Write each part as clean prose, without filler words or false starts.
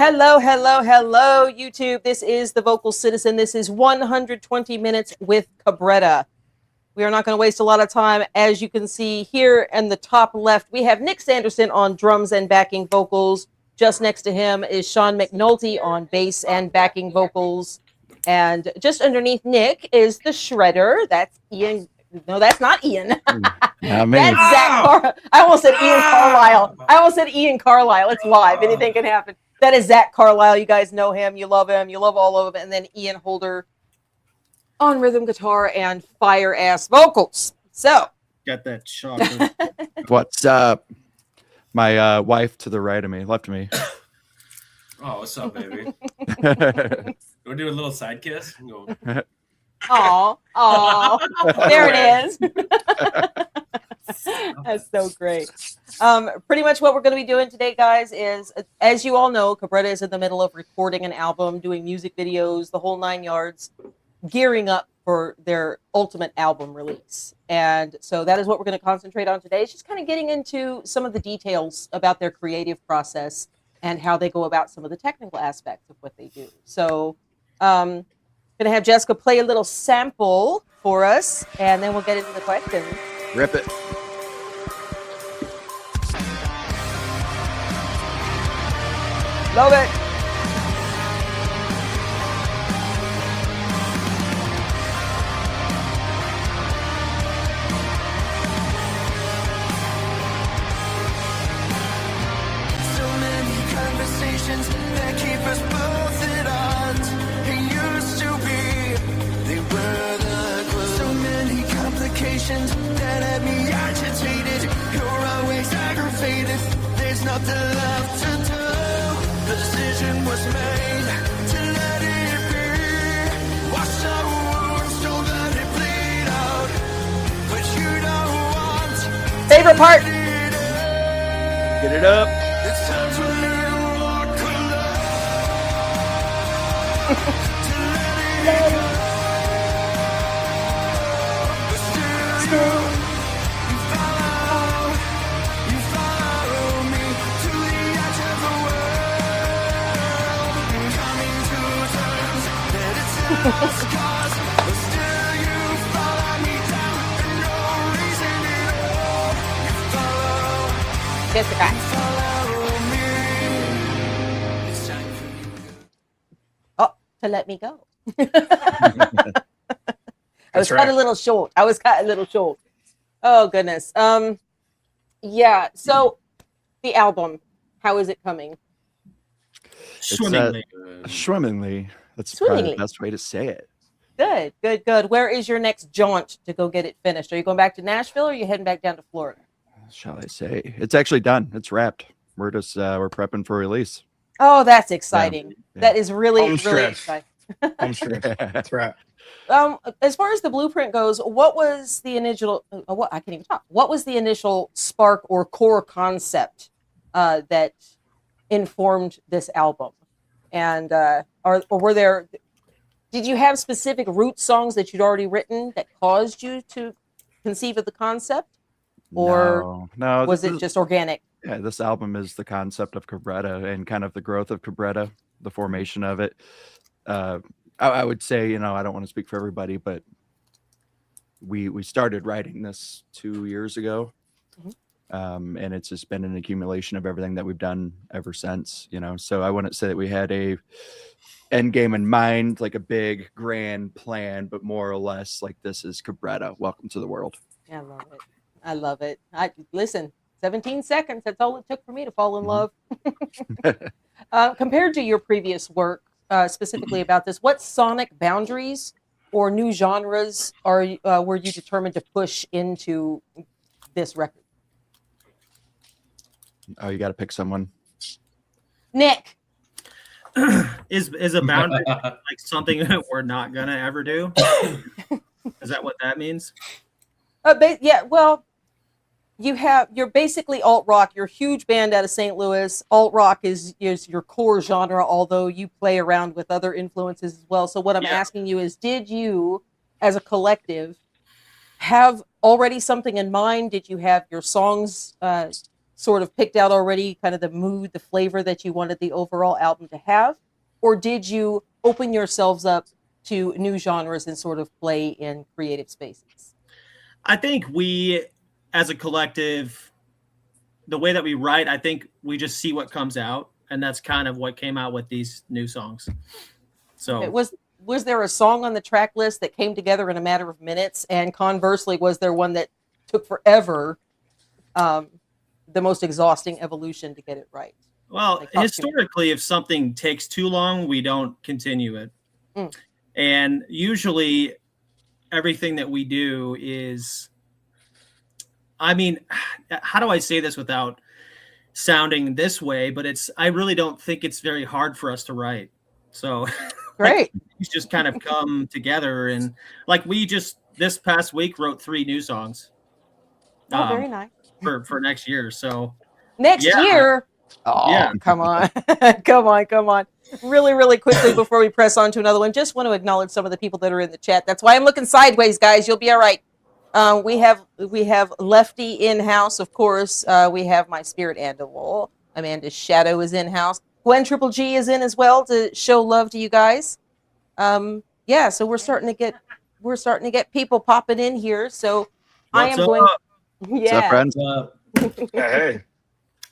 Hello, hello, hello, YouTube. This is the Vocal Citizen. This is 120 minutes with CABRETTA. We are not going to waste a lot of time. As you can see here in the top left, we have Nick Sanderson on drums and backing vocals. Just next to him is Sean McNulty on bass and backing vocals. And just underneath Nick is the shredder. That's Ian. No, that's not Ian. Not me. That's Zach I almost said Ian Carlisle. Ian Carlisle. It's live. Anything can happen. That is Zach Carlisle. You guys know him. You love him. You love all of them. And then Ian Holder on rhythm guitar and fire-ass vocals. So. Got that shocker. What's up? My wife to the right of me, left of me. Oh, what's up, baby? We'll do a little side kiss. Aw, there it is. That's so great. Pretty much what we're going to be doing today, guys, is, as you all know, CABRETTA is in the middle of recording an album, doing music videos, the whole 9 yards, gearing up for their ultimate album release. And so that is what we're going to concentrate on today. It's just kind of getting into some of the details about their creative process and how they go about some of the technical aspects of what they do. So going to have Jessica play a little sample for us, and then we'll get into the questions. Rip it. Love it. So many conversations that keep us both at odds. It used to be they were the glue. So many complications that had me agitated. You're always aggravated. There's nothing left to do. The decision was made to let it be. Wash our wounds, don't let it bleed out. But you don't want Favorite part. Get it up. It's time to let it walk alone. To let it go. But still you follow me to the edge of the world. Coming to terms that it's a lost cause. But still you follow me down for no reason at all. You follow. Jessica. Oh, to let me go. I was cut a little short. Oh, goodness. Yeah. So the album, how is it coming? Swimmingly. Swimmingly. That's probably the best way to say it. Good, good, good. Where is your next jaunt to go get it finished? Are you going back to Nashville or are you heading back down to Florida? Shall I say? It's actually done. It's wrapped. We're just we're prepping for release. Oh, that's exciting. Yeah. That is really exciting. I'm sure. That's right. As far as the blueprint goes, what was the initial? I can't even talk. What was the initial spark or core concept that informed this album? And or were there? Did you have specific root songs that you'd already written that caused you to conceive of the concept, or no, was it just organic? Yeah, this album is the concept of CABRETTA and kind of the growth of CABRETTA, the formation of it. I would say, I don't want to speak for everybody, but we started writing this 2 years ago. Mm-hmm. And it's just been an accumulation of everything that we've done ever since, So I wouldn't say that we had a end game in mind, like a big grand plan, but more or less like this is CABRETTA. Welcome to the world. I love it. I love it. Listen, 17 seconds. That's all it took for me to fall in love. Compared to your previous work, specifically about this, what sonic boundaries or new genres were you determined to push into this record? Oh, you got to pick someone. Nick. Is a boundary like something that we're not gonna ever do? Is that what that means? Yeah. Well, you're basically alt rock. You're a huge band out of St. Louis. Alt rock is your core genre, although you play around with other influences as well. So what I'm asking you is, did you, as a collective, have already something in mind? Did you have your songs sort of picked out already kind of the mood, the flavor that you wanted the overall album to have? Or did you open yourselves up to new genres and sort of play in creative spaces? I think we, as a collective, the way that we write, I think we just see what comes out, and that's kind of what came out with these new songs. So was there a song on the track list that came together in a matter of minutes? And conversely, was there one that took forever, the most exhausting evolution to get it right? Well, Like, historically, if something takes too long, we don't continue it. Mm. And usually everything that we do is, I mean, how do I say this without sounding this way? But I really don't think it's very hard for us to write. So Great. things just kind of come together. And like this past week wrote 3 new songs. Oh, very nice. For next year. So Next year? Oh, yeah. Come on. Come on. Really, really quickly before we press on to another one, just want to acknowledge some of the people that are in the chat. That's why I'm looking sideways, guys. You'll be all right. We have Lefty in-house, of course. We have my spirit animal. Amanda's shadow is in-house. Gwen Triple G is in as well to show love to you guys. Yeah, so we're starting to get people popping in here. So What's I am going. up? Yeah. What's up, friends? Hey.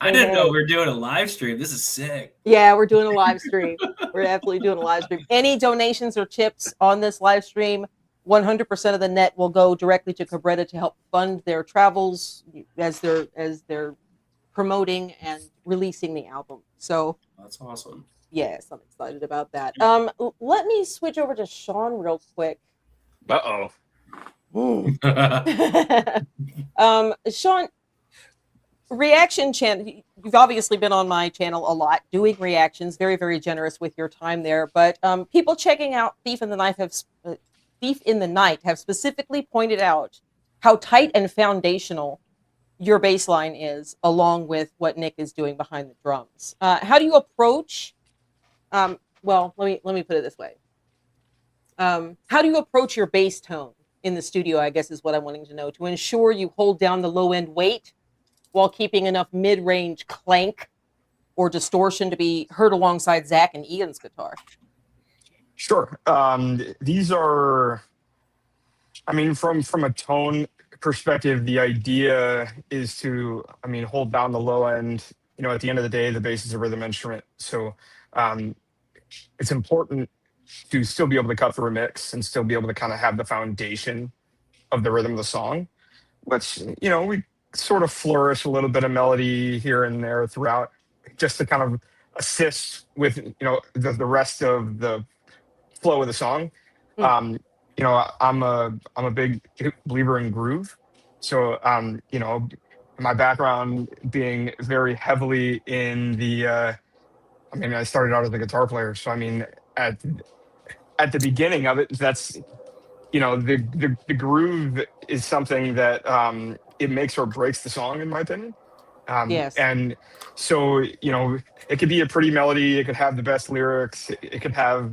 I didn't know we were doing a live stream. This is sick. Yeah, we're doing a live stream. We're absolutely doing a live stream. Any donations or tips on this live stream, 100% of the net will go directly to Cabretta to help fund their travels as they're promoting and releasing the album. So That's awesome. yes, I'm excited about that. Let me switch over to Sean real quick. Uh-oh. Sean, reaction channel. You've obviously been on my channel a lot, doing reactions. Very, very generous with your time there. But people checking out Thief in the Night have specifically pointed out how tight and foundational your bass line is, along with what Nick is doing behind the drums. How do you approach? Well, let me put it this way. How do you approach your bass tone in the studio, I guess is what I'm wanting to know, to ensure you hold down the low end weight while keeping enough mid-range clank or distortion to be heard alongside Zach and Ian's guitar? Sure. These are, I mean, from a tone perspective, the idea is to, hold down the low end. At the end of the day, the bass is a rhythm instrument. So it's important to still be able to cut through a mix and still be able to kind of have the foundation of the rhythm of the song, which, we sort of flourish a little bit of melody here and there throughout, just to kind of assist with, the rest of the flow of the song. I'm a big believer in groove. So, my background being very heavily in the, I started out as a guitar player. So, at the beginning of it, that's, the groove is something that it makes or breaks the song, in my opinion. Yes. And so, it could be a pretty melody. It could have the best lyrics. It could have,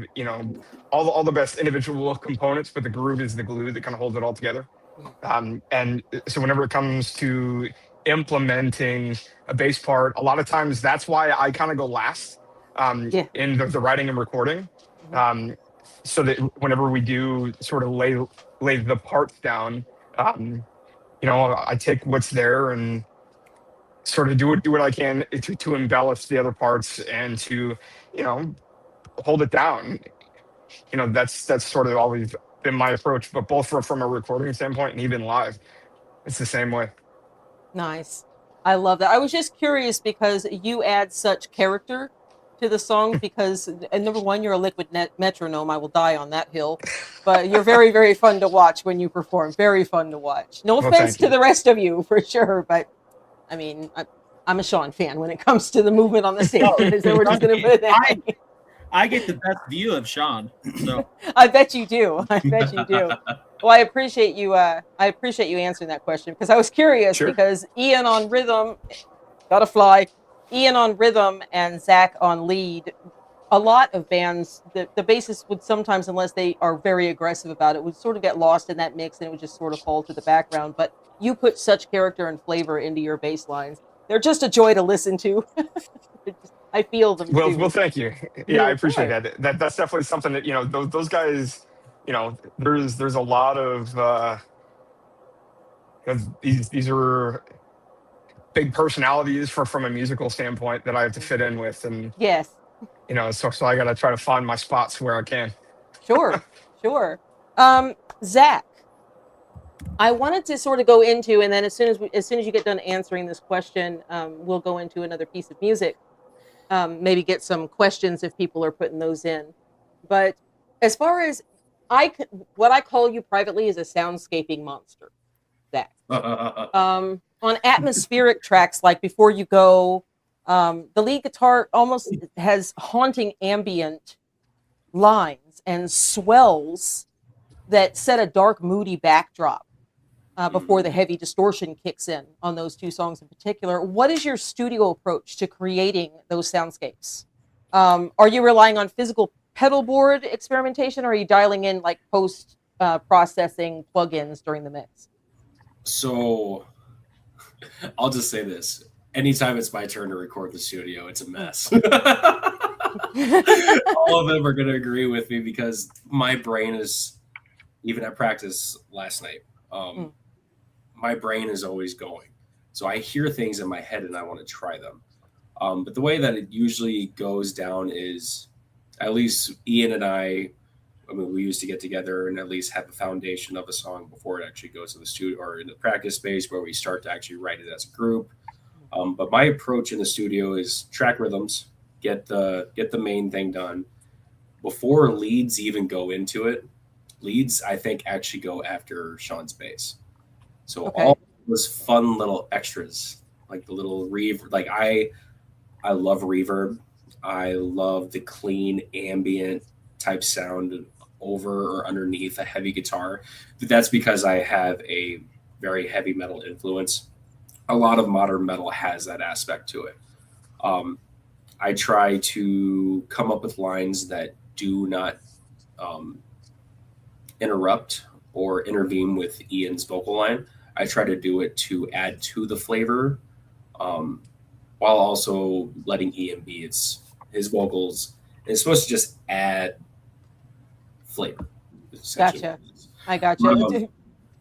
all the best individual components, but the groove is the glue that kind of holds it all together. And so whenever it comes to implementing a bass part, a lot of times that's why I kind of go last in the writing and recording. So that whenever we do sort of lay the parts down, I take what's there and sort of do what I can to embellish the other parts and to, hold it down. That's sort of always been my approach, but both from a recording standpoint and even live, it's the same way. Nice. I love that. I was just curious because you add such character to the songs because, and number one, you're a liquid metronome. I will die on that hill. But you're very, very fun to watch when you perform. Very fun to watch. No offense to the rest of you, for sure. But, I'm a Sean fan when it comes to the movement on the stage. So we're just going to put it that way. I get the best view of Sean. So I bet you do. Well, I appreciate you answering that question because I was curious because Ian on rhythm, gotta fly. Ian on rhythm and Zach on lead. A lot of bands, the bassist would sometimes, unless they are very aggressive about it, would sort of get lost in that mix and it would just sort of fall to the background. But you put such character and flavor into your bass lines. They're just a joy to listen to. I feel them too. Well, thank you. Yeah, I appreciate that. That's definitely something that, those guys, there's a lot of these are big personalities from a musical standpoint that I have to fit in with, and Yes. so I got to try to find my spots where I can. Sure. Sure. Zach, I wanted to sort of go into, and then as soon as you get done answering this question, we'll go into another piece of music. Maybe get some questions if people are putting those in. But as far as what I call you privately is a soundscaping monster, Zach. On atmospheric tracks, like Before You Go, the lead guitar almost has haunting ambient lines and swells that set a dark, moody backdrop before the heavy distortion kicks in on those two songs in particular. What is your studio approach to creating those soundscapes? Are you relying on physical pedal board experimentation, or are you dialing in like post processing plugins during the mix? So I'll just say this. Anytime it's my turn to record the studio, it's a mess. All of them are going to agree with me because my brain is, even at practice last night, my brain is always going. So I hear things in my head and I want to try them. But the way that it usually goes down is, at least Ian and I mean, we used to get together and at least have a foundation of a song before it actually goes to the studio or in the practice space where we start to actually write it as a group. But my approach in the studio is track rhythms, get the main thing done before leads even go into it. Leads, I think, actually go after Sean's bass. So all those fun little extras, like the little reverb, like I love reverb. I love the clean ambient type sound over or underneath a heavy guitar. But that's because I have a very heavy metal influence. A lot of modern metal has that aspect to it. I try to come up with lines that do not interrupt or intervene with Ian's vocal line. I try to do it to add to the flavor, while also letting Ian be his vocals. And it's supposed to just add flavor. Gotcha. I gotcha.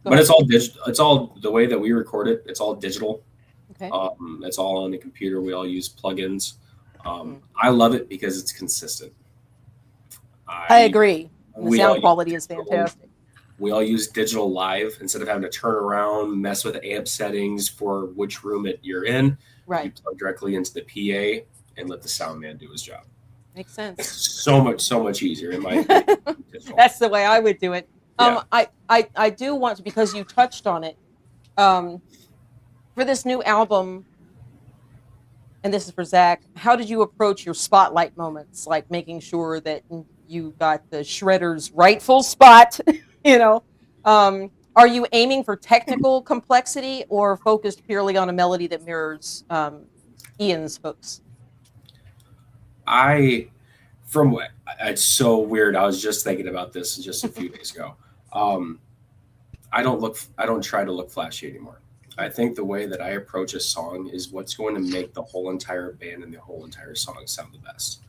But it's all digital. It's all the way that we record it. It's all digital. Okay. It's all on the computer. We all use plugins. I love it because it's consistent. I agree. The sound quality is fantastic. We all use digital live instead of having to turn around, mess with amp settings for which room you're in. Right. You plug directly into the PA and let the sound man do his job. Makes sense. It's so much easier in my opinion. That's the way I would do it. Yeah. I do want to, because you touched on it, for this new album, and this is for Zach, how did you approach your spotlight moments, like making sure that you got the shredder's rightful spot? Are you aiming for technical complexity or focused purely on a melody that mirrors Ian's hooks? It's so weird. I was just thinking about this just a few days ago. I don't try to look flashy anymore. I think the way that I approach a song is what's going to make the whole entire band and the whole entire song sound the best.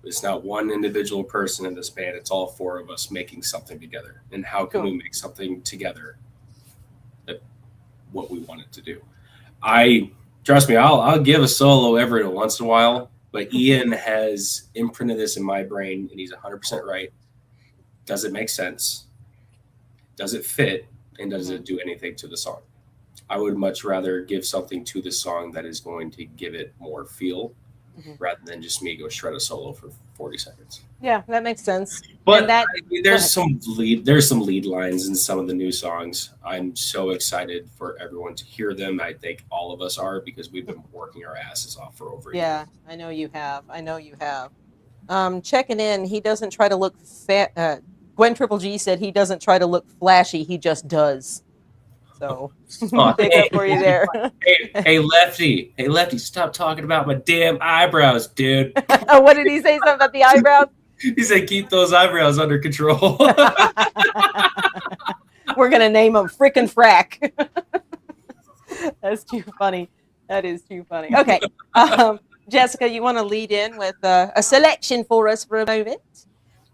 It's not one individual person in this band. It's all four of us making something together. And how can we make something together that what we want it to do? Trust me, I'll give a solo every once in a while, but Ian has imprinted this in my brain, and he's 100% right. Does it make sense? Does it fit? And does it do anything to the song? I would much rather give something to the song that is going to give it more feel rather than just me go shred a solo for 40 seconds. Yeah, that makes sense. But there's some lead lines in some of the new songs. I'm so excited for everyone to hear them. I think all of us are, because we've been working our asses off for over a year. Yeah, I know you have. Checking in, he doesn't try to look fat. Gwen Triple G said he doesn't try to look flashy, he just does. So, pick up for you there. Hey, Lefty, stop talking about my damn eyebrows, dude. What did he say? Something about the eyebrows? He said, keep those eyebrows under control. We're going to name him Frickin' Frack. That's too funny. That is too funny. Okay. Jessica, you want to lead in with a selection for us for a moment?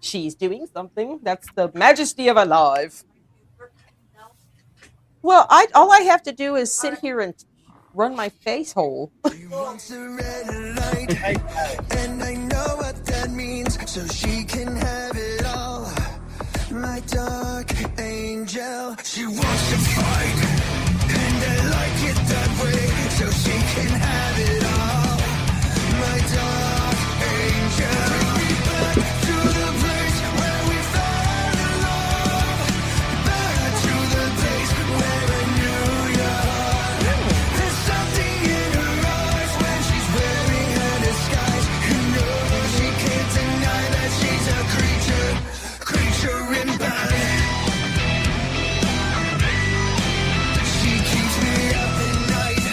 She's doing something. That's the majesty of a live. Well, all I have to do is sit here and run my face hole. She wants a red light, and I know what that means, so she can have it all. My dark angel, she wants to fight, and I like it that way, so she can have it all. My dark angel, take me back to the place where we fell in love, back to the place where I knew your heart. There's something in her eyes when she's wearing her disguise. You know she can't deny that she's a creature in bed. She keeps me up at night.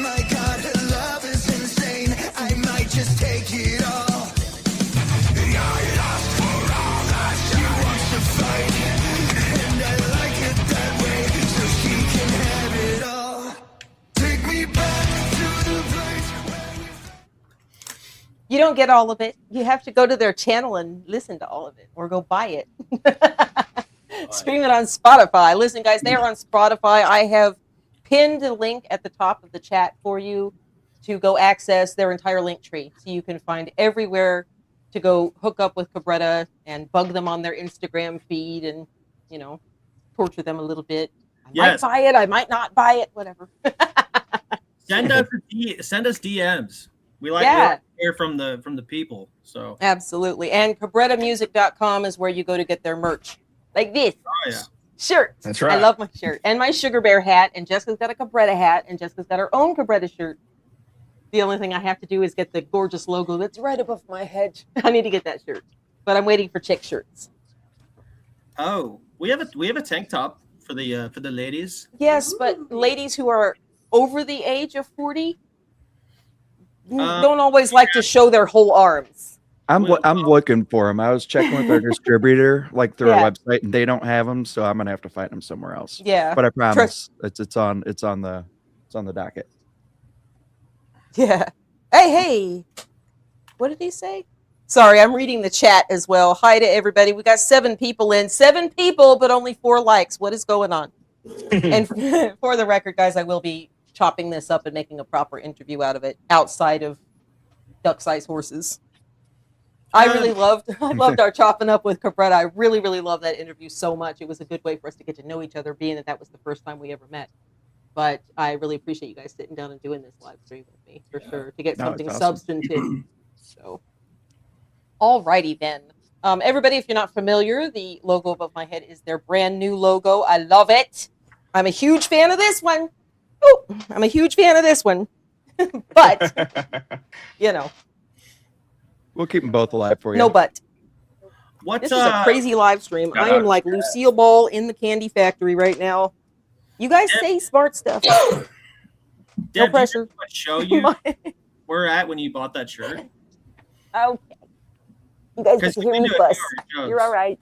My God, her love is insane. I might just take it all. I lost for all that. She wants to fight, and I like it that way, so she can have it all. Take me back to the place where we. You don't get all of it. You have to go to their channel and listen to all of it, or go buy it. Stream it on Spotify. Listen, guys, they are on Spotify. I have pinned a link at the top of the chat for you to go access their entire link tree, so you can find everywhere to go hook up with Cabretta and bug them on their Instagram feed and, torture them a little bit. I Yes. might buy it. I might not buy it. Whatever. Send us DMs. We like Yeah. to hear from the people. So Absolutely. And CaBrettaMusic.com is where you go to get their merch. Like this. yeah. Shirt. That's right. I love my shirt. And my Sugar Bear hat. And Jessica's got a Cabretta hat. And Jessica's got her own Cabretta shirt. The only thing I have to do is get the gorgeous logo that's right above my head. I need to get that shirt. But I'm waiting for chick shirts. Oh, we have a tank top for the ladies. Yes, but ladies who are over the age of 40 don't always like to show their whole arms. I'm looking for them. I was checking with our distributor, like through Yeah. our website, and they don't have them, so I'm gonna have to find them somewhere else. Yeah. But I promise it's on the docket. Yeah. Hey. What did he say? Sorry, I'm reading the chat as well. Hi to everybody. We got 7 people in. 7 people, but only 4 likes. What is going on? And for the record, guys, I will be chopping this up and making a proper interview out of it outside of duck-sized horses. I loved our chopping up with Cabretta. I really, really love that interview so much. It was a good way for us to get to know each other, being that was the first time we ever met. But I really appreciate you guys sitting down and doing this live stream with me, for sure, to get something it's awesome. substantive. So, alrighty then. Everybody, if you're not familiar, the logo above my head is their brand new logo. I love it. I'm a huge fan of this one. Oh, I'm a huge fan of this one. But, We'll keep them both alive for you. no but. What This is a crazy live stream. I am like Lucille Ball in the candy factory right now. You guys say smart stuff. Deb, No pressure. did I show you where at when you bought that shirt? Okay. You guys get Because to hear me do fuss. jokes. You're all right.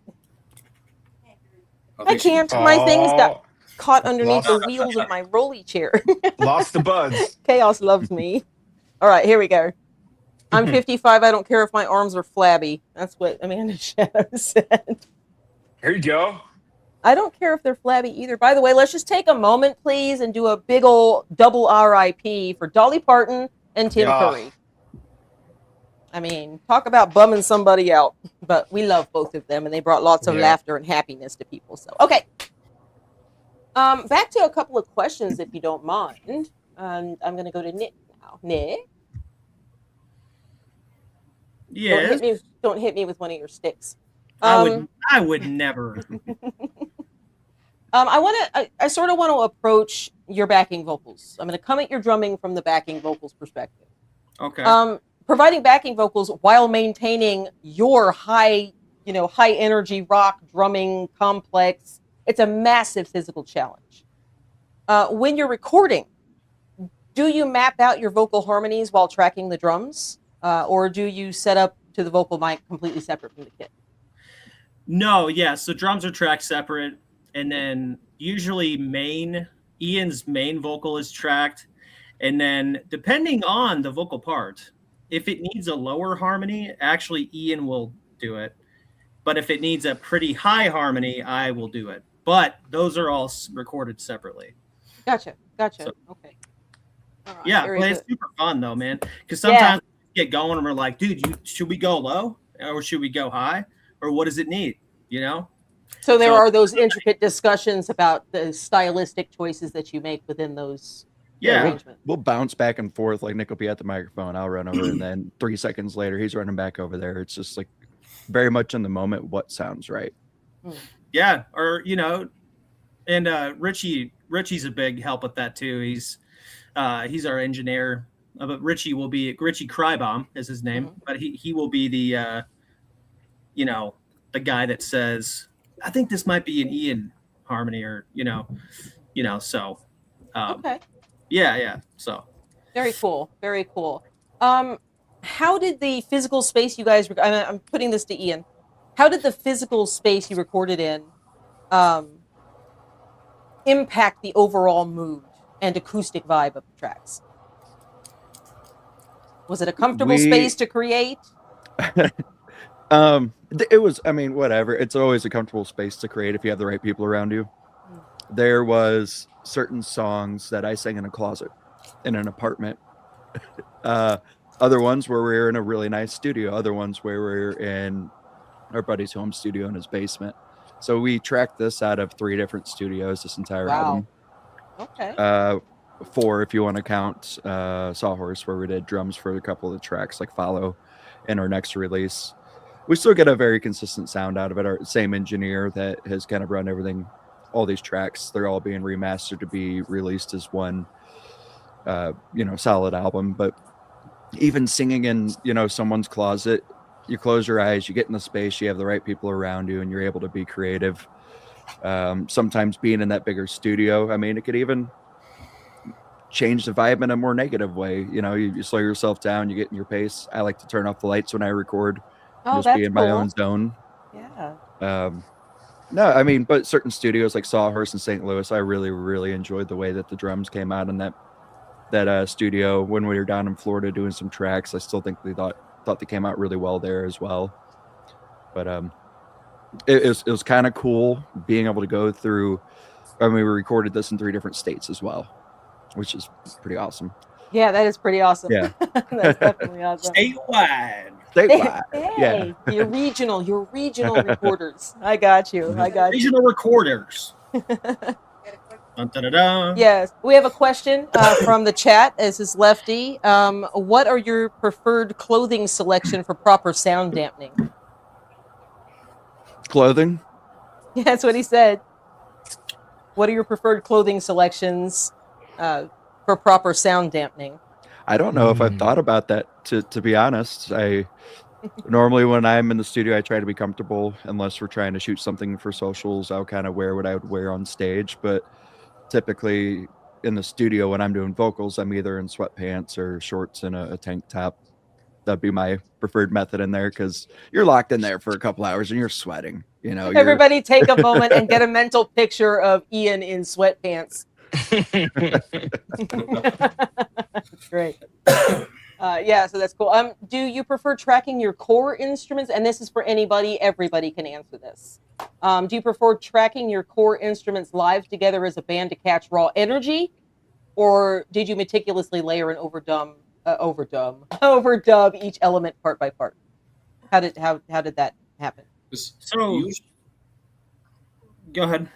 I I think she- can't. My things got caught underneath the Lost- wheels of my rolly chair. Lost the buds. Chaos loves me. All right, here we go. I'm 55. I don't care if my arms are flabby. That's what Amanda Shadow said. Here you go. I don't care if they're flabby either. By the way, let's just take a moment, please, and do a big old double RIP for Dolly Parton and Tim Yeah. Curry. I mean, talk about bumming somebody out. But we love both of them, and they brought lots of Yeah. laughter and happiness to people. So, okay. Back to a couple of questions, if you don't mind. I'm going to go to Nick now. Nick? Yes. Don't hit me with one of your sticks. I would never. I sort of want to approach your backing vocals. I'm going to come at your drumming from the backing vocals perspective. Okay. Providing backing vocals while maintaining your high energy rock drumming complex. It's a massive physical challenge. When you're recording, do you map out your vocal harmonies while tracking the drums? Or do you set up to the vocal mic completely separate from the kit? No, yeah. So drums are tracked separate, and then usually Ian's main vocal is tracked, And then depending on the vocal part, if it needs a lower harmony, actually Ian will do it. But if it needs a pretty high harmony, I will do it. But those are all recorded separately. Gotcha. So- Okay. All right, Yeah, very but it's good. super fun though, man. Because sometimes we get going and we're like, dude, should we go low or should we go high, or what does it need? You know? So there So- are those intricate discussions about the stylistic choices that you make within those Yeah. arrangements. We'll bounce back and forth. Like Nick will be at the microphone, I'll run over, and then 3 seconds later, he's running back over there. It's just like very much in the moment what sounds right. Yeah, or and Richie's a big help with that too. He's our engineer, but Richie Krybom is his name, but he will be the the guy that says, I think this might be an Ian harmony, or so Okay. yeah. So Very cool. Very cool. How did the physical space you guys? I'm putting this to Ian. How did the physical space you recorded in impact the overall mood and acoustic vibe of the tracks? Was it a comfortable space to create? It was, I mean, whatever. It's always a comfortable space to create if you have the right people around you. There was certain songs that I sang in a closet in an apartment. Other ones where we were in a really nice studio. Other ones where we were in our buddy's home studio in his basement. So we tracked this out of 3 different studios, this entire album. Okay. 4 if you want to count Sawhorse, where we did drums for a couple of the tracks like Follow and our next release. We still get a very consistent sound out of it. Our same engineer that has kind of run everything, all these tracks, they're all being remastered to be released as one solid album. But even singing in someone's closet, you close your eyes, you get in the space, you have the right people around you, and you're able to be creative. Sometimes being in that bigger studio, I mean, it could even change the vibe in a more negative way. You slow yourself down, you get in your pace. I like to turn off the lights when I record, just be in my own zone. Yeah. No, I mean, but certain studios like Sawhorse in St. Louis, I really, really enjoyed the way that the drums came out in that studio when we were down in Florida doing some tracks. I still think they thought they came out really well there as well. But it was kind of cool being able to go through. I mean, we recorded this in 3 different states as well, which is pretty awesome. Yeah, that is pretty awesome. Yeah. That's definitely awesome. statewide. Hey, you're regional recorders. I got you. Regional recorders. Dun, dun, dun, dun. Yes, we have a question from the chat. This is Lefty. What are your preferred clothing selection for proper sound dampening? Clothing? Yeah, that's what he said. What are your preferred clothing selections for proper sound dampening? I don't know if I've thought about that, to be honest. I normally when I'm in the studio, I try to be comfortable. Unless we're trying to shoot something for socials, I'll kind of wear what I would wear on stage. But typically in the studio when I'm doing vocals, I'm either in sweatpants or shorts and a tank top. That'd be my preferred method in there, because you're locked in there for a couple hours and you're sweating. Everybody take a moment and get a mental picture of Ian in sweatpants. Great. Yeah, so that's cool. Do you prefer tracking your core instruments? And this is for anybody. Everybody can answer this. Do you prefer tracking your core instruments live together as a band to catch raw energy, or did you meticulously layer and overdub each element part by part? How did that happen? So, go ahead.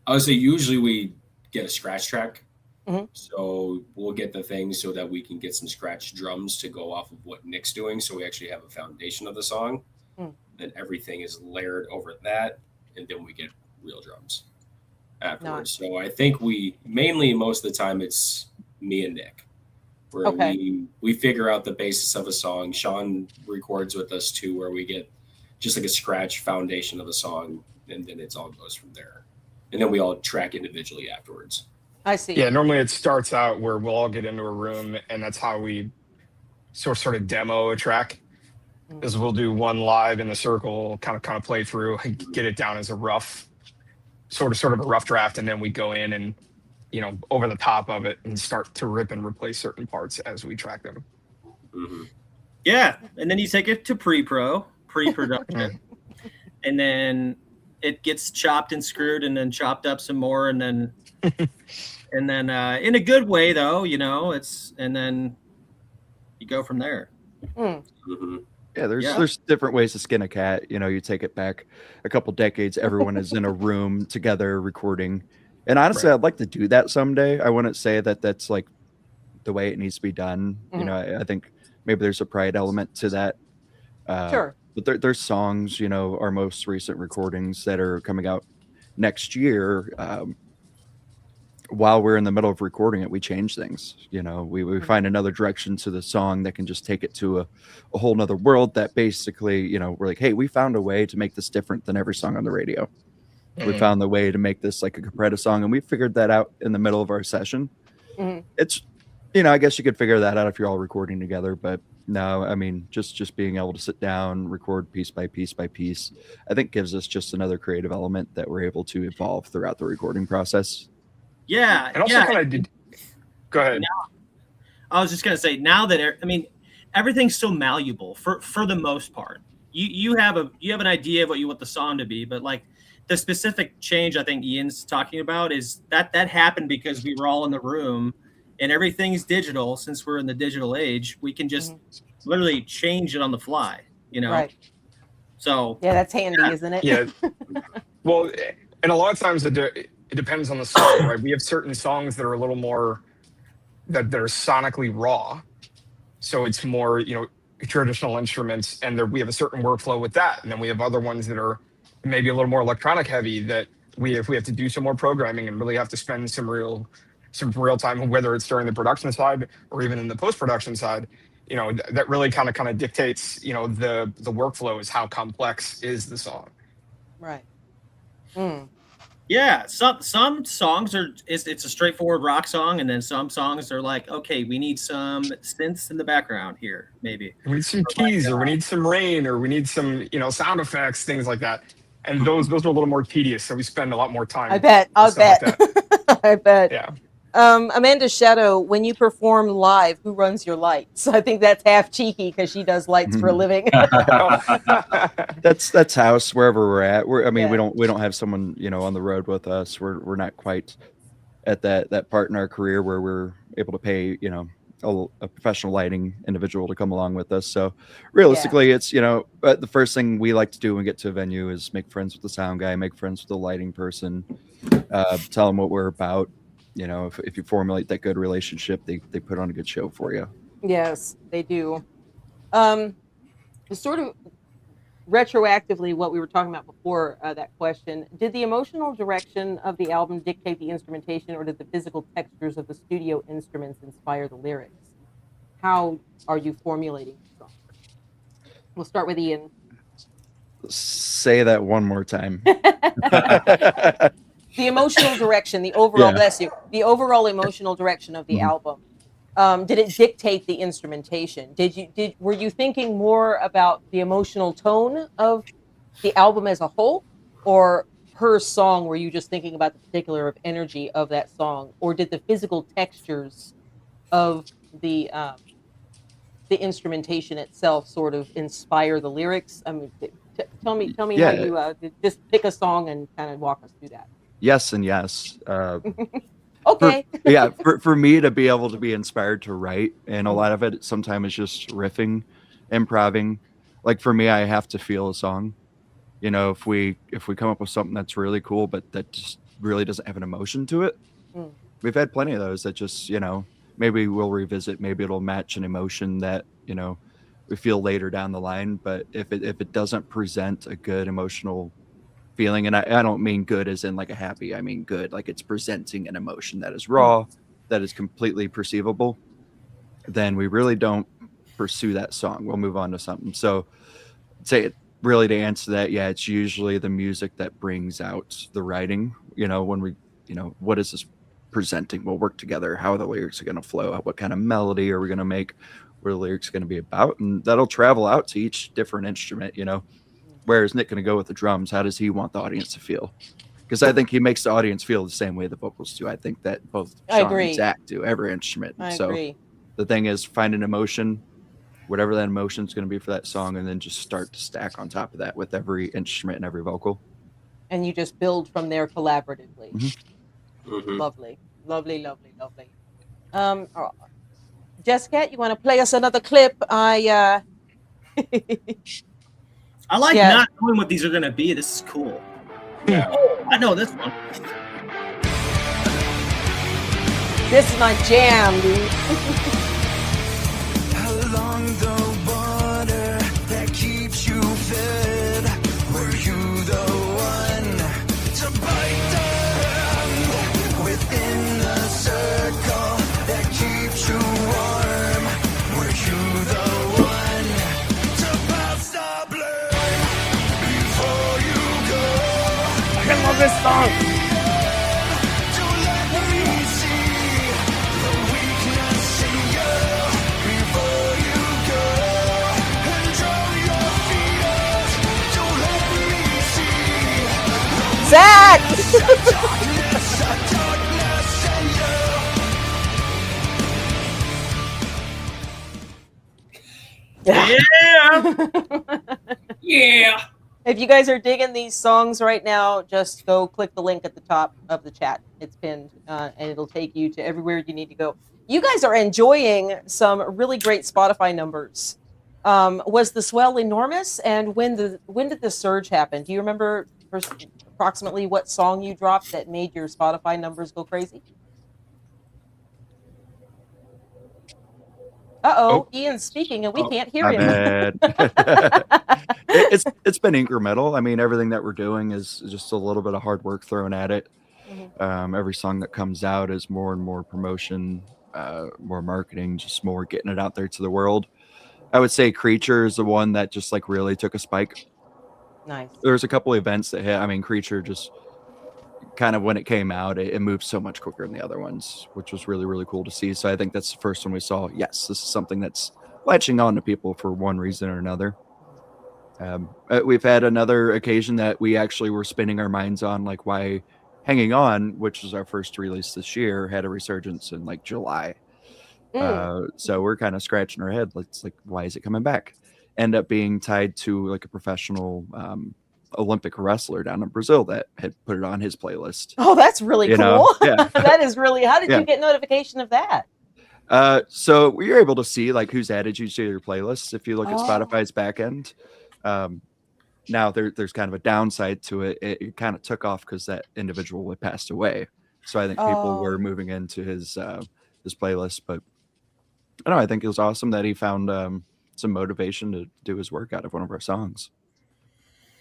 I would say usually we get a scratch track. Mhm. So we'll get the things so that we can get some scratch drums to go off of what Nick's doing. So we actually have a foundation of the song. Then everything is layered over that. And then we get real drums afterwards. So I think most of the time it's me and Nick, where we figure out the basis of a song. Sean records with us too, where we get just like a scratch foundation of the song. And then it all goes from there. And then we all track individually afterwards. I see. Yeah, normally it starts out where we'll all get into a room, and that's how we sort of demo a track. Is we'll do one live in the circle, kind of play through, and get it down as a rough, sort of a rough draft, and then we go in and over the top of it and start to rip and replace certain parts as we track them. Mm-hmm. Yeah, and then you take it to pre-production, and then it gets chopped and screwed, and then chopped up some more, and then in a good way though, and then you go from there. Mm-hmm. Yeah, there's different ways to skin a cat. You take it back a couple decades, everyone is in a room together recording. And honestly, I'd like to do that someday. I wouldn't say that that's like the way it needs to be done. I think maybe there's a pride element to that. Sure. But there's songs, our most recent recordings that are coming out next year. While we're in the middle of recording it, we change things. We find another direction to the song that can just take it to a whole nother world that basically, we're like, hey, we found a way to make this different than every song on the radio. We found the way to make this like a cabretta song, and we figured that out in the middle of our session. It's, I guess you could figure that out if you're all recording together, but no, I mean, just being able to sit down, record piece by piece by piece, I think gives us just another creative element that we're able to evolve throughout the recording process. Yeah. And also kind of did. Go ahead. I was just gonna say, now that everything's so malleable for the most part. You have an idea of what you want the song to be, but like the specific change I think Ian's talking about is that happened because we were all in the room, and everything's digital. Since we're in the digital age, we can just literally change it on the fly. Right. So yeah, that's handy, isn't it? Yeah. Well, and a lot of times it depends on the song, right? We have certain songs that are a little more that are sonically raw, so it's more traditional instruments, and we have a certain workflow with that. And then we have other ones that are maybe a little more electronic heavy that we have to do some more programming and really have to spend some real time, whether it's during the production side or even in the post-production side. That really kind of dictates the workflow is how complex is the song. Right. Yeah, some songs it's a straightforward rock song, and then some songs are like, okay, we need some synths in the background here, maybe. We need some keys, or we need some rain, or we need some sound effects, things like that. And those are a little more tedious, so we spend a lot more time. I bet. I'll bet. Like I bet. Yeah. Amanda Shadow, when you perform live, who runs your lights? I think that's half cheeky because she does lights for a living. That's house wherever we're at. Yeah. We don't have someone on the road with us. We're not quite at that part in our career where we're able to pay a professional lighting individual to come along with us. So realistically, it's but the first thing we like to do when we get to a venue is make friends with the sound guy, make friends with the lighting person, tell them what we're about. If you formulate that good relationship, they put on a good show for you. Yes, they do. Sort of retroactively, what we were talking about before that question, did the emotional direction of the album dictate the instrumentation, or did the physical textures of the studio instruments inspire the lyrics? How are you formulating the song? We'll start with Ian. Say that one more time. The emotional direction, the overall, bless you, the overall emotional direction of the album. Did it dictate the instrumentation? Were you thinking more about the emotional tone of the album as a whole, or per song? Were you just thinking about the particular energy of that song, or did the physical textures of the instrumentation itself sort of inspire the lyrics? I mean, tell me how you just pick a song and kind of walk us through that. Yes and yes. Okay. For me to be able to be inspired to write, and a lot of it sometimes is just riffing, improving. Like for me, I have to feel a song. If we come up with something that's really cool, but that just really doesn't have an emotion to it. We've had plenty of those that just, maybe we'll revisit, maybe it'll match an emotion that, we feel later down the line. But if it doesn't present a good emotional feeling, and I don't mean good as in like a happy, I mean good like it's presenting an emotion that is raw, that is completely perceivable, then we really don't pursue that song. We'll move on to something. So say it really, to answer that, it's usually the music that brings out the writing. When we what is this presenting? We'll work together. How are the lyrics going to flow? What kind of melody are we going to make? What are the lyrics going to be about? And that'll travel out to each different instrument. Where is Nick going to go with the drums? How does he want the audience to feel? because I think he makes the audience feel the same way the vocals do. I think that both I Sean agree. and Zach do every instrument. I So agree. the thing is, find an emotion, whatever that emotion is going to be for that song, and then just start to stack on top of that with every instrument and every vocal. And you just build from there collaboratively. Mhm. Lovely, lovely, lovely, lovely. Jessica, you want to play us another clip? I like Yeah. not knowing what these are going to be. This is cool. Yeah. I know this one. This is my jam, dude. Along the water that keeps you fed, were you the one to bite the hand within the circle that keeps you warm? Were you the one to pass the blame before you go? I love this song. To let me see the weakness in you before you go and drown your fears. To let me see Zach! darkness in you. Yeah. Yeah. If you guys are digging these songs right now, just go click the link at the top of the chat. It's pinned, and it'll take you to everywhere you need to go. You guys are enjoying some really great Spotify numbers. Was the swell enormous? And when did the surge happen? Do you remember approximately what song you dropped that made your Spotify numbers go crazy? Oh. Ian's speaking and we Oh, can't hear My him. bad. It's been incremental. I mean, everything that we're doing is just a little bit of hard work thrown at it. Every song that comes out is more and more promotion, more marketing, just more getting it out there to the world. I would say Creature is the one that just like really took a spike. Nice. There's a couple events that hit. I mean, Creature just kind of when it came out, it moved so much quicker than the other ones, which was really, really cool to see. So I think that's the first one we saw. Yes, this is something that's latching on to people for one reason or another. We've had another occasion that we actually were spinning our minds on, like why Hanging On, which was our first release this year, had a resurgence in like July. So we're kind of scratching our head. It's like, why is it coming back? End up being tied to like a professional Olympic wrestler down in Brazil that had put it on his playlist. Oh, that's really You cool. know? Yeah. That is really. How did Yeah. you get notification of that? So you're able to see like who's added you to your playlists if you look at Oh. Spotify's back end. Now there's kind of a downside to it. It kind of took off because that individual had passed away. So I think people were moving into his playlist. But I don't know, I think it was awesome that he found some motivation to do his work out of one of our songs.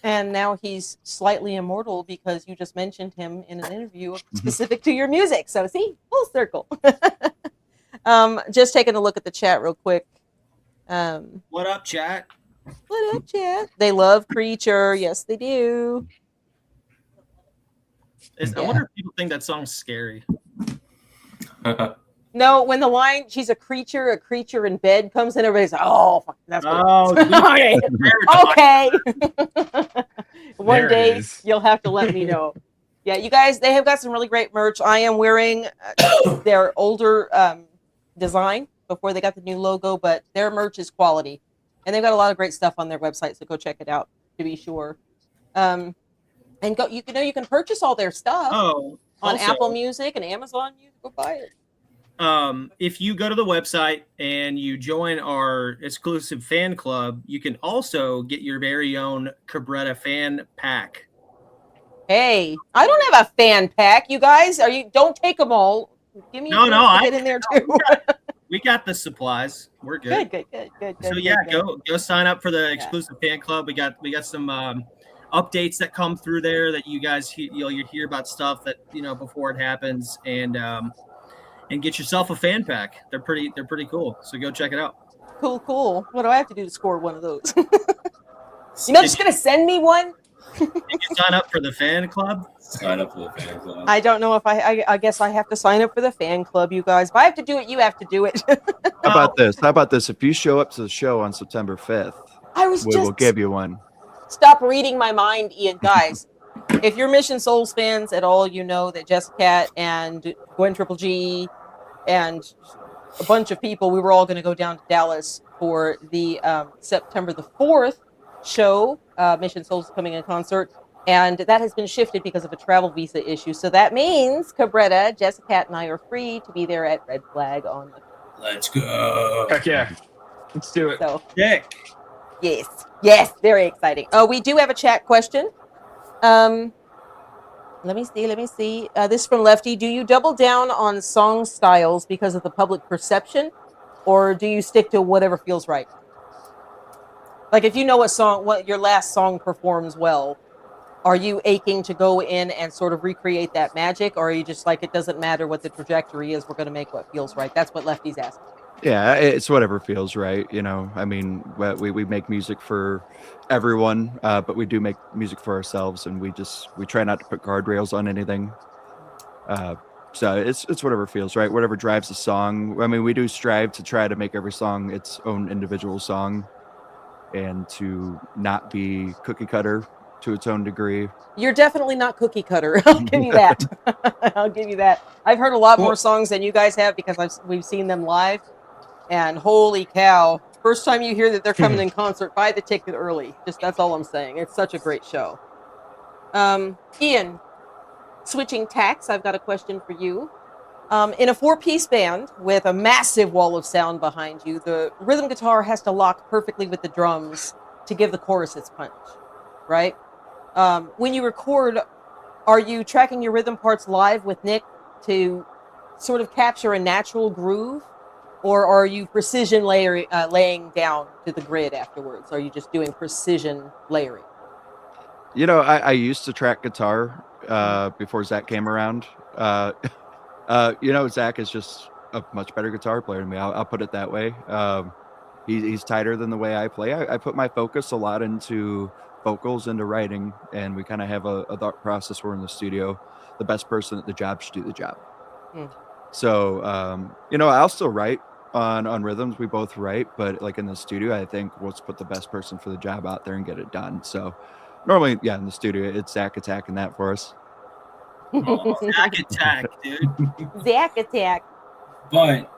And now he's slightly immortal because you just mentioned him in an interview specific to your music. So see, full circle. Just taking a look at the chat real quick. What up, chat? What up, chat? They love Creature. Yes, they do. I wonder if people think that song's scary. No, when the line "she's a creature in bed" comes in, everybody's like, "Oh, fuck, that's what Oh, okay." Okay. One There it day is. you'll have to let me know. Yeah, you guys, they have got some really great merch. I am wearing their older design before they got the new logo, but their merch is quality. And they've got a lot of great stuff on their website, so go check it out to be sure. And go, you can purchase all their stuff Oh, on also, Apple Music and Amazon. You can go buy it. if you go to the website and you join our exclusive fan club, you can also get your very own Cabretta fan pack. Hey, I don't have a fan pack, you guys. Don't take them all. Give me No, a no, chance to get in there too. We got the supplies. We're good. Good. So yeah, go sign up for the exclusive fan club. We got some updates that come through there that you guys you'll hear about stuff that before it happens, and get yourself a fan pack. They're pretty cool. So go check it out. Cool. What do I have to do to score one of those? You're just gonna send me one? Did you sign up for the fan club? Sign up for the fan club. I don't know if I guess I have to sign up for the fan club, you guys. If I have to do it, you have to do it. How about this? If you show up to the show on September 5th, I was we will give you one. Stop reading my mind, Ian. Guys, if you're Mission Souls fans at all, you know that Jessica and Gwen Triple G and a bunch of people, we were all going to go down to Dallas for the September the 4th show. Mission Souls coming in concert. And that has been shifted because of a travel visa issue. So that means Cabretta, Jessica, and I are free to be there at Red Flag on the 4th. Let's go. Heck yeah. Let's do it. So, Dick. yes, very exciting. We do have a chat question. Let me see. This is from Lefty. Do you double down on song styles because of the public perception, or do you stick to whatever feels right? Like if you know what your last song performs well, are you aching to go in and sort of recreate that magic, or are you just like, it doesn't matter what the trajectory is, we're going to make what feels right? That's what Lefty's asking. Yeah, it's whatever feels right. You know, I mean, we make music for everyone, but we do make music for ourselves, and we try not to put guardrails on anything. So it's whatever feels right, whatever drives the song. I mean, we do strive to try to make every song its own individual song, and to not be cookie cutter to its own degree. You're definitely not cookie cutter. I'll give you that. I'll give you that. I've heard a lot more songs than you guys have because we've seen them live. And holy cow, first time you hear that they're coming in concert, buy the ticket early. That's all I'm saying. It's such a great show. Ian, switching tacks, I've got a question for you. In a 4-piece band with a massive wall of sound behind you, the rhythm guitar has to lock perfectly with the drums to give the chorus its punch, right? When you record, are you tracking your rhythm parts live with Nick to sort of capture a natural groove? Or are you precision laying down to the grid afterwards? Are you just doing precision layering? You know, I used to track guitar before Zach came around. You know, Zach is just a much better guitar player than me. I'll put it that way. He's tighter than the way I play. I put my focus a lot into vocals, into writing, and we kind of have a thought process. We're in the studio. The best person at the job should do the job. So, you know, I'll still write on rhythms. We both write, but like in the studio, I think let's put the best person for the job out there and get it done. So normally, yeah, in the studio, it's Zach attacking that for us. Zach attack, dude. Zach attack. But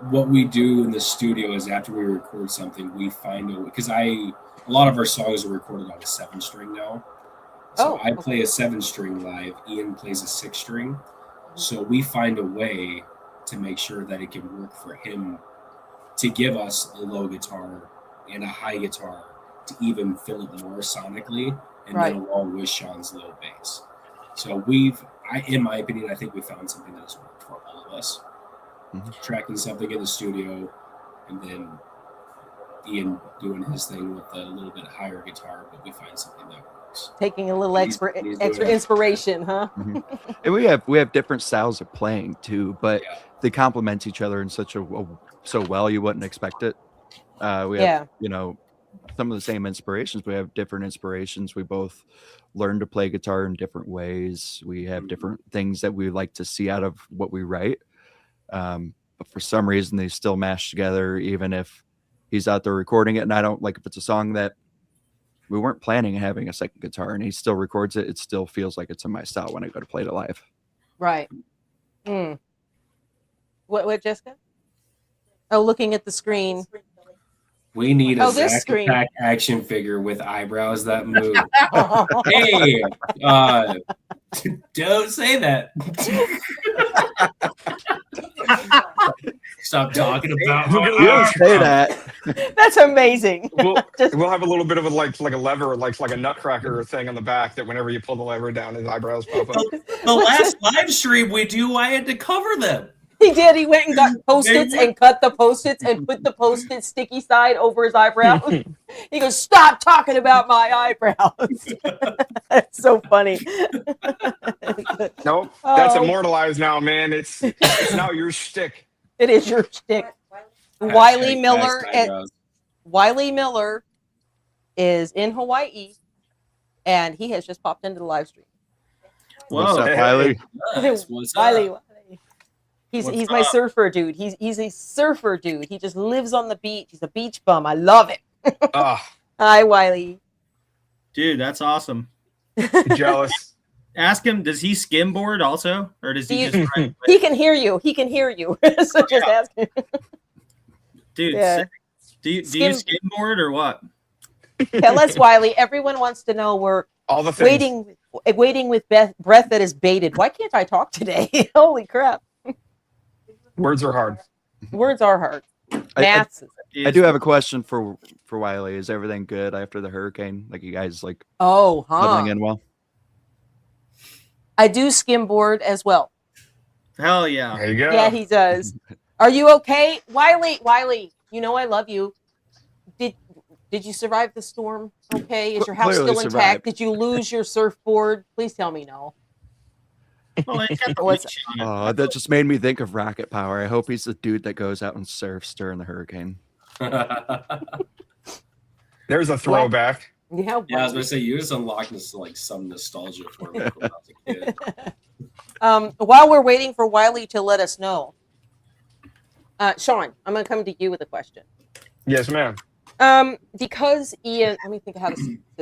what we do in the studio is after we record something, we find because a lot of our songs are recorded on a 7-string now. So I play a 7-string live. Ian plays a 6-string. So we find a way to make sure that it can work for him to give us a low guitar and a high guitar to even fill it more sonically, and then along with Sean's low bass. So in my opinion, I think we found something that has worked for all of us. Tracking something in the studio, and then Ian doing his thing with a little bit higher guitar, but we find something that works. Taking a little extra inspiration, huh? And we have different styles of playing too, but they complement each other in so well you wouldn't expect it. We have, you know, some of the same inspirations. We have different inspirations. We both learn to play guitar in different ways. We have different things that we like to see out of what we write. But for some reason, they still mash together, even if he's out there recording it. And I don't like if it's a song that we weren't planning on having a second guitar and he still records it. It still feels like it's in my style when I go to play it live. Right. What, Jessica? Oh, looking at the screen. We need a Zack Attack action figure with eyebrows that move. Hey, don't say that. Stop talking about my don't say that. That's amazing. We'll have a little bit of a like a lever, like a nutcracker thing on the back that whenever you pull the lever down, his eyebrows pop up. The last live stream I had to cover them. He did. He went and got Post-its and cut the Post-its and put the Post-it sticky side over his eyebrows. He goes, "Stop talking about my eyebrows." That's so funny. Nope, that's immortalized now, man. It's now your shtick. It is your shtick. Wiley Miller is in Hawaii, and he has just popped into the live stream. What's up, Wiley? What's Wiley. up? He's my surfer dude. He's a surfer dude. He just lives on the beach. He's a beach bum. I love it. Hi, Wiley. Dude, that's awesome. Jealous. Ask him, does he skimboard also? Or does he just ride? He can hear you. He can hear you. So just ask him. Dude, Yeah. sick. Do you skimboard or what? Tell us, Wiley. Everyone wants to know. We're All the things. waiting with breath that is bated. Why can't I talk today? Holy crap. Words are hard. Words are hard. Maths. I do have a question for Wiley. Is everything good after the hurricane? Like you guys like Oh, settling in well? I do skimboard as well. Hell yeah. There you go. Yeah, he does. Are you okay? Wiley, you know I love you. Did you survive the storm? Okay. Is your house Clearly still intact? survived. Did you lose your surfboard? Please tell me no. Well, it got the What's- leash in it. Oh, that just made me think of Rocket Power. I hope he's the dude that goes out and surfs during the hurricane. There's a throwback. Yeah. Yeah, I was gonna say you just unlocked this like some nostalgia for me when I was a kid. While we're waiting for Wiley to let us know, Sean, I'm going to come to you with a question. Yes, ma'am. Because Ian, let me think of how to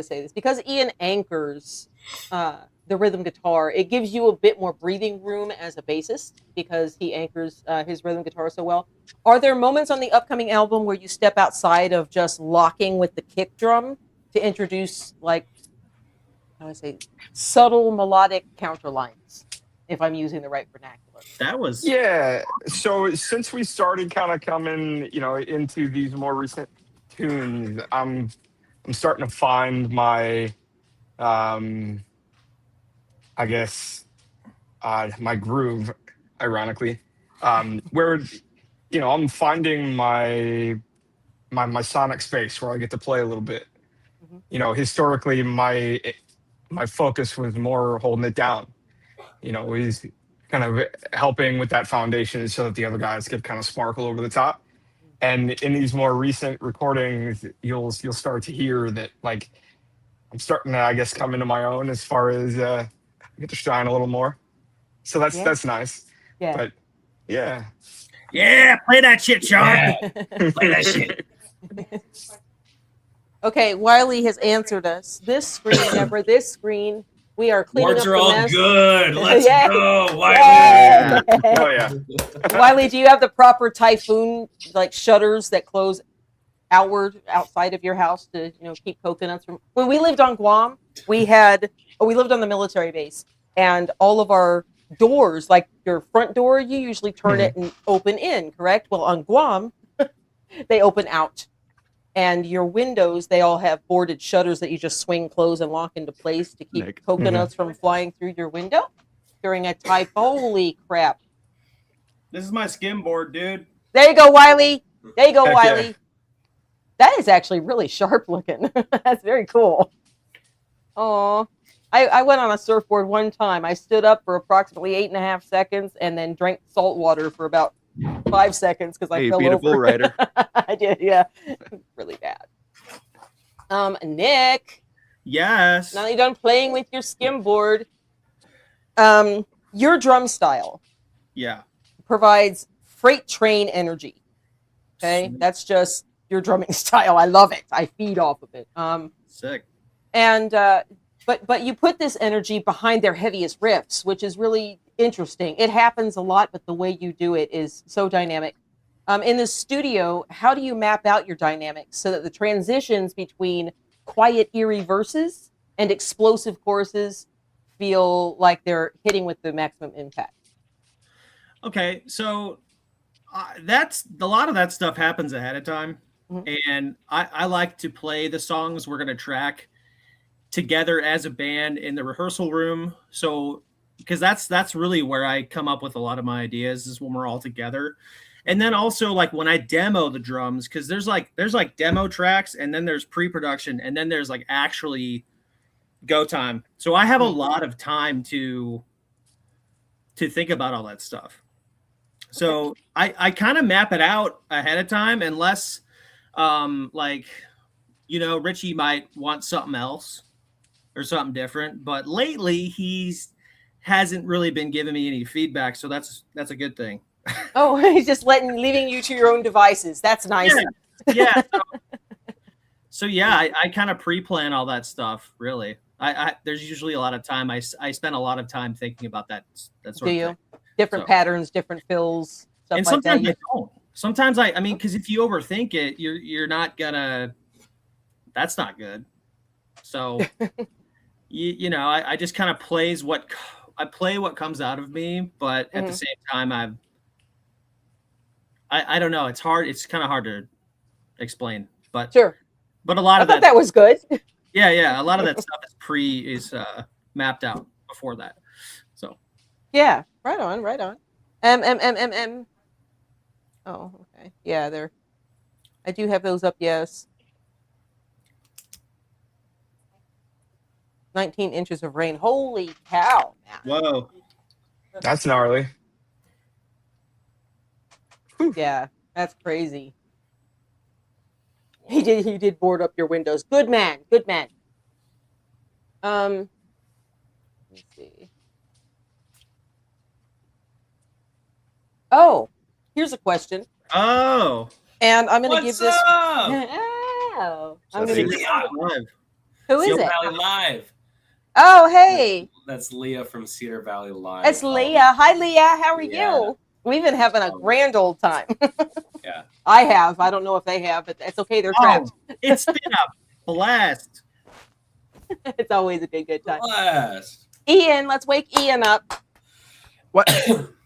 say this. Because Ian anchors the rhythm guitar, it gives you a bit more breathing room as a bassist because he anchors his rhythm guitar so well. Are there moments on the upcoming album where you step outside of just locking with the kick drum to introduce, like, how do I say, subtle melodic counterlines, if I'm using the right vernacular? That was Yeah. So since we started kind of coming, into these more recent tunes, I'm starting to find my, I guess, my groove, ironically, where, I'm finding my sonic space where I get to play a little bit. Historically, my focus was more holding it down. Is kind of helping with that foundation so that the other guys could kind of sparkle over the top. And in these more recent recordings, you'll start to hear that, like, I'm starting to, I guess, come into my own as far as I get to shine a little more. So that's nice. Yeah. But yeah. yeah, play that shit, Sean. Yeah. Play that shit. Okay, Wiley has answered us. This screen, Deborah, this screen, we are cleaning Words up are the all mess. good. Let's Yeah. go, Wiley. Yeah. Oh yeah. Wiley, do you have the proper typhoon like shutters that close outward outside of your house to keep coconuts from? When we lived on Guam, we lived on the military base, and all of our doors, like your front door, you usually turn it and open in, correct? Well, on Guam, they open out. And your windows, they all have boarded shutters that you just swing close and lock into place to keep Nick. coconuts from flying through your window during a typhoon. Holy crap. This is my skimboard, dude. There you go, Wiley. There you go, Heck Wiley. yeah. That is actually really sharp looking. That's very cool. Oh, I went on a surfboard one time. I stood up for approximately 8.5 seconds and then drank salt water for about 5 seconds because I Hey, fell beat a over. bull rider. I did, yeah. Really bad. Nick, Yes. now that you're done playing with your skimboard, your drum style Yeah. provides freight train energy. Okay, that's just your drumming style. I love it. I feed off of it. Sick. And but you put this energy behind their heaviest riffs, which is really interesting. It happens a lot, but the way you do it is so dynamic. In the studio, how do you map out your dynamics so that the transitions between quiet, eerie verses and explosive choruses feel like they're hitting with the maximum impact? Okay, so that's a lot of that stuff happens ahead of time, and I like to play the songs we're gonna track together as a band in the rehearsal room. So because that's really where I come up with a lot of my ideas is when we're all together. And then also like when I demo the drums, because there's like demo tracks and then there's pre-production and then there's like actually go time. So I have a lot of time to think about all that stuff. So I kind of map it out ahead of time unless Richie might want something else or something different. But lately he's hasn't really been giving me any feedback, so that's a good thing. Oh, he's just leaving you to your own devices. That's nice. Yeah. So yeah, I kind of pre-plan all that stuff, really. I there's usually a lot of time. I spend a lot of time thinking about that sort Do of you? thing. Different So- patterns, different fills, stuff And like that. sometimes I don't. Sometimes I mean, because if you overthink it, you're not gonna. That's not good. So, you know, I just kind of play what comes out of me, but at the same time, I don't know. It's hard. It's kind of hard to explain, but Sure. but a lot I of thought that was good. yeah, a lot of that stuff is mapped out before that. So Yeah, right on, right on. M. Oh, okay. Yeah, there. I do have those up. Yes. 19 inches of rain. Holy cow! Man. whoa, That's gnarly. Yeah, that's crazy. He did board up your windows. Good man. Good man. Let me see. Oh, here's a question, oh, and I'm going to give What's this. up? Oh, I'm So gonna that's give, live. who is Cedar it? Valley Live. Oh, hey, That's Leah from Cedar Valley Live. it's Leah. Hi, Leah. How are yeah. you? We've been having a grand old time. Yeah. I have. I don't know if they have, but it's okay. They're trapped. It's been a blast. It's always a good time. Blast. Ian, let's wake Ian up. What?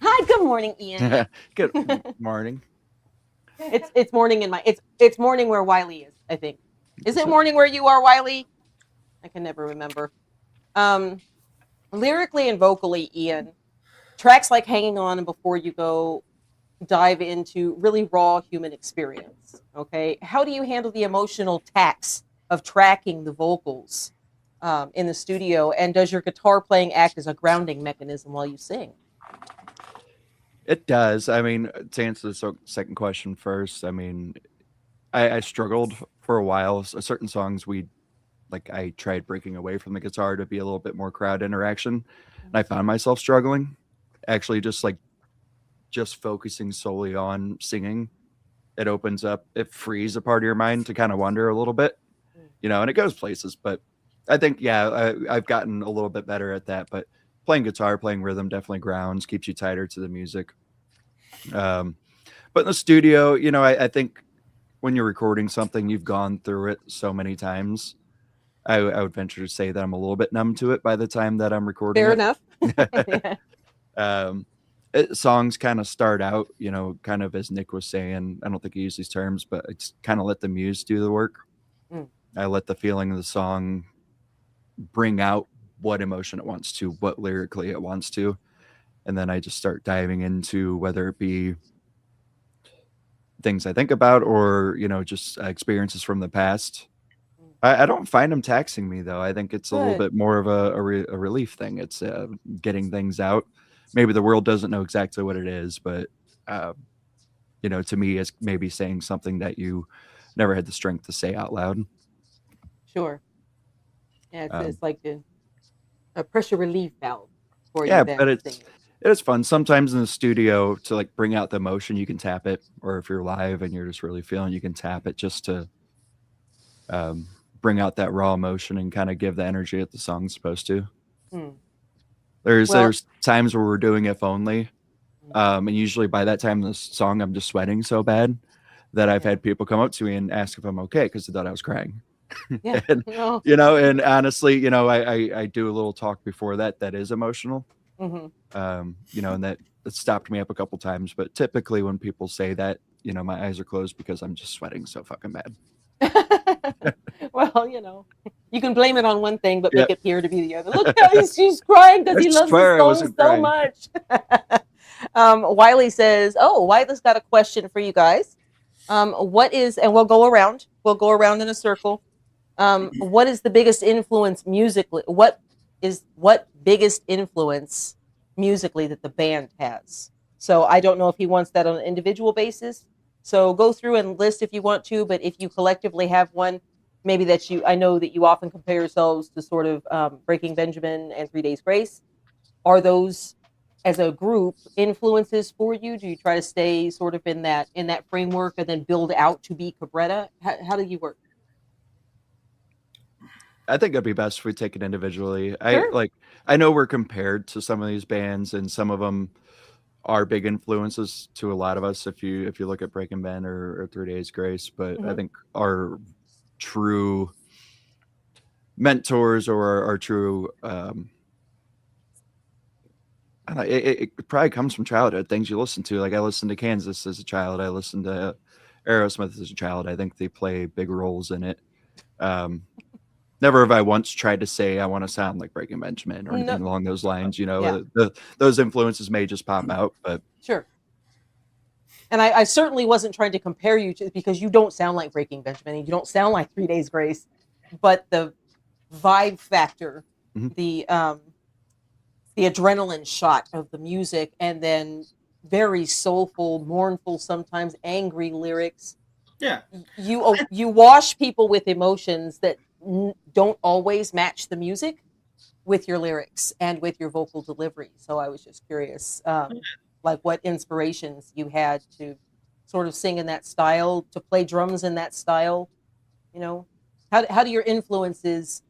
Hi, good morning, Ian. Good morning. It's morning in my it's morning where Wiley is, I think. Is it morning where you are, Wiley? I can never remember. Lyrically and vocally, Ian, tracks like Hanging On and Before You Go dive into really raw human experience. Okay. How do you handle the emotional tax of tracking the vocals in the studio? And does your guitar playing act as a grounding mechanism while you sing? It does. I mean, to answer the second question first, I mean, I struggled for a while. Certain songs I tried breaking away from the guitar to be a little bit more crowd interaction. And I found myself struggling, actually just focusing solely on singing. It frees a part of your mind to kind of wander a little bit, and it goes places. But I think, yeah, I've gotten a little bit better at that. But playing guitar, playing rhythm definitely grounds, keeps you tighter to the music. But in the studio, I think when you're recording something, you've gone through it so many times. I would venture to say that I'm a little bit numb to it by the time that I'm recording. Fair it. enough. Songs kind of start out, kind of as Nick was saying. I don't think he used these terms, but it's kind of let the muse do the work. I let the feeling of the song bring out what emotion it wants to, what lyrically it wants to. And then I just start diving into whether it be things I think about or, just experiences from the past. I don't find them taxing me, though. I think it's a little bit more of a relief thing. It's getting things out. Maybe the world doesn't know exactly what it is, but, to me, it's maybe saying something that you never had the strength to say out loud. Sure. Yeah, it's like a pressure relief valve for yeah, you. Yeah, but it's fun. Sometimes in the studio to bring out the emotion, you can tap it. Or if you're live and you're just really feeling, you can tap it just to bring out that raw emotion and kind of give the energy that the song's supposed to. There's times where we're doing if only. And usually by that time in the song, I'm just sweating so bad that I've had people come up to me and ask if I'm okay because they thought I was crying. Yeah. and, and honestly, I do a little talk before that is emotional. And that stopped me up a couple times. But typically when people say that, my eyes are closed because I'm just sweating so fucking bad. Well, you can blame it on one thing, but make it appear to be the other. Look how she's crying because he loves the song so much. Wiley says, Wiley's got a question for you guys. What is, and we'll go around in a circle. What is the biggest influence musically? What biggest influence musically that the band has? So I don't know if he wants that on an individual basis. So go through and list if you want to, but if you collectively have one, maybe I know that you often compare yourselves to sort of Breaking Benjamin and 3 Days Grace. Are those as a group influences for you? Do you try to stay sort of in that framework and then build out to be Cabretta? How do you work? I think it'd be best if we take it individually. Sure. I know we're compared to some of these bands, and some of them are big influences to a lot of us. If you look at Breaking Ben or 3 Days Grace, but I Mhm. think our true mentors or our true I don't know, it probably comes from childhood, things you listen to. Like I listened to Kansas as a child. I listened to Aerosmith as a child. I think they play big roles in it. Never have I once tried to say I want to sound like Breaking Benjamin or anything No. along those lines. You know, Yeah. those influences may just pop out, but Sure. And I certainly wasn't trying to compare you to, because you don't sound like Breaking Benjamin and you don't sound like 3 Days Grace, but the vibe factor, Mhm. the adrenaline shot of the music, and then very soulful, mournful, sometimes angry lyrics. Yeah. You wash people with emotions that don't always match the music with your lyrics and with your vocal delivery. So I was just curious, like what inspirations you had to sort of sing in that style, to play drums in that style. You know, how do your influences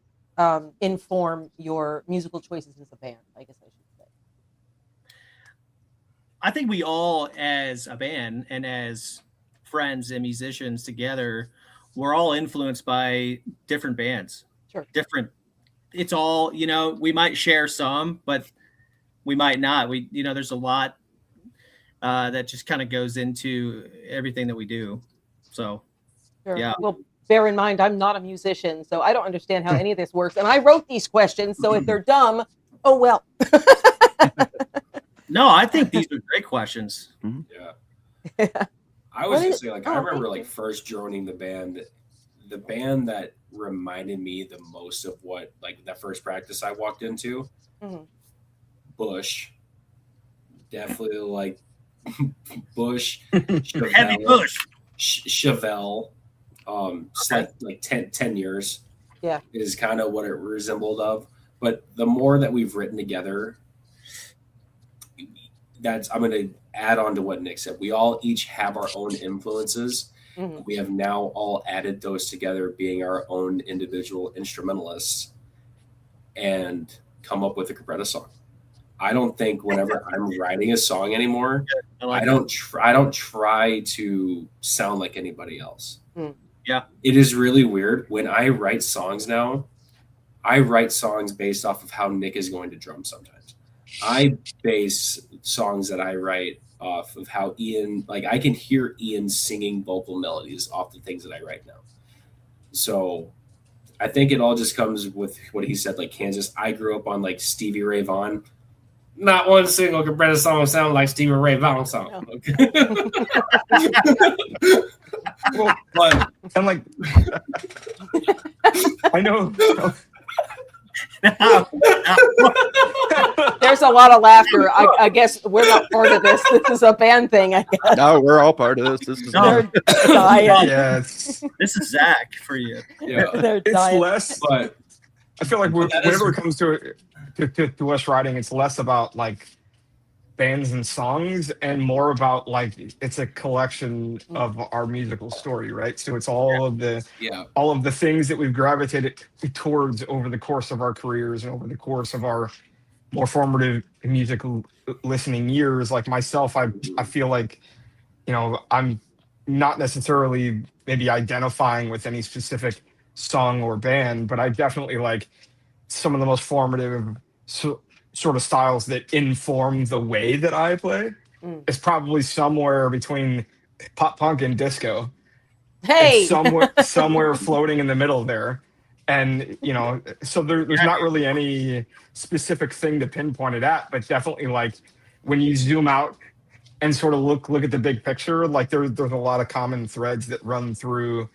inform your musical choices as a band? I guess I should say. I think we all, as a band and as friends and musicians together, we're all influenced by different bands. Sure. Different. It's all, we might share some, but we might not. There's a lot that just kind of goes into everything that we do. So, Sure. yeah. Well, bear in mind, I'm not a musician, so I don't understand how any of this works. And I wrote these questions, so if they're dumb, oh well. No, I think these are great questions. Yeah. I was What gonna is- say, like, oh, I remember thank like you. first joining the band that reminded me the most of what, like, that first practice I walked into. Mhm. Bush. Definitely like Bush. Heavy Chevelle. push. Chevelle. Like 10 years. Yeah. Is kind of what it resembled of. But the more that we've written together, I'm going to add on to what Nick said. We all each have our own influences. Mhm. We have now all added those together, being our own individual instrumentalists, and come up with a Cabretta song. I don't think whenever I'm writing a song anymore, I don't try to sound like anybody else. Mm. Yeah. It is really weird. When I write songs now, I write songs based off of how Nick is going to drum sometimes. I base songs that I write off of how Ian, like, I can hear Ian singing vocal melodies off the things that I write now. So I think it all just comes with what he said, like Kansas. I grew up on like Stevie Ray Vaughan. Not one single Cabretta song sound like Stevie Ray Vaughan song. No. Well, But and like, I know. There's a lot of laughter. I guess we're not part of this. This is a band thing, I guess. no, we're all part of this. This is No. They're dying. Yeah, This is Zach for you. yeah, They're it's dying. less. but I feel like That is- whenever it comes to us writing, it's less about like bands and songs and more about like it's a collection of our musical story, right? So it's all of the things that we've gravitated towards over the course of our careers and over the course of our more formative musical listening years. Like myself, I feel like, I'm not necessarily maybe identifying with any specific song or band, but I definitely like some of the most formative sort of styles that inform the way that I play. Mm. It's probably somewhere between pop punk and disco. Hey, It's somewhere floating in the middle there. And so there's not really any specific thing to pinpoint it at, but definitely like when you zoom out and sort of look at the big picture, like there's a lot of common threads that run through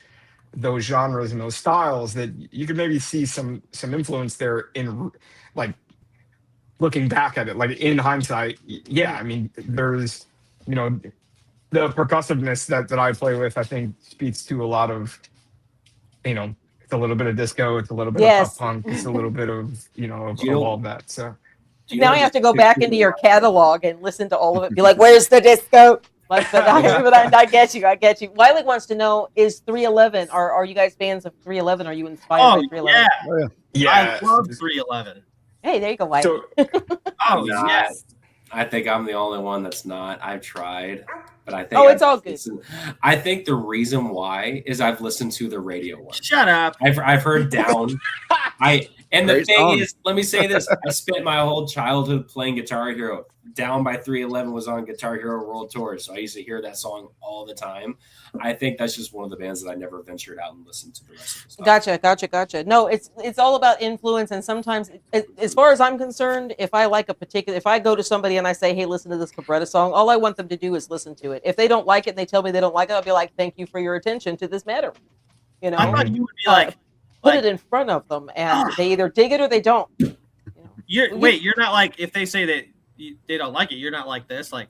those genres and those styles that you could maybe see some influence there in like looking back at it, like in hindsight. Yeah, I mean, there's the percussiveness that I play with, I think speaks to a lot of it's a little bit of disco, it's a little bit Yes. of pop punk, it's a little bit of of You know- all of that. So do you now know I have the- to go back into your catalog and listen to all of it. Be like, where's the disco? I get you. I get you. Wiley wants to know: is 311? Are you guys fans of 311? Are you inspired by 311? Yeah. Oh, yeah. Yeah. I love 311. Hey, there you go, Wiley. So I'm Oh, not. yes. I think I'm the only one that's not. I've tried, but I think It's all good. I think the reason why is I've listened to the radio one. Shut up. I've heard Down. And the Great thing song. is, let me say this: I spent my whole childhood playing Guitar Hero. Down by 311 was on Guitar Hero World Tour, so I used to hear that song all the time. I think that's just one of the bands that I never ventured out and listened to the rest of the stuff. Gotcha. No, it's all about influence, and sometimes, as far as I'm concerned, if I go to somebody and I say, "Hey, listen to this Cabretta song," all I want them to do is listen to it. If they don't like it and they tell me they don't like it, I'll be like, "Thank you for your attention to this matter." You know, I thought you would be like, put it in front of them, and they either dig it or they don't. you're not like, if they say that they don't like it, you're not like this, like,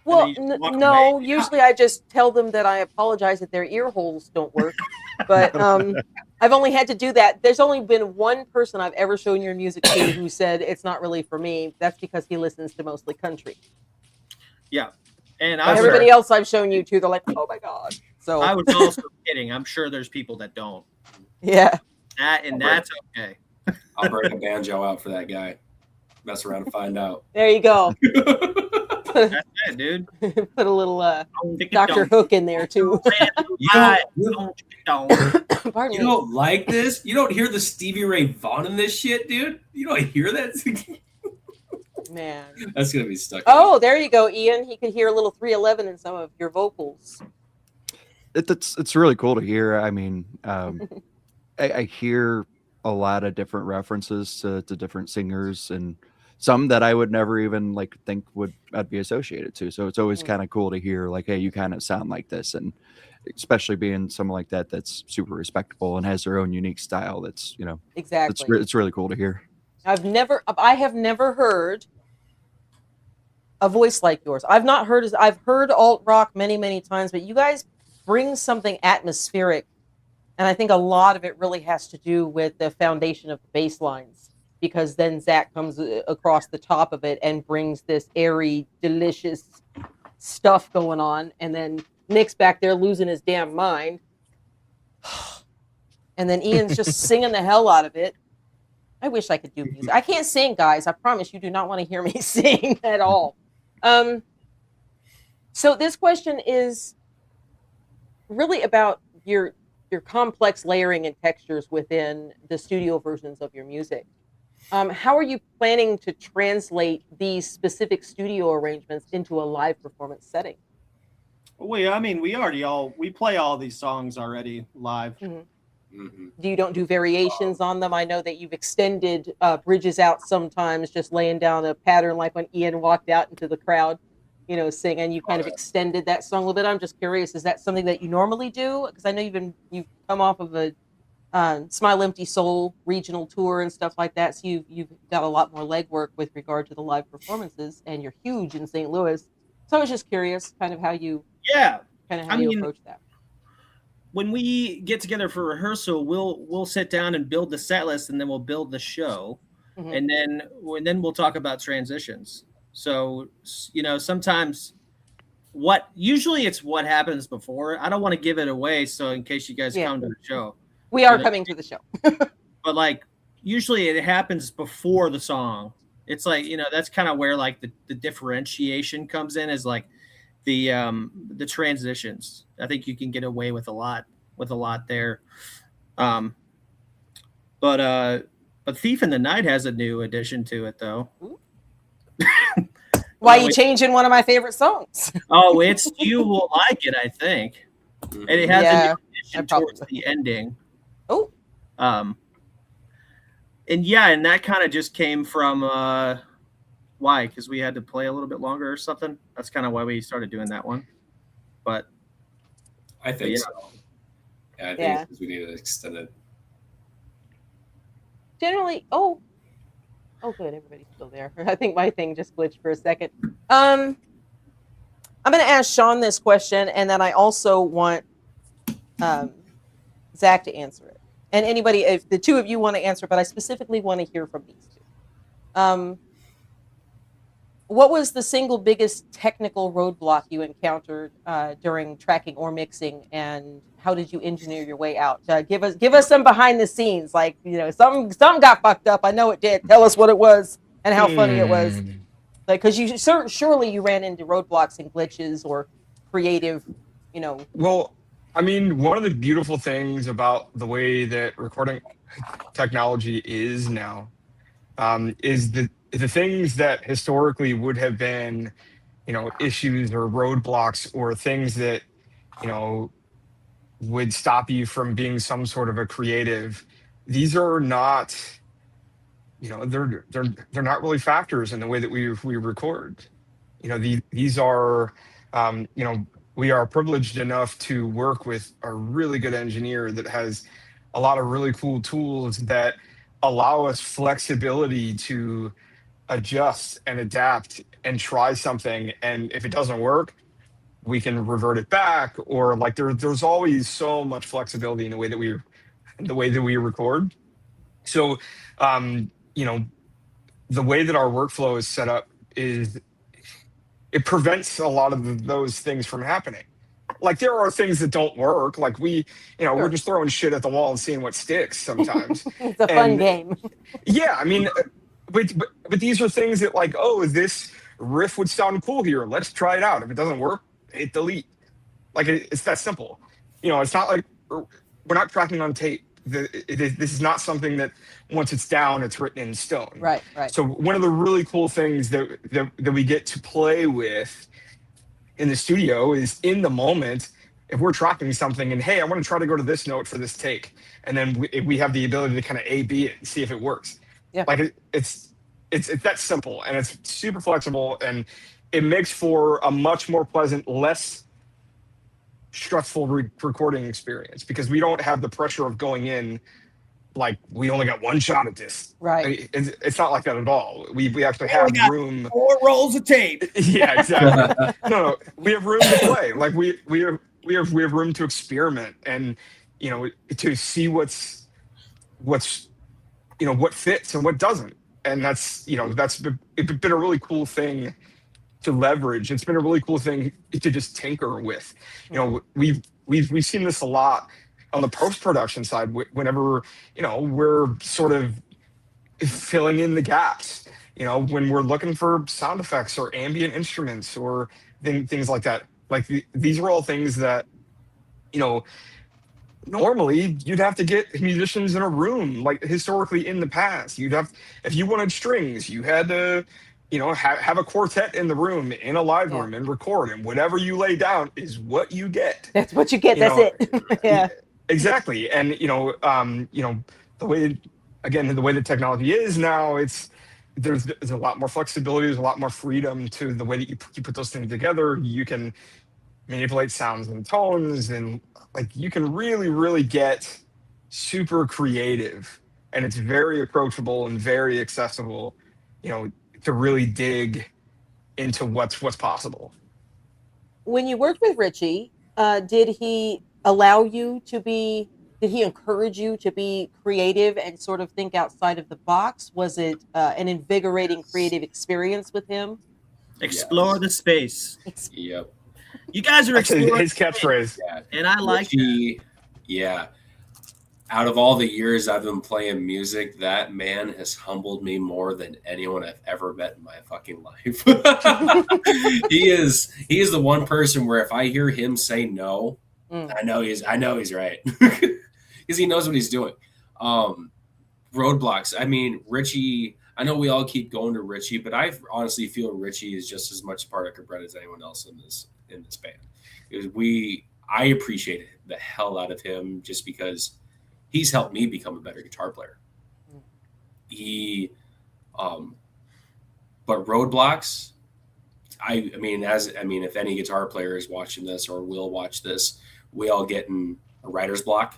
Well, And then you just walk no. away. Usually, I just tell them that I apologize that their ear holes don't work. But I've only had to do that. There's only been one person I've ever shown your music to who said it's not really for me. That's because he listens to mostly country. yeah. And Everybody else I've shown you to, they're like, "Oh my god!" So I was also kidding. I'm sure there's people that don't. yeah. That's okay. I'll break a banjo out for that guy. Mess around and find out. There you go. That's it, dude. Put a little Stick it Dr. down. Hook in there too. Don't. Pardon You me. don't like this? You don't hear the Stevie Ray Vaughan in this shit, dude? You don't hear that? Man. That's gonna be stuck. Oh, there you go, Ian. He could hear a little 311 in some of your vocals. It's really cool to hear. I mean, I hear a lot of different references to different singers, and some that I would never even like think I'd be associated to. So it's always kind of cool to hear, like, hey, you kind of sound like this, and especially being someone like that that's super respectable and has their own unique style. That's Exactly. it's really cool to hear. I have never heard a voice like yours. I've heard alt rock many, many times, but you guys bring something atmospheric. And I think a lot of it really has to do with the foundation of the bass lines, because then Zach comes across the top of it and brings this airy, delicious stuff going on. And then Nick's back there losing his damn mind. And then Ian's just singing the hell out of it. I wish I could do music. I can't sing, guys. I promise you do not want to hear me sing at all. So this question is really about your complex layering and textures within the studio versions of your music. How are you planning to translate these specific studio arrangements into a live performance setting? We play all these songs already live. Mm-hmm. You don't do variations on them? I know that you've extended bridges out sometimes, just laying down a pattern, like when Ian walked out into the crowd, singing. You kind of extended that song a little bit. I'm just curious, is that something that you normally do? Because I know you've come off of a Smile Empty Soul regional tour and stuff like that, so you've got a lot more legwork with regard to the live performances, and you're huge in St. Louis. So I was just curious, kind of how you approach that. When we get together for rehearsal, we'll sit down and build the set list, and then we'll build the show, and then we'll talk about transitions. So sometimes usually it's what happens before. I don't want to give it away, so in case you guys come to the show, we are coming to the show. But like usually it happens before the song. It's like that's kind of where like the differentiation comes in, is like the transitions. I think you can get away with a lot there. But Thief in the Night has a new addition to it, though. Why are you changing one of my favorite songs? Oh, it's You Will Like It, I think. And it has a new addition towards the ending. Oh. And that kind of just came from why? Because we had to play a little bit longer or something. That's kind of why we started doing that one. But I think so. Yeah, I think because we need to extend it. Generally, oh, good, everybody's still there. I think my thing just glitched for a second. I'm going to ask Sean this question, and then I also want Zach to answer it. And anybody, if the two of you want to answer, but I specifically want to hear from these two. what was the single biggest technical roadblock you encountered during tracking or mixing, and how did you engineer your way out? Give us some behind the scenes, like some got fucked up. I know it did. Tell us what it was and how funny it was. Like, because you surely you ran into roadblocks and glitches or creative, Well, I mean, one of the beautiful things about the way that recording technology is now is the things that historically would have been, issues or roadblocks or things that, would stop you from being some sort of a creative. These are not, they're not really factors in the way that we record. These are, we are privileged enough to work with a really good engineer that has a lot of really cool tools that allow us flexibility to adjust and adapt and try something. And if it doesn't work, we can revert it back, or like there's always so much flexibility in the way that we record. So, the way that our workflow is set up is it prevents a lot of those things from happening. Like, there are things that don't work. Like, we're just throwing shit at the wall and seeing what sticks sometimes. It's a fun game. Yeah, I mean, but these are things that, like, oh, this riff would sound cool here. Let's try it out. If it doesn't work, hit delete. Like, it's that simple. It's not like we're not tracking on tape. This is not something that once it's down, it's written in stone. Right. So one of the really cool things that we get to play with in the studio is, in the moment, if we're tracking something and, hey, I want to try to go to this note for this take, and then we have the ability to kind of A/B it and see if it works. Yeah. Like, it's that simple, and it's super flexible, and it makes for a much more pleasant, less stressful recording experience, because we don't have the pressure of going in like we only got one shot at this. Right. It's not like that at all. We actually have room. 4 rolls of tape. Yeah, exactly. No, we have room to play. Like, we have room to experiment and to see what fits and what doesn't. And that's it's been a really cool thing to leverage. It's been a really cool thing to just tinker with. We've seen this a lot on the post-production side whenever we're sort of filling in the gaps, when we're looking for sound effects or ambient instruments or things like that. Like, these are all things that normally you'd have to get musicians in a room. Like, historically in the past, if you wanted strings, you had to have a quartet in the room, in a live room, and record, and whatever you lay down is what you get. That's what you get. That's it. Yeah. Exactly. And the way that technology is now, there's a lot more flexibility, there's a lot more freedom to the way that you put those things together. You can manipulate sounds and tones, and like, you can really, really get super creative, and it's very approachable and very accessible, to really dig into what's possible. When you worked with Richie, did he encourage you to be creative and sort of think outside of the box? Was it an invigorating creative experience with him? Explore the space. Yep. You guys are exploring His catchphrase. Yeah. and I like Richie, yeah. Out of all the years I've been playing music, that man has humbled me more than anyone I've ever met in my fucking life. He is the one person where if I hear him say no, I know he's right. Because he knows what he's doing. Roadblocks. I mean, Richie, I know we all keep going to Richie, but I honestly feel Richie is just as much part of Cabretta as anyone else in this band. I appreciate the hell out of him just because he's helped me become a better guitar player. But roadblocks, I mean, if any guitar player is watching this or will watch this, we all get in a writer's block.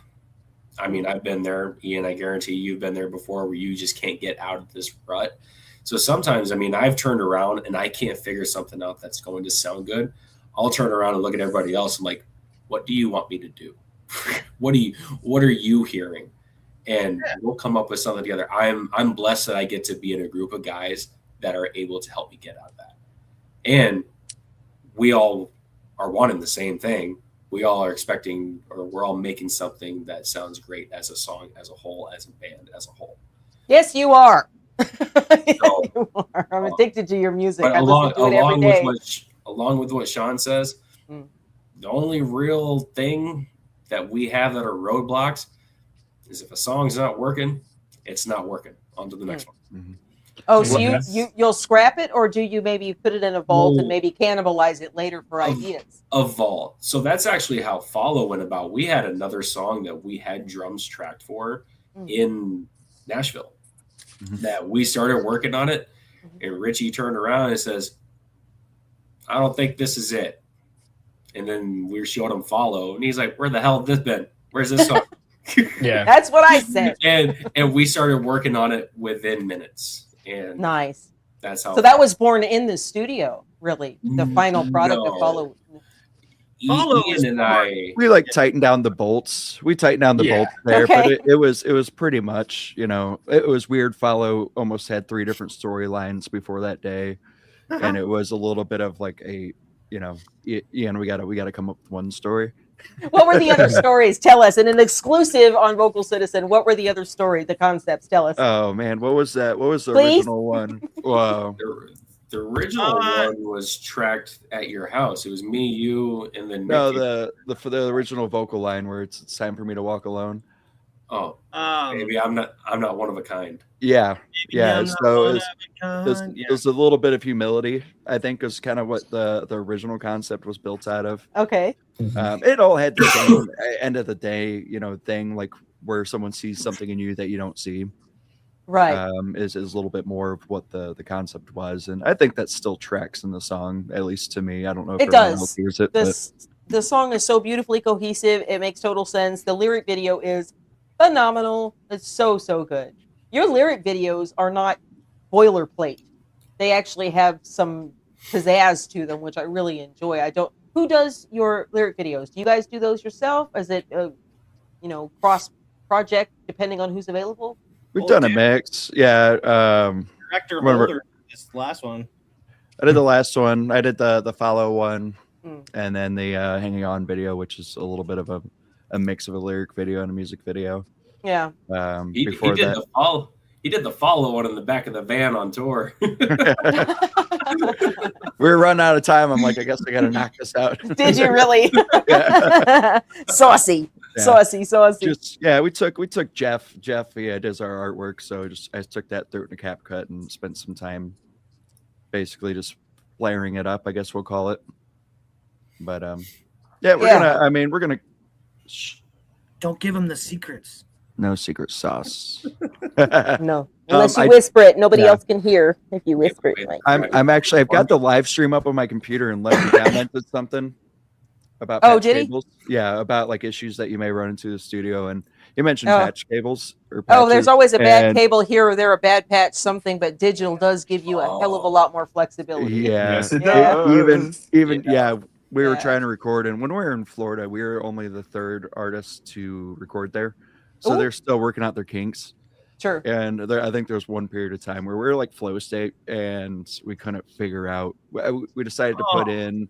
I mean, I've been there, Ian, I guarantee you've been there before, where you just can't get out of this rut. So sometimes, I mean, I've turned around and I can't figure something out that's going to sound good. I'll turn around and look at everybody else. I'm like, what do you want me to do? What are you hearing? And we'll come up with something together. I'm blessed that I get to be in a group of guys that are able to help me get out of that. and we all are wanting the same thing. We all are expecting, or we're all making something that sounds great as a song, as a whole, as a band, as a whole. Yes, you are. So, You are. I'm addicted to your music. but I listen to it every day. along with what Sean says, the only real thing that we have that are roadblocks is if a song's not working, it's not working. On to the next one. Mhm. Oh, so Well, you'll scrap it, or do you maybe put it in a vault and Well, maybe cannibalize it later for ideas? A vault. So that's actually how Follow went about. We had another song that we had drums tracked for in Nashville that we started working on it, and Richie turned around and says, I don't think this is it. And then we showed him Follow, and he's like, where the hell have this been? Where's this song? Yeah. That's what I said. and we started working on it within minutes. And Nice. that's how. So that was born in the studio, really. The final product of No. Follow. Follow is Ian and more- I. We like tightened down the bolts. We tightened down the Yeah. bolts there, Okay. but it was pretty much, you know, it was weird. Follow almost had 3 different storylines before that day, and it was a little bit of like a, you know, Ian, we gotta come up with one story. What were the other stories? Tell us. And an exclusive on Vocal Citizen. What were the other stories, the concepts? Tell us. Oh man, what was that? What was the Please? original one? Wow. The original one was tracked at your house. It was me, you, and then No, Mickey. for the original vocal line where it's time for me to walk alone. Oh, Um, maybe I'm not one of a kind. Yeah, yeah. I'm not So one it's of a kind. Yeah. there's a little bit of humility, I think, is kind of what the original concept was built out of. Okay. It all had the same end of the day, you know, thing, like where someone sees something in you that you don't see. Right. Is a little bit more of what the concept was, and I think that still tracks in the song, at least to me. I don't know if It everyone does. else hears it, but The song is so beautifully cohesive. It makes total sense. The lyric video is phenomenal. It's so good. Your lyric videos are not boilerplate. They actually have some pizzazz to them, which I really enjoy. Who does your lyric videos? Do you guys do those yourself? Is it cross project depending on who's available? we've done a mix. Yeah. Director Remember- Holder, this last one. I did the last one. I did the Follow one, Mm. and then the Hanging On video, which is a little bit of a mix of a lyric video and a music video. Yeah. He Before did that, the follow. He did the follow one in the back of the van on tour. we were running out of time. I'm like, I guess I got to knock this out. Did you really? Yeah. Saucy. Yeah. Saucy. Just yeah, we took Jeff. Jeff, yeah, does our artwork. So I took that, threw it in a cap cut, and spent some time, basically just layering it up, I guess we'll call it. But yeah, we're gonna. Don't give him the secrets. No secret sauce. No. Unless you I- whisper it. Nobody yeah. else can hear if you whisper it. Like, I'm actually, I've got the live stream up on my computer, and Leslie commented something about Oh, patch did he? cables. Yeah, about like issues that you may run into the studio, and he mentioned Oh. patch cables. Or oh, there's patches, always a bad and- cable here or there, a bad patch, something, but digital does give you a hell of a lot more flexibility. Yeah, Yes, it Yeah. does. even yeah. We were Yeah. trying to record, and when we were in Florida, we were only the 3rd artist to record there, so Ooh. they're still working out their kinks. Sure. And I think there was one period of time where we were like flow state, and we couldn't figure out. We decided to put in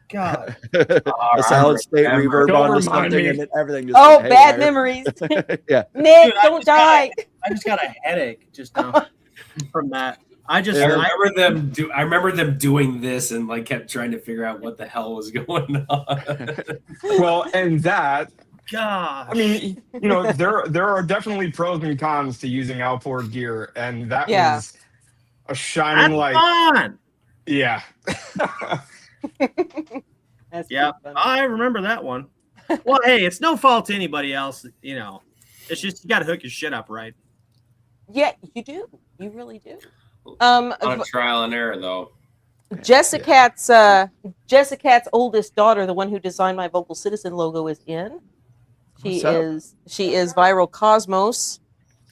God. a solid state reverb Don't onto remind something, me. and then everything just Oh, went bad haywire. memories. Yeah, Nick, Dude, I don't just got die. I just got a headache just now from that. I remember them doing this and like kept trying to figure out what the hell was going on. Well, and that, God. I mean, there are definitely pros and cons to using outboard gear, and that Yeah. was a shining That's light. fun. Yeah. That's Yeah, pretty funny. I remember that one. Well, hey, it's no fault to anybody else. It's just you got to hook your shit up right. Yeah, you do. You really do. On a trial and error, though. Jessica Cat's oldest daughter, the one who designed my Vocal Citizen logo, is in. She is Viral Cosmos.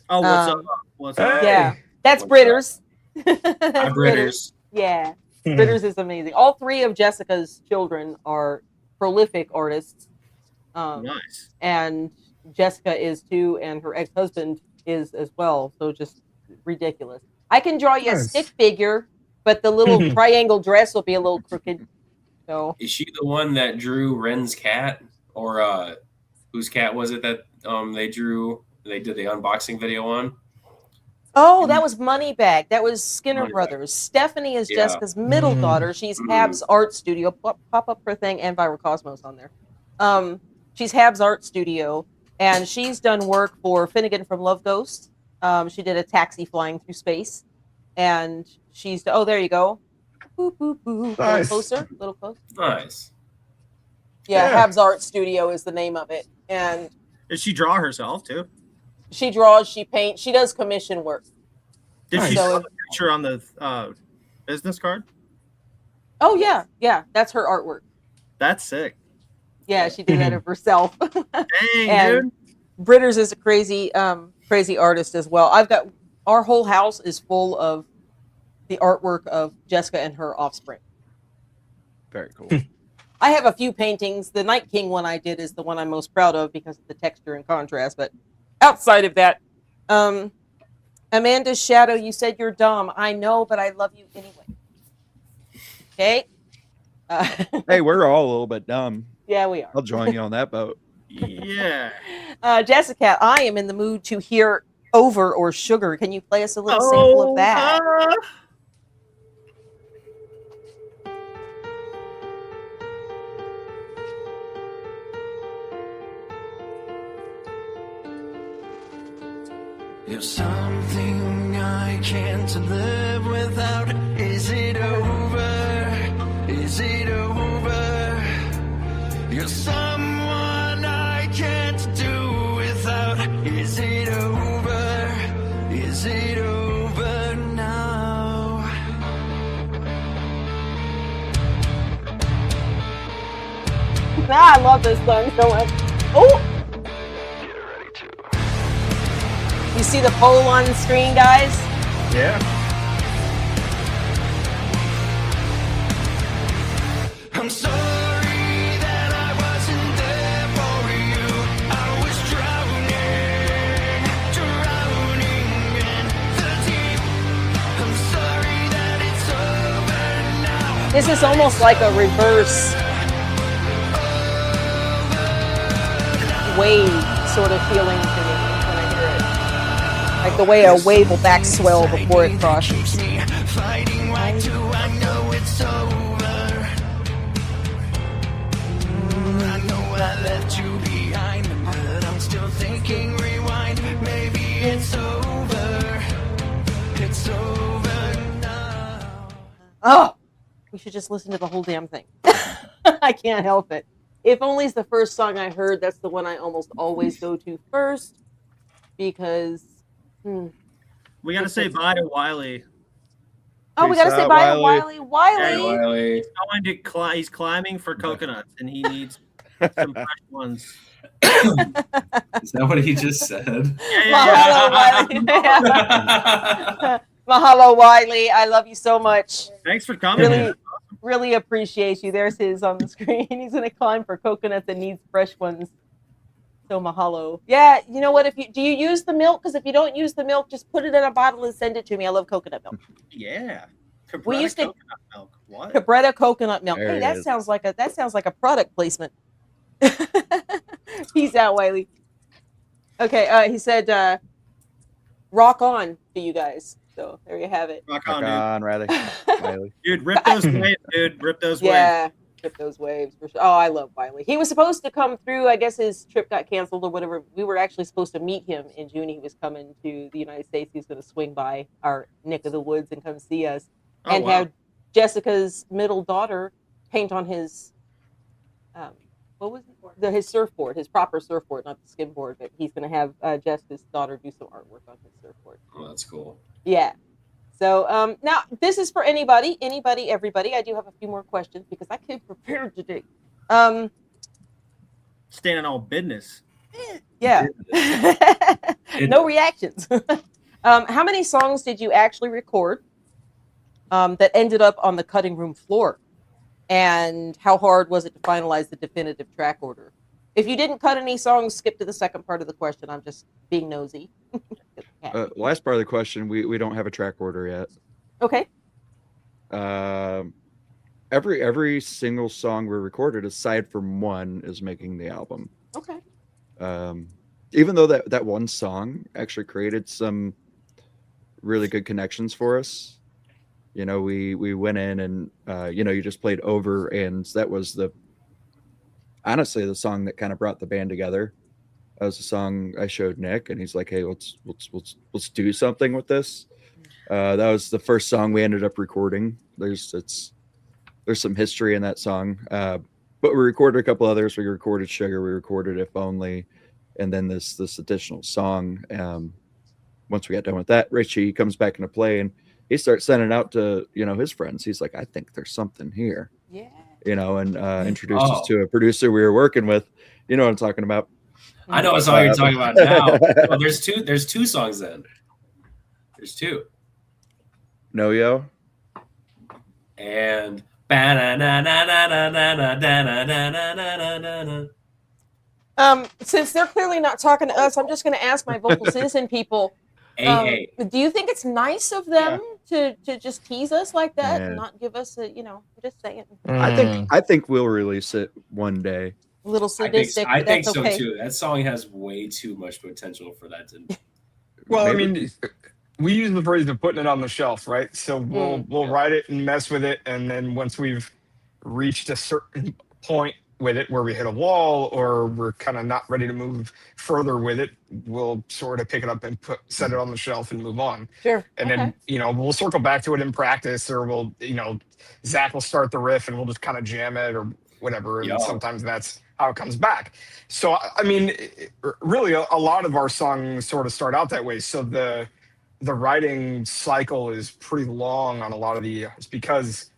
Oh, what's Um, up? What's up? Hey. Yeah, that's What's Britters. Hi, That's Britters. Yeah, Britters is amazing. All 3 of Jessica's children are prolific artists. Nice. And Jessica is too, and her ex-husband is as well. So just ridiculous. I can draw you a Nice. stick figure, but the little triangle dress will be a little crooked. So Is she the one that drew Ren's cat, or whose cat was it that they drew? They did the unboxing video on. oh, that was Moneybag. That was Skinner Moneybag. Brothers. Stephanie is Yeah. Jessica's middle daughter. She's Hab's art studio. Pop up her thing and Viral Cosmos on there. She's Hab's art studio, and she's done work for Finnegan from Love Ghost. She did a taxi flying through space, and she's there you go. Boop, boop, boop. Nice. A little closer. Nice. Yeah, Yeah. Hab's art studio is the name of it, and Did she draw herself too? she draws, she paints, she does commission work. Did she Nice. draw the picture on the business card? Oh yeah, that's her artwork. That's sick. Yeah, she did that of herself. Dang, And dude. Britters is a crazy artist as well. Our whole house is full of the artwork of Jessica and her offspring. Very cool. I have a few paintings. The Night King one I did is the one I'm most proud of because of the texture and contrast. But outside of that, Amanda's Shadow, you said you're dumb. I know, but I love you anyway. Okay? Hey, we're all a little bit dumb. Yeah, we are. I'll join you on that boat. Yeah. Jessica, I am in the mood to hear Over or Sugar. Can you play us a little sample of that? You're something I can't live without. Is it over? Is it over? You're someone I can't do without. Is it over? Is it over now? I love this song so much. Oh! You see the poll on the screen, guys? Yeah. I'm sorry that I wasn't there for you. I was drowning in the deep. I'm sorry that it's over now. This is almost like a reverse wave sort of feeling to me when I hear it. Like the way a wave will back swell before it crosses. Fighting, why do I know it's over? I know I left you behind, but I'm still thinking rewind. Maybe it's over. It's over now. Oh, we should just listen to the whole damn thing. I can't help it. If Only is the first song I heard, that's the one I almost always go to first because. We got to say bye to Wiley. Oh, we Peace gotta say out, bye to Wiley. Wiley. He's going to he's climbing for coconuts, and he needs some fresh ones. Is that what he just said? Mahalo, Wiley. Mahalo, Wiley. I love you so much. Thanks for coming. Really, really appreciate you. There's his on the screen. He's gonna climb for coconuts and needs fresh ones. So mahalo. Yeah, you know what? Do you use the milk? Because if you don't use the milk, just put it in a bottle and send it to me. I love coconut milk. Yeah. We used to coconut milk. What? Cabretta coconut milk. There Hey, it that is. sounds like a product placement. Peace out, Wiley. Okay, he said rock on to you guys. So there you have it. Rock Rock on, on, Riley. Wiley. dude. Rip those waves, dude. Rip those waves. Yeah, trip those waves for sure. Oh, I love Wiley. He was supposed to come through. I guess his trip got canceled or whatever. We were actually supposed to meet him in June. He was coming to the United States. He was going to swing by our neck of the woods and come see us, Oh, and wow. have Jessica's middle daughter paint on his what was it? His surfboard, his proper surfboard, not the skimboard. But he's going to have Jessica's daughter do some artwork on his surfboard. Oh, that's cool. Yeah. So now this is for anybody, everybody. I do have a few more questions because I came prepared today. Standing on business. Yeah. No reactions. How many songs did you actually record that ended up on the cutting room floor? And how hard was it to finalize the definitive track order? If you didn't cut any songs, skip to the second part of the question. I'm just being nosy. Last part of the question, we don't have a track order yet. Okay. every single song we recorded, aside from one, is making the album. Okay. Even though that one song actually created some really good connections for us. You know, we went in and you know, you just played Over, and that was honestly the song that kind of brought the band together. That was the song I showed Nick, and he's like, "Hey, let's do something with this." That was the first song we ended up recording. There's some history in that song, but we recorded a couple others. We recorded Sugar, we recorded If Only, and then this additional song. Once we got done with that, Richie comes back into play, and he starts sending out to, you know, his friends. He's like, "I think there's something here," Yeah. you know, and introduced us to a producer we were working with. You know what I'm talking about? I know what song you're talking about now. Oh, there's two songs then. There's two. No Yo. And since they're clearly not talking to us, I'm just going to ask my VocalCitizen people. do Do you think it's nice of them to just tease us like that and Yeah. not give us a, you know, just saying I think we'll release it one day. a little I think, sadistic? I but think that's so okay. too. That song has way too much potential for that to. Well, Maybe. I mean, we use the phrase of putting it on the shelf, right? So we'll write it and mess with it, and then once we've reached a certain point with it where we hit a wall or we're kind of not ready to move further with it, we'll sort of pick it up and set it on the shelf and move on. Sure. And then, you know, we'll circle back to it in practice, or we'll, you know, Zach will start the riff and we'll just kind of jam it or whatever. And sometimes that's how it comes back. So, I mean, really a lot of our songs sort of start out that way. So the writing cycle is pretty long on a lot of it's because,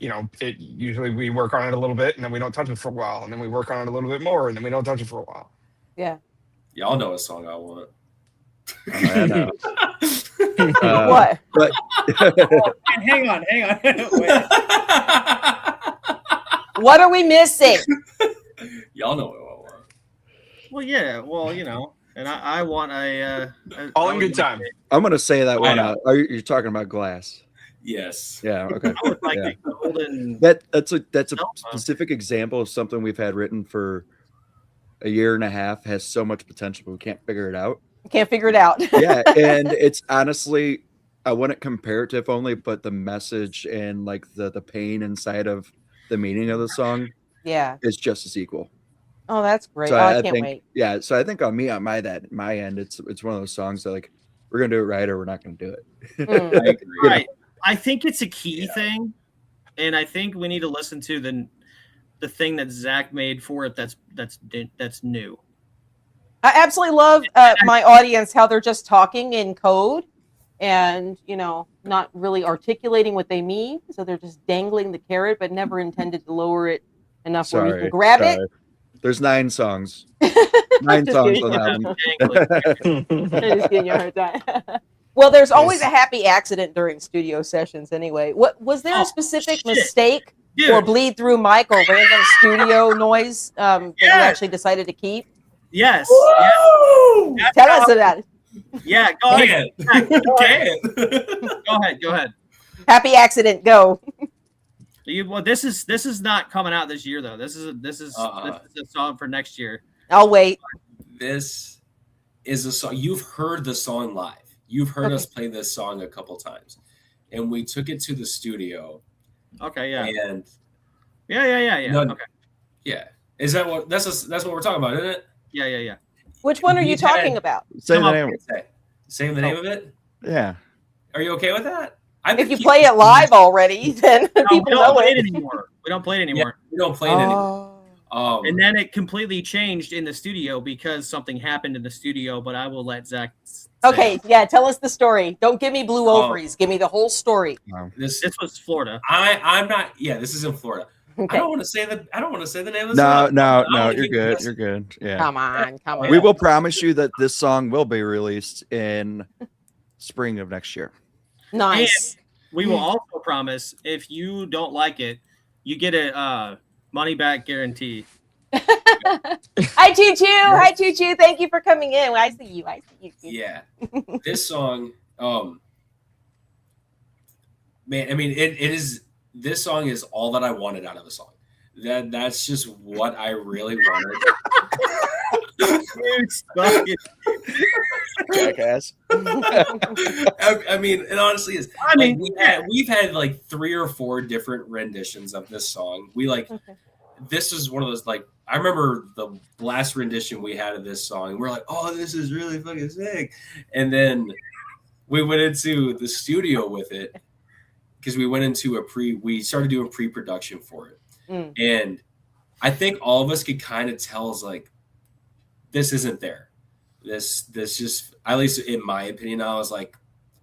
you know, it usually we work on it a little bit and then we don't touch it for a while, and then we work on it a little bit more and then we don't touch it for a while. Yeah. Y'all know what song I want. I know. What? But Hang on. Wait. What are we missing? Y'all know what I want. Well, yeah. Well, you know, and I want All in good time. I'm gonna say that one know. out. Are you talking about Glass? Yes. Yeah. Okay. I would like Yeah. the golden. That's a No. specific example of something we've had written for a year and a half, has so much potential, but we can't figure it out. Can't figure it out. Yeah, and it's honestly, I wouldn't compare it to If Only, but the message and like the pain inside of the meaning of the song Yeah. is just as equal. Oh, that's great. So Oh, I can't think, wait. yeah. So I think on my end, it's one of those songs that like we're gonna do it right or we're not gonna do it. Mm. I agree. Right. I think it's a key thing, and I think we need to listen to the thing that Zach made for it. That's new. I absolutely love my audience, how they're just talking in code and, you know, not really articulating what they mean. So they're just dangling the carrot, but never intended to lower it enough where we can grab it. There's 9 songs. Just 9 songs kidding. on the album. I'm just giving you a hard time. Well, there's always a happy accident during studio sessions anyway. What was there a specific mistake or bleed through mic or random studio noise that you actually decided to keep? Yes. Woo! Tell us about it. Yeah. Go ahead. Can. Go ahead. Happy accident, go. Well, this is not coming out this year though. This is a song for next year. I'll wait. This is a song. You've heard the song live. You've heard us play this song a couple times, and we took it to the studio. Okay. Yeah. And Yeah. No, Okay. yeah, is that what that's what we're talking about, isn't it? Yeah. Which one are you talking about? Say Come the on, name. say the name of it. Yeah. Are you okay with that? If you play it live already, then No, we people don't know play it it. anymore. We don't play it Yeah, anymore. we don't play it anymore. And then it completely changed in the studio because something happened in the studio. But I will let Zach. Okay, yeah, tell us the story. Don't give me blue ovaries. Give me the whole story. This was Florida. I'm not. Yeah, this is in Florida. Okay. I don't want to say the name of the song. No, you're good. You're good. Yeah. Come on. We will promise you that this song will be released in spring of next year. Nice. And we will also promise if you don't like it, you get a money back guarantee. Hi, Choo Choo. Hi, Choo Choo. Thank you for coming in. I see you. Yeah, this song. man, I mean, it is. This song is all that I wanted out of a song. That's just what I really wanted. Jackass. I mean, it honestly is. I mean, we've had like 3 or 4 different renditions of this song. We like this is one of those like I remember the last rendition we had of this song. And we're like, oh, this is really fucking sick. And then we went into the studio with it because we went into we started doing pre-production for it. And I think all of us could kind of tell is like this isn't there. This just, at least in my opinion, I was like,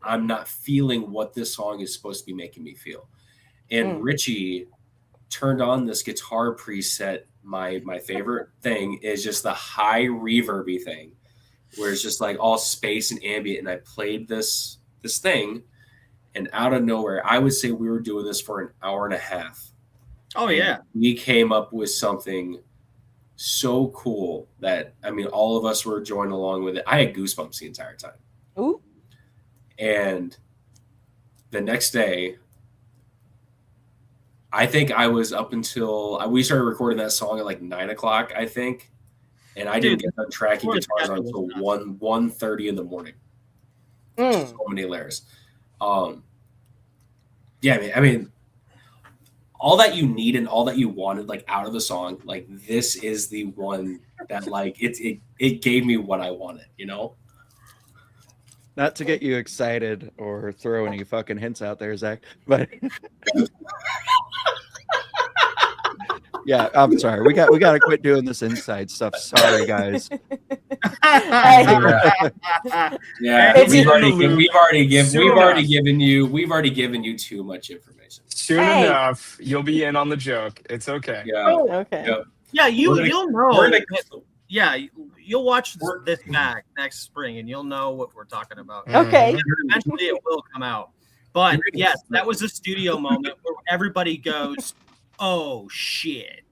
I'm not feeling what this song is supposed to be making me feel. And Richie turned on this guitar preset. My favorite thing is just the high reverby thing, where it's just like all space and ambient. And I played this thing, and out of nowhere, I would say we were doing this for an hour and a half. Oh yeah, we came up with something so cool that I mean, all of us were joining along with it. I had goosebumps the entire time. Ooh. And the next day, I think I was up until we started recording that song at like 9 o'clock, I think, and I didn't get done tracking guitars until 1:30 in the morning. So many layers. Yeah, I mean, all that you need and all that you wanted, like out of the song, like this is the one that like it gave me what I wanted, you know. Not to get you excited or throw any fucking hints out there, Zach, but yeah, I'm sorry. We got to quit doing this inside stuff. Sorry, guys. Yeah, we've already given you too much information. Soon enough, you'll be in on the joke. It's okay. Yeah. Oh, okay. Yeah, you'll know. Yeah, you'll watch this back next spring, and you'll know what we're talking about. Okay. And eventually, it will come out. But yes, that was a studio moment where everybody goes, "Oh shit!"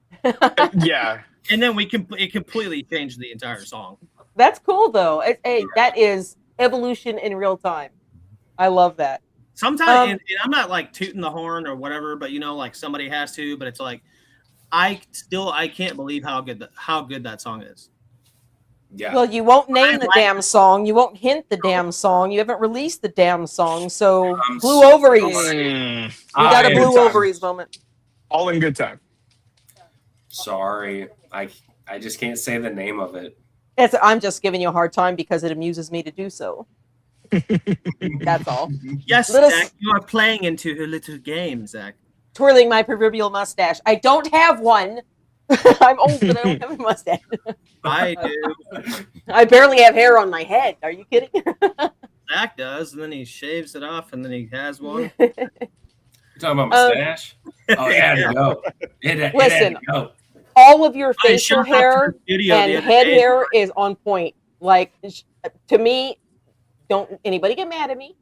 Yeah, and then it completely changed the entire song. That's cool though. Hey, that is evolution in real time. I love that. Sometimes, and I'm not like tooting the horn or whatever, but you know, like somebody has to. But it's like, I can't believe how good that song is. Yeah. Well, you won't name the damn song. You won't hint the damn song. You haven't released the damn song. So blue ovaries. We got a blue ovaries moment. All in good time. Sorry, I just can't say the name of it. I'm just giving you a hard time because it amuses me to do so. That's all. Yes, Zach, you are playing into a little game, Zach. Twirling my proverbial mustache. I don't have one. I'm old, but I don't have a mustache. I do. I barely have hair on my head. Are you kidding? Zach does, and then he shaves it off, and then he has one. You're talking about mustache? Oh, yeah, there you go. Listen, all of your facial hair and head hair is on point. Like, to me, don't anybody get mad at me.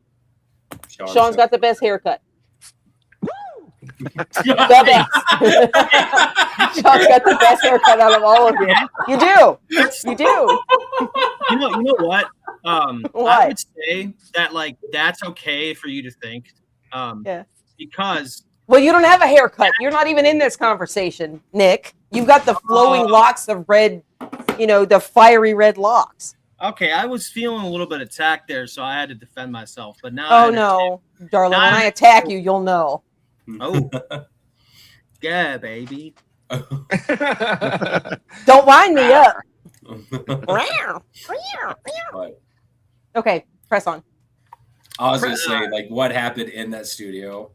Sean's got the best haircut. The best. Sean's got the best haircut out of all of you. You do. You do. You know what? I would say that like that's okay for you to think. Yeah. Because well, you don't have a haircut. You're not even in this conversation, Nick. You've got the flowing locks of red, the fiery red locks. Okay, I was feeling a little bit attacked there, so I had to defend myself. But now, oh no, darling, when I attack you, you'll know. Oh, yeah, baby. Don't wind me up. Okay, press on. I was gonna say, like, what happened in that studio.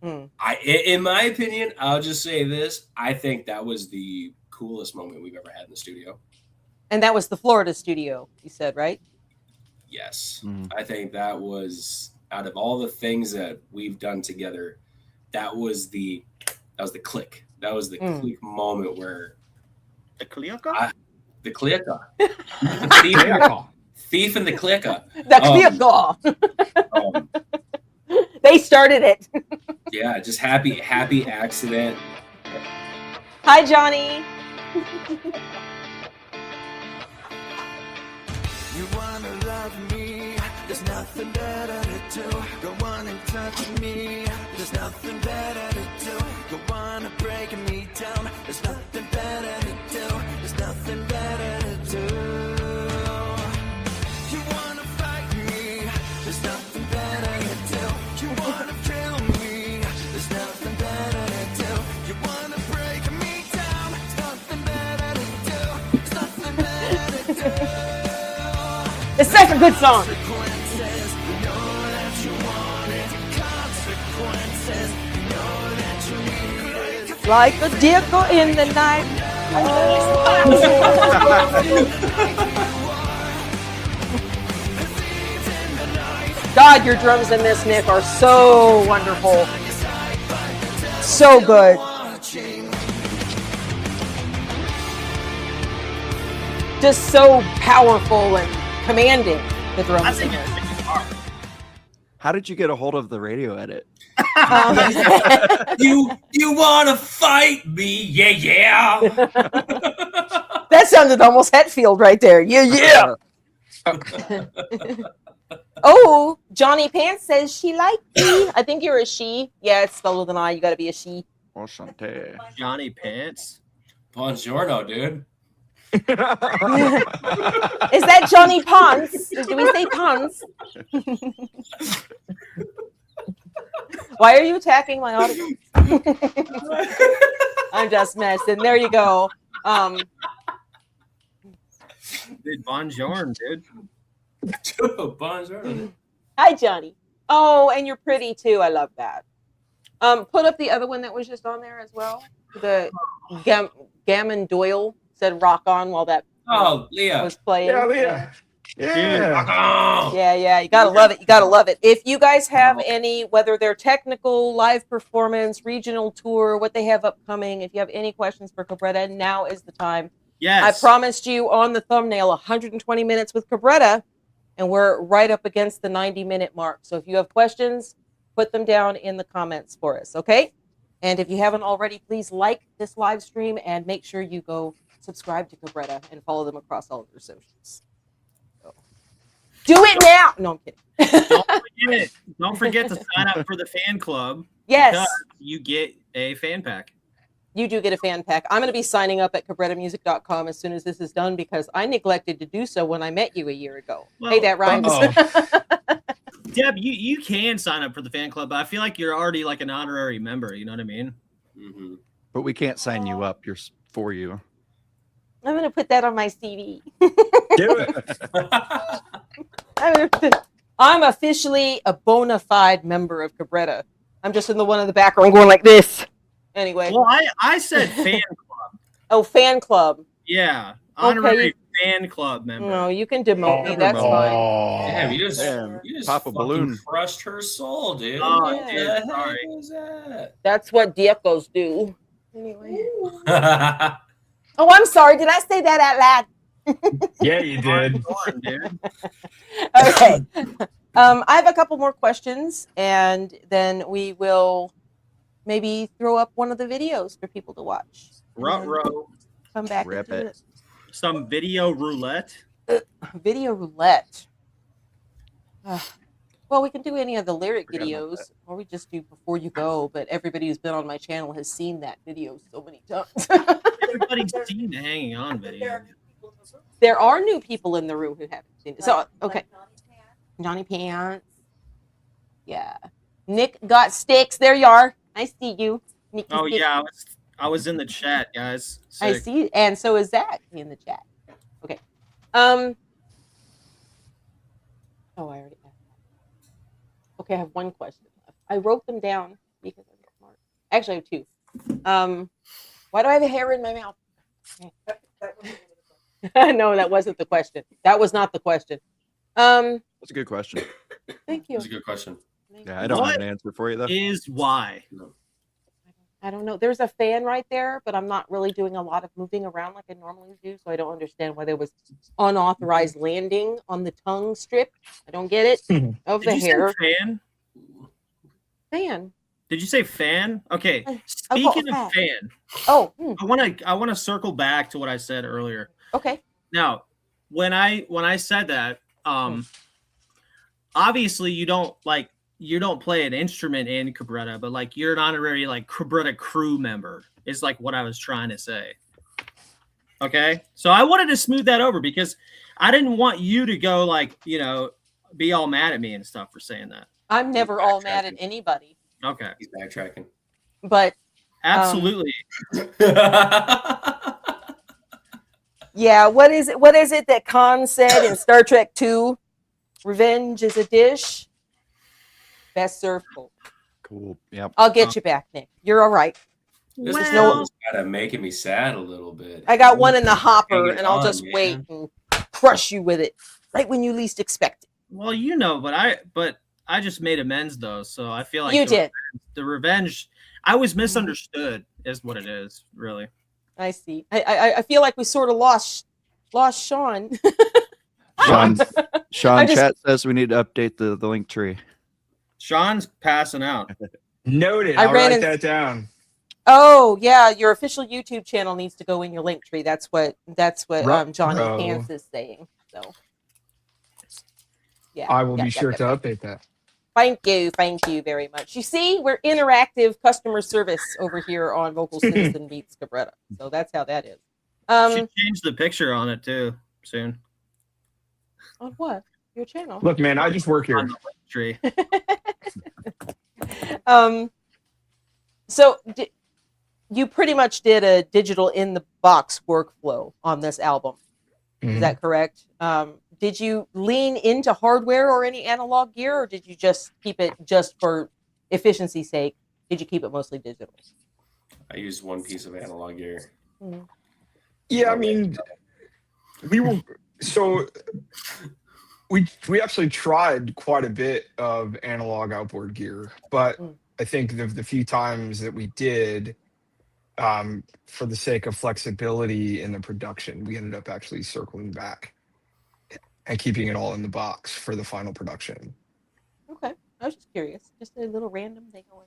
In my opinion, I'll just say this: I think that was the coolest moment we've ever had in the studio. And that was the Florida studio, you said, right? Yes. I think that was, out of all the things that we've done together, that was the click. That was the click moment where the click. The click. Thief and the clicker. The clicker. They started it. Yeah, just happy accident. Hi, Johnny. You wanna love me, There's nothing better to do. Go on and touch me. There's nothing better to do. Go on and break me down. There's nothing better to do. There's nothing better to do. You wanna fight me? There's nothing better to do. You wanna kill me? There's nothing better to do. You wanna break me down? There's nothing better to do. There's nothing better to do. It's such a good song. Consequences, you know that you want it. Consequences, you know that you need it. Like a dickle in the night. God, your drums in this, Nick, are so wonderful. So good. Just so powerful and commanding, the I drums in think it. it's hard. How did you get a hold of the radio edit? You wanna fight me? Yeah. That sounded almost Hetfield right there. Yeah. Oh, Johnny Pants says she liked me. I think you're a she. Yeah, it's spelled with an I. You got to be a she. Well, Shante. Johnny Pants. Buongiorno, dude. Is that Johnny Pants? Do we say Pants? Why are you attacking my audience? I'm just messing. There you go. Dude, Bonjour, dude. Buongiorno. Hi, Johnny. Oh, and you're pretty too. I love that. Put up the other one that was just on there as well. The Gammon Doyle said "Rock On" while that Oh, Leah. was playing. Yeah, Leah. Yeah. Yeah. You gotta love it. You gotta love it. If you guys have any, whether they're technical, live performance, regional tour, what they have upcoming, if you have any questions for Cabretta, now is the time. Yes. I promised you on the thumbnail 120 minutes with Cabretta, and we're right up against the 90-minute mark. So if you have questions, put them down in the comments for us, okay? And if you haven't already, please like this live stream and make sure you go subscribe to Cabretta and follow them across all of their socials. So, do it now! No, I'm kidding. Don't forget to sign up for the fan club. Yes. Because you get a fan pack. You do get a fan pack. I'm going to be signing up at cabrettamusic.com as soon as this is done because I neglected to do so when I met you a year ago. Well, hey, that rhymes. Deb, you can sign up for the fan club, but I feel like you're already like an honorary member. You know what I mean? Mm-hmm. But we can't sign you up. You're for you. I'm going to put that on my CV. Do it. I'm officially a bona fide member of Cabretta. I'm just in the one in the background going like this. Anyway. Well, I said fan club. Oh, fan club. Yeah. Honorary fan club member. No, you can demote me. That's fine. Damn, you just pop a fucking balloon. crushed her soul, dude. Oh, What dude, the sorry. heck was that? That's what diecos do. Anyway. Oh, I'm sorry. Did I say that out loud? Yeah, you did. Dude. Okay. I have a couple more questions, and then we will maybe throw up one of the videos for people to watch. Ruh-roh. Come back. Rip into it. Some video roulette. Video roulette. Well, we can do any of the lyric Forgot about videos, or we just do Before You Go, but everybody who's been on my channel has seen that video so many times. Everybody's seen the hanging on video. There are new people in the room who haven't seen it. So, okay. Johnny Pants. Yeah. Nick got sticks. There you are. I see you. Nicky Oh Sticks. yeah, I was in the chat, guys. I Sick. see. And so is Zach in the chat. Okay. Oh, I already asked that. Okay, I have one question left. I wrote them down because I'm smart. Actually, I have two. Why do I have a hair in my mouth? No, that wasn't the question. That was not the question. That's a good question. Thank you. That's a good question. Yeah, I don't have an answer for you though. Is why. I don't know. There's a fan right there, but I'm not really doing a lot of moving around like I normally do, so I don't understand why there was unauthorized landing on the tongue strip. I don't get it. Of Did the you hair. say fan? Fan. Did you say fan? Okay. I Speaking thought of fan, Oh, I wanna circle back to what I said earlier. okay. Now, when I said that, obviously you don't play an instrument in Cabretta, but like you're an honorary like Cabretta crew member is like what I was trying to say. Okay, so I wanted to smooth that over because I didn't want you to go like be all mad at me and stuff for saying that. I'm never all mad at anybody. Okay, He's backtracking. But absolutely. yeah, what is it that Khan said in Star Trek 2? Revenge is a dish best served cold. Cool. Yep. I'll get you back, Nick. You're all right. This Well- is no kind of making me sad a little bit. I got one in the hopper, Hang it and I'll on, just man. wait and crush you with it right when you least expect it. Well, but I just made amends though, so I feel like You did. The revenge. I was misunderstood, is what it is, really. I see. I feel like we sort of lost Sean. Sean, I just- chat says we need to update the link tree. Sean's passing out. Noted. I I'll ran write in- that down. Oh yeah, your official YouTube channel needs to go in your link tree. That's what Johnny Ruh-roh. Hans is saying. So yeah, I will yeah, be yeah, sure yeah. to update that. Thank you very much. You see, we're interactive customer service over here on VocalCitizen Beats Cabretta. So that's how that is. Should change the picture on it too soon. On what? Your channel? Look, man, I just work On here. the link tree. So you pretty much did a digital in the box workflow on this album. Is Mhm. that correct? Did you lean into hardware or any analog gear, or did you just keep it just for efficiency's sake? Did you keep it mostly digital? I used one piece of analog gear. Yeah, I mean, we actually tried quite a bit of analog outboard gear, but I think the few times that we did, for the sake of flexibility in the production, we ended up actually circling back and keeping it all in the box for the final production. Okay, I was just curious. Just a little random thing going.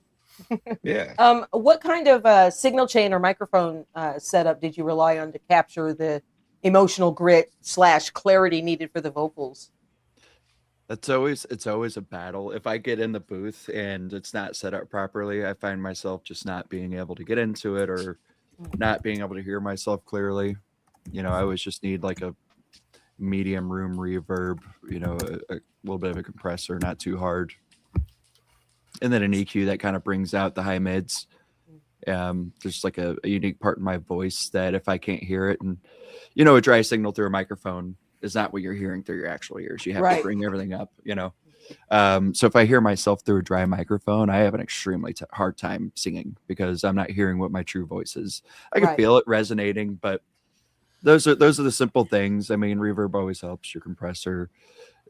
Yeah. What kind of signal chain or microphone setup did you rely on to capture the emotional grit / clarity needed for the vocals? It's always a battle. If I get in the booth and it's not set up properly, I find myself just not being able to get into it or not being able to hear myself clearly. I always just need like a medium room reverb, a little bit of a compressor, not too hard. And then an EQ that kind of brings out the high mids. There's like a unique part in my voice that if I can't hear it, and a dry signal through a microphone is not what you're hearing through your actual ears. You have Right. to bring everything up, So if I hear myself through a dry microphone, I have an extremely hard time singing because I'm not hearing what my true voice is. I can Right. feel it resonating, but those are the simple things. I mean, reverb always helps, your compressor.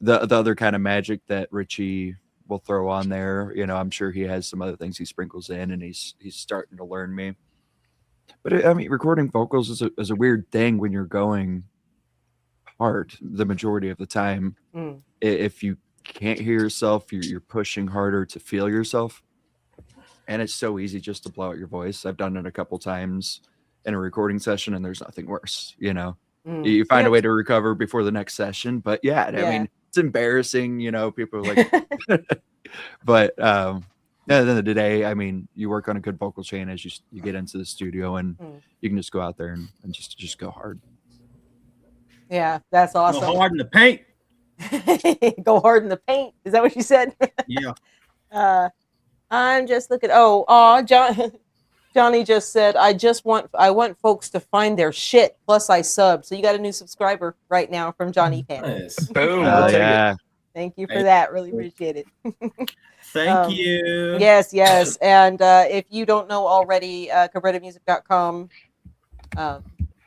The other kind of magic that Richie will throw on there, I'm sure he has some other things he sprinkles in, and he's starting to learn me. But I mean, recording vocals is a weird thing when you're going hard the majority of the time. If you can't hear yourself, you're pushing harder to feel yourself, and it's so easy just to blow out your voice. I've done it a couple times in a recording session, and there's nothing worse. You find a way to recover before the next session, but I mean, it's embarrassing. People are like, but at the end of the day, I mean, you work on a good vocal chain as you get into the studio, and you can just go out there and just go hard. Yeah, that's awesome. Go hard in the paint. Go hard in the paint. Is that what you said? Yeah. I'm just looking. Johnny just said, I want folks to find their shit. Plus, I sub. So you got a new subscriber right now from Johnny Pan. Nice. Boom. Oh I'll take it. yeah. Thank you for that. Really appreciate it. Thank you. Yes. And if you don't know already, CABRETTAmusic.com.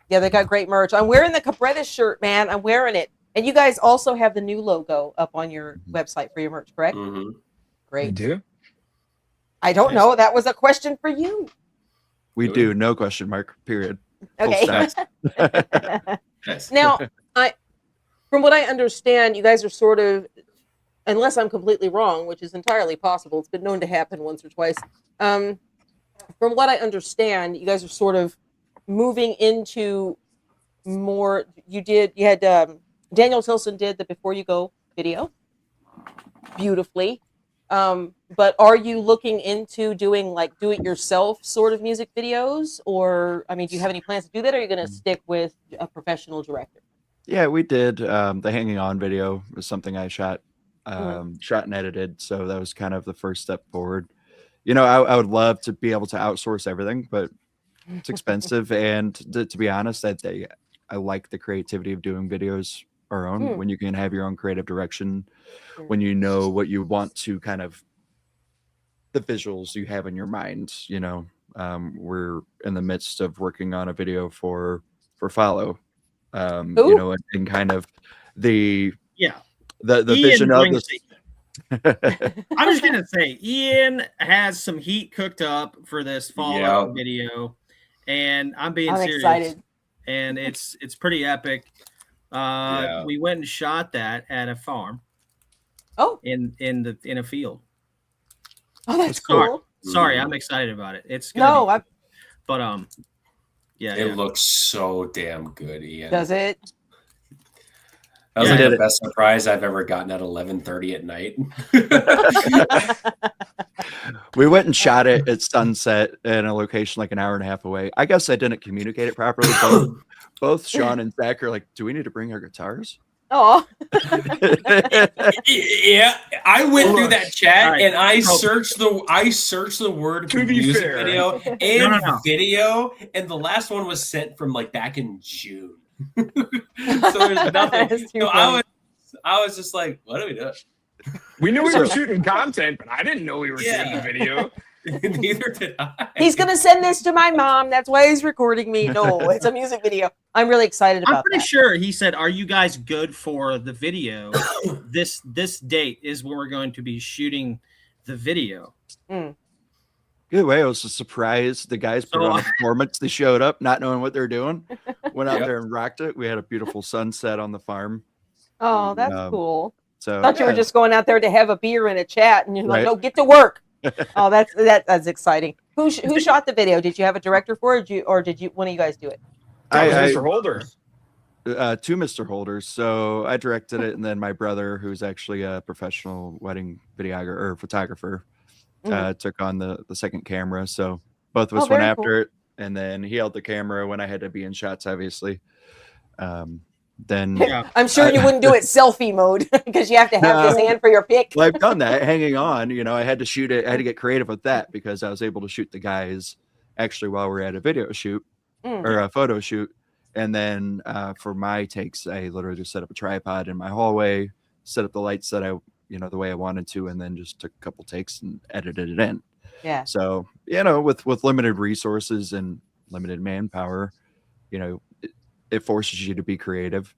They got great merch. I'm wearing the Cabretta shirt, man. I'm wearing it. And you guys also have the new logo up on your website for your merch, correct? Mhm. You Great. do? I don't know. That was a question for you. We do. No question mark. Period. Full Okay. stop. Nice. Now, from what I understand, you guys are sort of, unless I'm completely wrong, which is entirely possible, it's been known to happen once or twice. From what I understand, you guys are sort of moving into more. You had Daniel Tilson did the Before You Go video. beautifully. But are you looking into doing like do-it-yourself sort of music videos, or I mean, do you have any plans to do that, or are you going to stick with a professional director? Yeah, we did. The Hanging On video was something I shot, shot and edited. So that was kind of the first step forward. You know, I would love to be able to outsource everything, but it's expensive. And to be honest, I like the creativity of doing videos our own when you can have your own creative direction, when you know what you want to kind of the visuals you have in your mind. You know, we're in the midst of working on a video for Follow. You know, and kind of the the vision of this. I'm just gonna say, Ian has some heat cooked up for this Fallout video, and I'm being serious. Excited. And it's pretty epic. We went and shot that at a farm. Oh, in a field. Oh, that's cool. Sorry, I'm excited about it. It's gonna it looks so damn good, Ian. Does it? That was like the best surprise I've ever gotten at 11:30 at night. We went and shot it at sunset in a location like an hour and a half away. I guess I didn't communicate it properly. Both Sean and Zach are like, "Do we need to bring our guitars?" Oh, yeah. I went through that chat and I searched the word music video and video, and the last one was sent from like back in June. So there's nothing. So I was just like, "What are we doing?" We knew we were shooting content, but I didn't know we were shooting the video. Neither did I. He's gonna send this to my mom. That's why he's recording me. No, it's a music video. I'm really excited about. I'm pretty sure he said, "Are you guys good for the video? This date is when we're going to be shooting the video." Good way. It was a surprise. The guys put on a performance. They showed up not knowing what they're doing. Went out there and rocked it. We had a beautiful sunset on the farm. Oh, that's cool. So I thought you were just going out there to have a beer and a chat, and you're like, "No, get to work." Oh, that's exciting. Who shot the video? Did you have a director for it, or did you one of you guys do it? Mr. Holder. Two Mr. Holders. So I directed it, and then my brother, who's actually a professional wedding videographer or photographer, took on the second camera. So both of us went after it, and then he held the camera when I had to be in shots, obviously. Then I'm sure you wouldn't do it selfie mode because you have to have this hand for your pic. Well, I've done that. Hanging On, you know, I had to shoot it. I had to get creative with that because I was able to shoot the guys actually while we're at a video shoot or a photo shoot. And then for my takes, I literally just set up a tripod in my hallway, set up the lights that the way I wanted to, and then just took a couple takes and edited it in. Yeah. So, you know, with limited resources and limited manpower, you know, it forces you to be creative.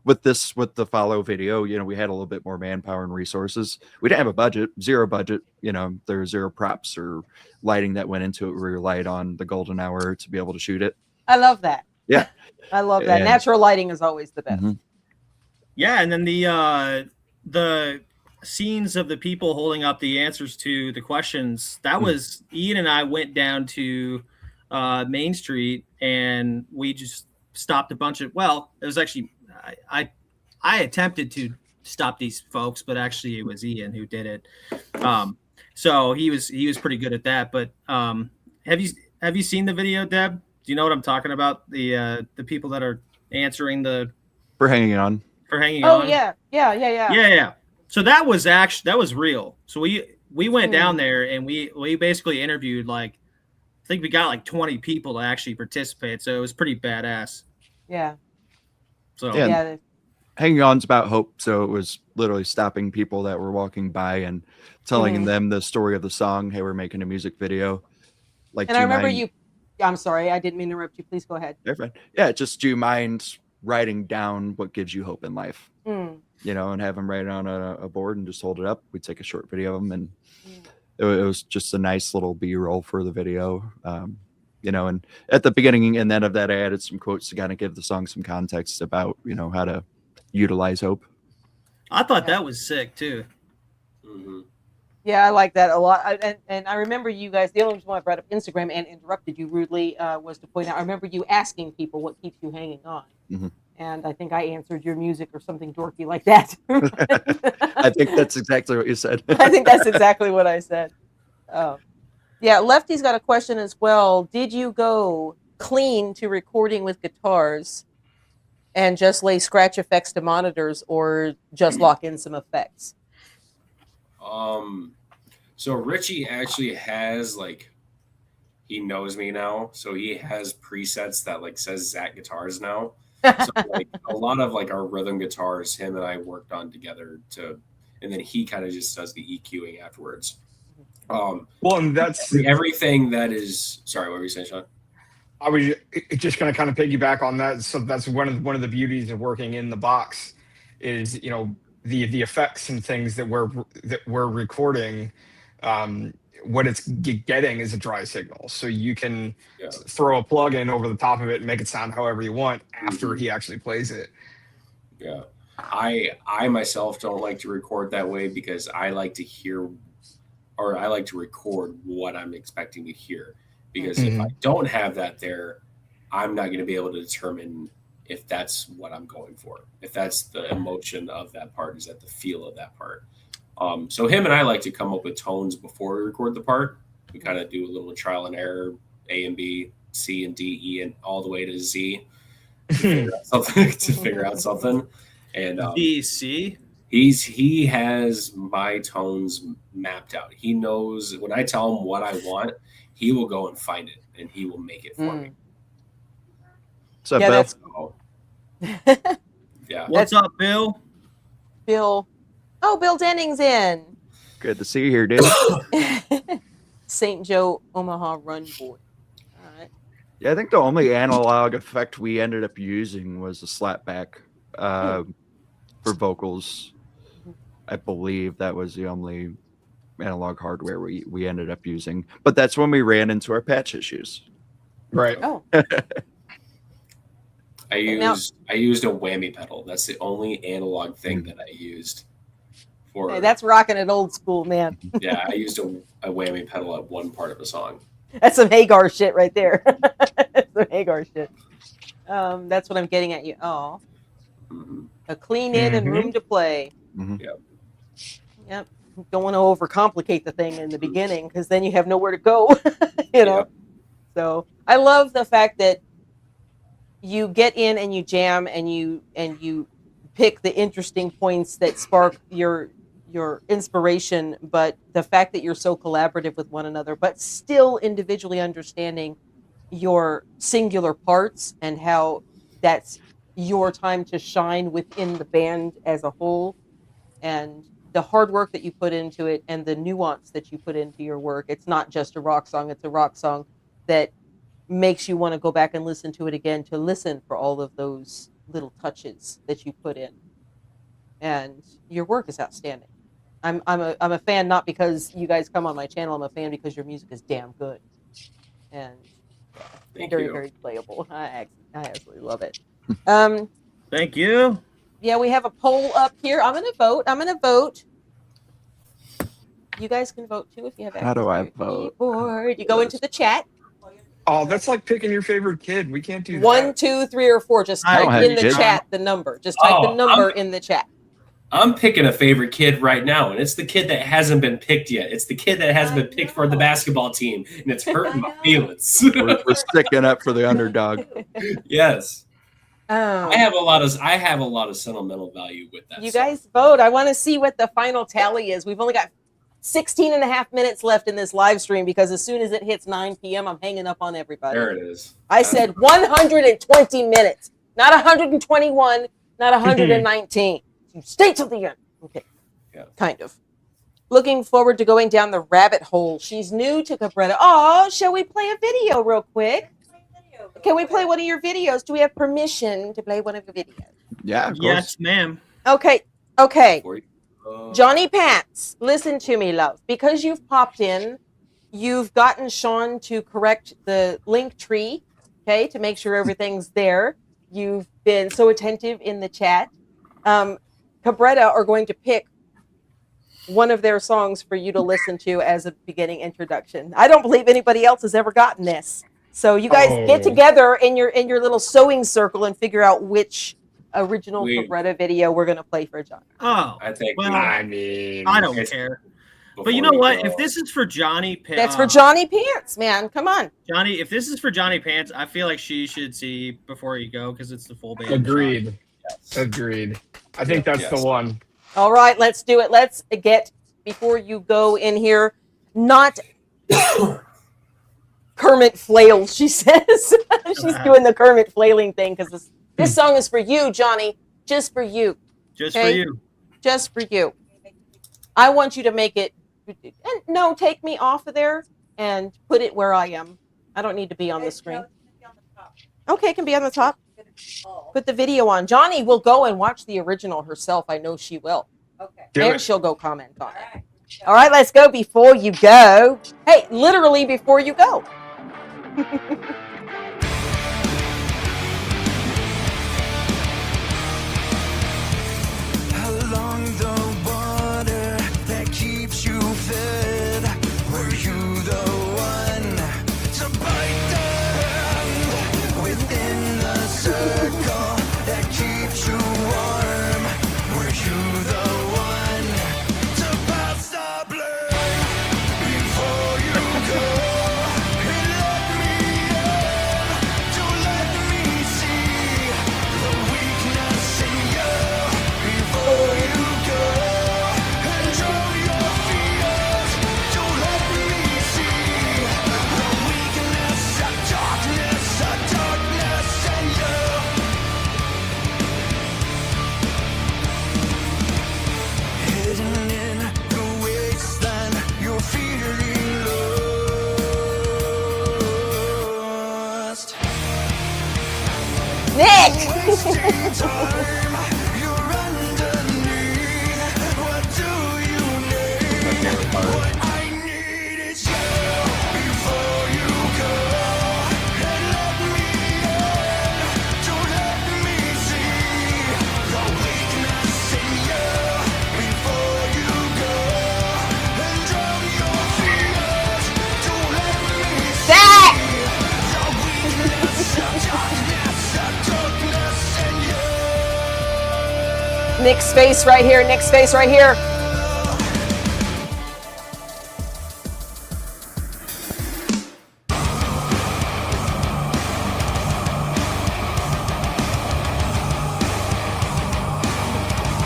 With the Follow video, you know, we had a little bit more manpower and resources. We didn't have a budget, zero budget. You know, there were zero props or lighting that went into it. We relied on the golden hour to be able to shoot it. I love that. Yeah. I love that. Natural lighting is always the best. Yeah, and then the scenes of the people holding up the answers to the questions, that was Ian and I went down to Main Street, and we just stopped a bunch of. Well, it was actually I attempted to stop these folks, but actually it was Ian who did it. So he was pretty good at that. But have you seen the video, Deb? Do you know what I'm talking about? The people that are answering for Hanging On. For Hanging On. On. Yeah. So that was real. So we went down there and we basically interviewed I think we got 20 people to actually participate, so it was pretty badass. Yeah. So Hanging On's about hope, so it was literally stopping people that were walking by and telling them the story of the song. Hey, we're making a music video. And I remember you. I'm sorry, I didn't mean to interrupt you. Please go ahead. Yeah, just do you mind writing down what gives you hope in life? You know, and have them write it on a board and just hold it up. We take a short video of them, and it was just a nice little B-roll for the video. You know, and at the beginning and end of that, I added some quotes to kind of give the song some context about, you know, how to utilize hope. I thought that was sick too. Yeah, I like that a lot. And I remember you guys, the only reason why I brought up Instagram and interrupted you rudely was to point out, I remember you asking people what keeps you hanging on. And I think I answered your music or something dorky like that. I think that's exactly what you said. I think that's exactly what I said. Yeah, Lefty's got a question as well. Did you go clean to recording with guitars and just lay scratch effects to monitors, or just lock in some effects? So Richie actually has like, he knows me now, so he has presets that like says Zach Guitars now. So like a lot of like our rhythm guitars, him and I worked on together and then he kind of just does the EQing afterwards. Well, and that's everything that is. Sorry, what were you saying, Sean? I was just going to kind of piggyback on that. So that's one of the beauties of working in the box is, you know, the effects and things that we're recording. What it's getting is a dry signal, so you can throw a plug in over the top of it and make it sound however you want after he actually plays it. Yeah, I myself don't like to record that way because I like to hear, or I like to record what I'm expecting to hear. Because if I don't have that there, I'm not going to be able to determine if that's what I'm going for. If that's the emotion of that part, is that the feel of that part. So him and I like to come up with tones before we record the part. We kind of do a little trial and error, A and B, C and D, E, and all the way to Z to figure out something. And B, C. He has my tones mapped out. He knows when I tell him what I want, he will go and find it and he will make it for me. So Yeah, Bill, Yeah. What's up, Bill? Bill. Oh, Bill Denning's in. good to see you here, dude. St. Joe, Omaha Run Boy. All right. Yeah, I think the only analog effect we ended up using was a slapback for vocals. I believe that was the only analog hardware we ended up using. But that's when we ran into our patch issues. Right. Oh. I used a whammy pedal. That's the only analog thing that I used. Hey, that's rocking it old school, man. Yeah, I used a whammy pedal at one part of a song. That's some Hagar shit right there. That's some Hagar shit. That's what I'm getting at you. Oh. A clean in and room to play. Yep. Yep. Don't want to overcomplicate the thing in the beginning because then you have nowhere to go. You know? Yep. So I love the fact that you get in and you jam and you pick the interesting points that spark your inspiration, but the fact that you're so collaborative with one another, but still individually understanding your singular parts and how that's your time to shine within the band as a whole, and the hard work that you put into it and the nuance that you put into your work. It's not just a rock song, it's a rock song that makes you want to go back and listen to it again, to listen for all of those little touches that you put in. And your work is outstanding. I'm a fan not because you guys come on my channel. I'm a fan because your music is damn good and very playable. I absolutely love it. Thank you. Yeah, we have a poll up here. I'm gonna vote. You guys can vote too if you have access. How do I to your vote? keyboard. You go into the chat. Oh, that's like picking your favorite kid. We can't do that. 1, 2, 3, or 4. Just I type don't in have the kids. chat the number. Just type the number in the chat. I'm picking a favorite kid right now, and it's the kid that hasn't been picked yet. It's the kid that hasn't been picked for the basketball team, and it's hurting my feelings. We're sticking up for the underdog. Yes. Oh. I have a lot of sentimental value with that. You song. guys vote. I want to see what the final tally is. We've only got 16 and a half minutes left in this live stream because as soon as it hits 9 p.m., I'm hanging up on everybody. There it is. I said 120 minutes, not 121, not 119. You stay till the end. Okay. Yeah. Kind of. Looking forward to going down the rabbit hole. She's new to Cabretta. Oh, shall we play a video real quick? Can we play one of your videos? Do we have permission to play one of your videos? Yeah, of course. Yes, ma'am. Okay. Johnny Pants, listen to me, love. Because you've popped in, you've gotten Sean to correct the link tree, okay, to make sure everything's there. You've been so attentive in the chat. Cabretta are going to pick one of their songs for you to listen to as a beginning introduction. I don't believe anybody else has ever gotten this. So you guys get together in your little sewing circle and figure out which original We- Cabretta video we're gonna play for Johnny? Oh, I think well, I mean, I don't It's- care. before But you know we what? go- If this is for Johnny, That's for Johnny Pants, man. Come on. Johnny, if this is for Johnny Pants, I feel like she should see Before You Go because it's the full band. agreed. Yes. Agreed. I think that's Yes. the one. All right, let's do it. Let's get Before You Go in here. Not Kermit flail, she says. She's doing the Kermit flailing thing because this song is for you, Johnny. Just for you. Just Okay. for you. Just for you. I want you to make it. And no, take me off of there and put it where I am. I don't need to be on the screen. Okay, it can be on the top. Put the video on. Johnny will go and watch the original herself. I know she will. Okay. Do And it. she'll go comment on All it. right. All right, let's go Before You Go. Hey, literally before you go. Along the water that keeps you fed, were you the one to bite the hand within the circle that keeps you warm? Were you the one to pass the blame before you go and let me in, to let me see the weakness in you? Before you go and show your fears, don't let me see the weakness, the darkness in you. Hidden in the wasteland, you're feeling lost. Nick! Wasting time, you're underneath. What do you need? What I need is you. Before you go and let me in, don't let me see the weakness in you. Before you go and drown your fears, don't let me Zach! the weakness, the darkness in you. Nick's face right here. Nick's face right here.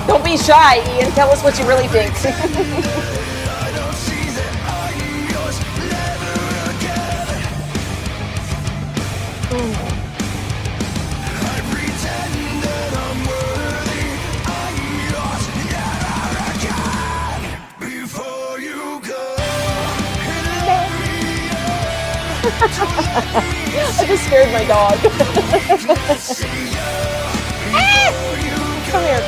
Don't be shy, Ian. Tell us what you really think. I don't see that I'm yours, never again. I pretend that I'm worthy, I'm yours, never again. Before you go and let me I just scared my dog. see you. Come here.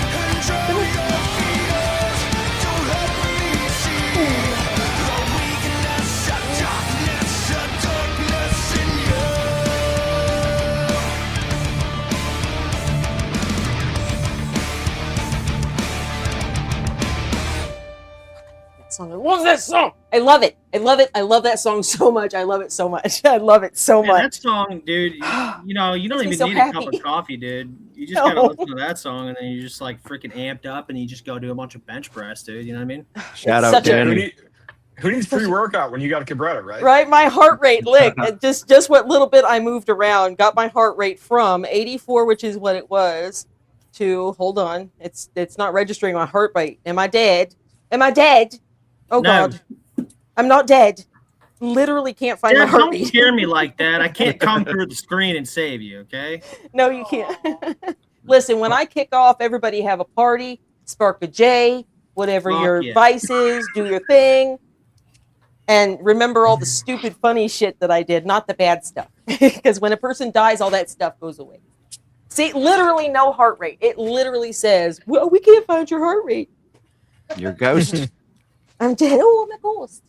And drown your fears, don't let me see the weakness, the darkness in you. That song. I love that song. I love it. I love it. I love that song so much. I love it so much. I love it so Man, that much. song, dude, you know, you don't Makes me even so need a cup happy. of coffee, dude. You just No. gotta listen to that song and then you just like freaking amped up and you just go do a bunch of bench press, dude. You know what I mean? Shout It's out such a- Danny. Who needs pre-workout when you got a Cabretta, right? Right, my heart rate. Look, just what little bit I moved around got my heart rate from 84, which is what it was, to hold on. It's not registering my heart rate. Am I dead? Am I dead? Oh No. God, I'm not dead. Literally can't find my Dad, heart don't rate. scare me like that. I can't come through the screen and save you, okay? No, you can't. Listen, when I kick off, everybody have a party, spark a J, whatever Fuck your yeah. vice is, do your thing. And remember all the stupid, funny shit that I did, not the bad stuff. Because when a person dies, all that stuff goes away. See, literally no heart rate. It literally says, well, we can't find your heart rate. Your ghost. I'm dead. Oh, I'm a ghost.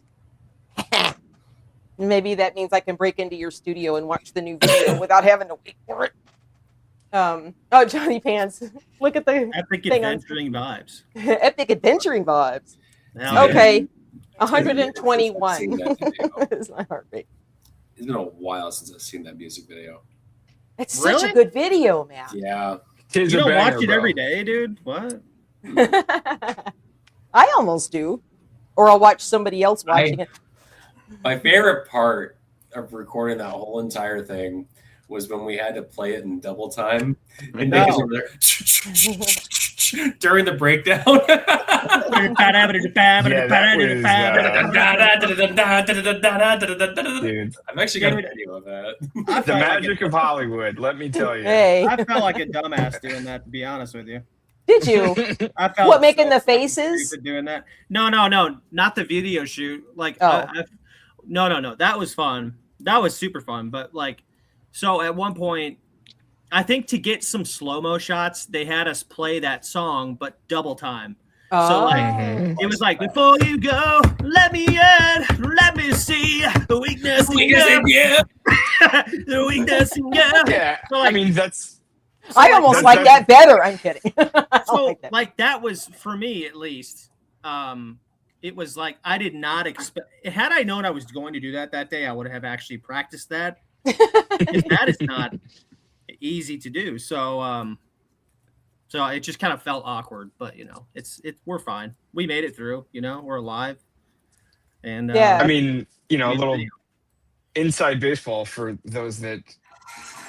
Maybe that means I can break into your studio and watch the new video without having to wait for it. Oh, Johnny Pants. Look at the Epic thing on- adventuring vibes. epic adventuring vibes. Hell yeah. Okay. I've seen 121 that video. is my heart rate. It's been a while since I've seen that music video. It's such Really? a good video, man. Yeah, Tis You a don't banger, watch it bro. every day, dude. What? I almost do, or I'll watch somebody else watching it. My favorite part of recording that whole entire thing was when we had to play it in double time, and No. niggas over there during the breakdown. Dude, I've actually got a video of that. the magic of Hollywood. Let me tell you. Hey, I felt like a dumbass doing that, to be honest with you. did you? I felt What, making the fucking faces? stupid doing that. No, not the video shoot. Like, Oh. no, that was fun. That was super fun. But like, so at one point, I think to get some slow-mo shots, they had us play that song, but double time. So like, Mhm. it was like, before you go, let me in, let me see the weakness in you, the weakness in you. Yeah, So, like, I mean that's. I almost That's- like that better. I'm kidding. I don't So like that. like that was for me at least. It was like I did not expect. Had I known I was going to do that day, I would have actually practiced that. Because that is not easy to do. So so it just kind of felt awkward. But you know, we're fine. We made it through. You know, we're alive. And Yeah. I mean, you know, a Music little video. inside baseball for those that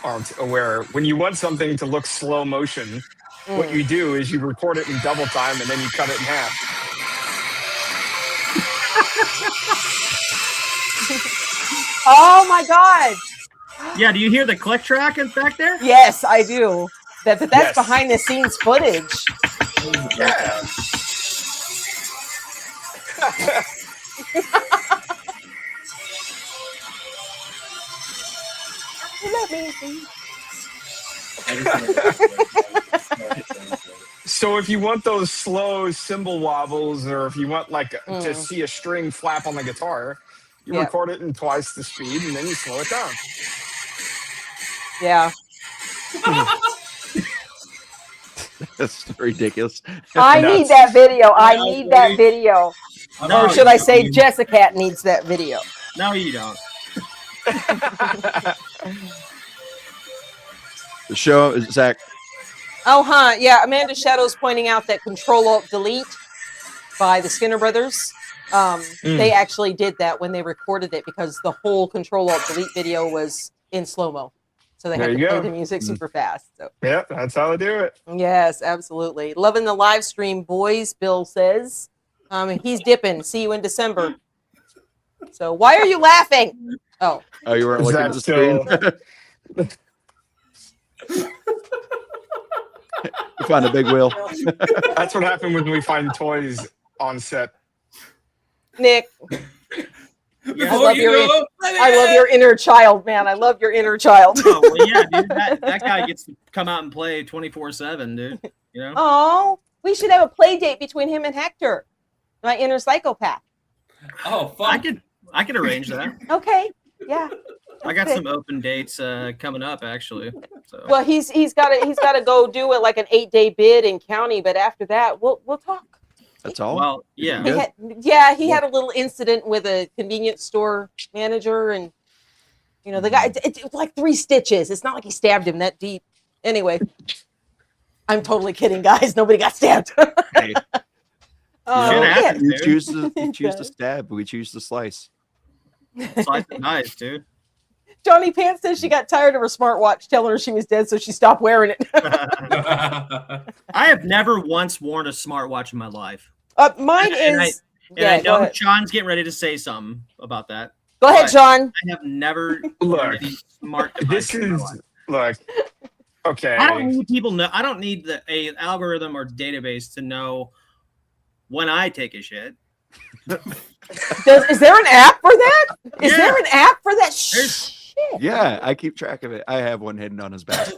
aren't aware. When you want something to look slow motion, what you do is you record it in double time and then you cut it in half. Oh my God. Yeah, do you hear the click track back there? Yes, I do. That's Yes. behind the scenes footage. Yeah. Let me see. So if you want those slow cymbal wobbles, or if you want like to see a string flap on the guitar, you Yep. record it in twice the speed and then you slow it down. Yeah. That's ridiculous. I Nuts. need that video. I need that video. No, Or should I say Jessica needs that video? No, you don't. The show, Zach. Oh, huh. Yeah. Amanda Shadow's pointing out that Control-Alt-Delete by the Skinner Brothers. They actually did that when they recorded it because the whole Control-Alt-Delete video was in slow-mo. So they There had to you play go. the music super fast. So Yep, that's how they do it. yes, absolutely. Loving the live stream, boys, Bill says. He's dipping. See you in December. So why are you laughing? Oh. Oh, you weren't Is looking that at the screen? You found a big wheel. That's what happened when we find toys on set. Nick, Yeah. I love your inner child, man. I love your inner child. Oh, well, yeah, dude. That guy gets to come out and play 24/7, dude. You know? Oh, we should have a play date between him and Hector, my inner psychopath. Oh, fuck. I could arrange that. Okay, yeah. I got some open dates coming up actually. So Well, he's got to go do it like an 8-day bid in county, but after that, we'll talk. That's all. well, yeah. Good. He had a little incident with a convenience store manager, and you know the guy. It's like 3 stitches. It's not like he stabbed him that deep. Anyway, I'm totally kidding, guys. Nobody got stabbed. Hey, Oh, Shit yeah. happens. you dude. choose to stab. We choose to slice. Slice it nice, dude. Johnny Pants says she got tired of her smartwatch telling her she was dead, so she stopped wearing it. I have never once worn a smartwatch in my life. Mine And is. I go know ahead. Sean's getting ready to say something about that. Go ahead, but Sean. I have never Look, worn any smart device this in my is life. look. Okay. I don't need people know. I don't need a algorithm or database to know when I take a shit. Is there an app for that? Is Yeah. there an app for that? There's- Shit. Yeah, I keep track of it. I have one hidden on his back.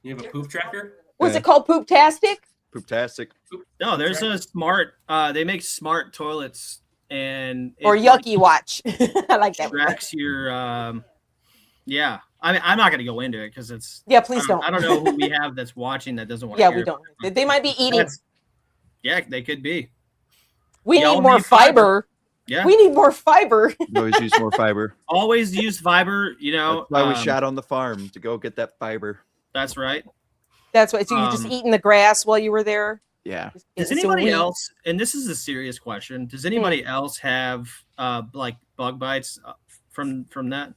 You have a poop tracker? Was Yeah. it called Pooptastic? Pooptastic. No, there's a smart. They make smart toilets and it, Or like, Yucky Watch? I like that one. tracks your. Yeah, I mean, I'm not gonna go into it because it's. Yeah, please don't. I don't know who we have that's watching that doesn't want to. Yeah, we don't. They might be eating. Yeah, they could be. We Y'all need more need fiber. fiber. Yeah, We need more fiber. You always use more fiber. always use fiber. You know, That's why we shot on the farm to go get that fiber. That's right. That's what. So you just eating the grass while you were there? Yeah. Does anybody else, and this is a serious question, does anybody else have like bug bites from that?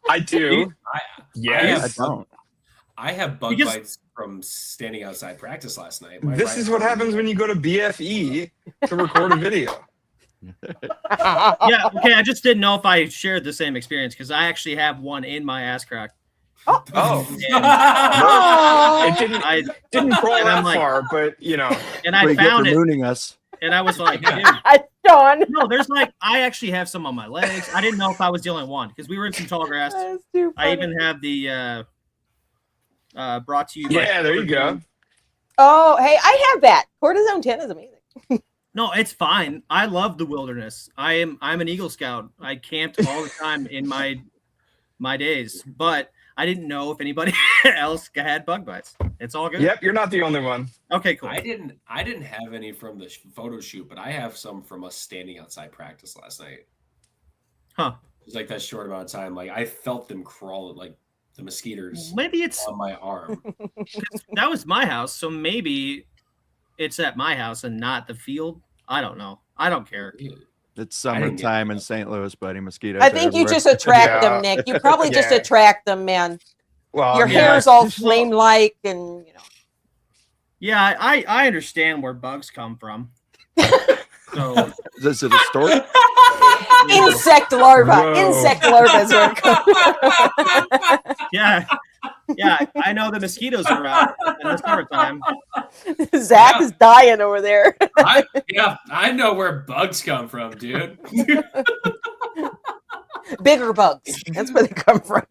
I do. Yes. I don't. I have bug bites from standing outside practice last night. This is what happens when you go to BFE to record a video. Yeah, okay. I just didn't know if I shared the same experience because I actually have one in my ass crack. Oh. It didn't crawl that far, but you know. And I found it. Mooning us. And I was like, dude. Done. No, there's like, I actually have some on my legs. I didn't know if I was the only one because we were in some tall grass. I even have the brought to you. Yeah, there you go. Oh, hey, I have that. Cortisone 10 is amazing. No, it's fine. I love the wilderness. I'm an Eagle Scout. I camped all the time in my days, but I didn't know if anybody else had bug bites. It's all good. Yep, you're not the only one. Okay, cool. I didn't have any from the photo shoot, but I have some from us standing outside practice last night. Huh. It was like that short amount of time. Like I felt them crawling, like the mosquitoes. Maybe it's on my arm. That was my house, so maybe it's at my house and not the field. I don't know. I don't care. It's summertime in St. Louis, buddy. Mosquitoes. I think you just attract them, Nick. You probably just attract them, man. Well, your hair's all flame-like, and you know. Yeah, I understand where bugs come from. So is it a stork? Insect larva. Whoa. Insect larva is where it comes. Yeah, I know the mosquitoes are out in the summertime. Zach is dying over there. I know where bugs come from, dude. Bigger bugs. That's where they come from.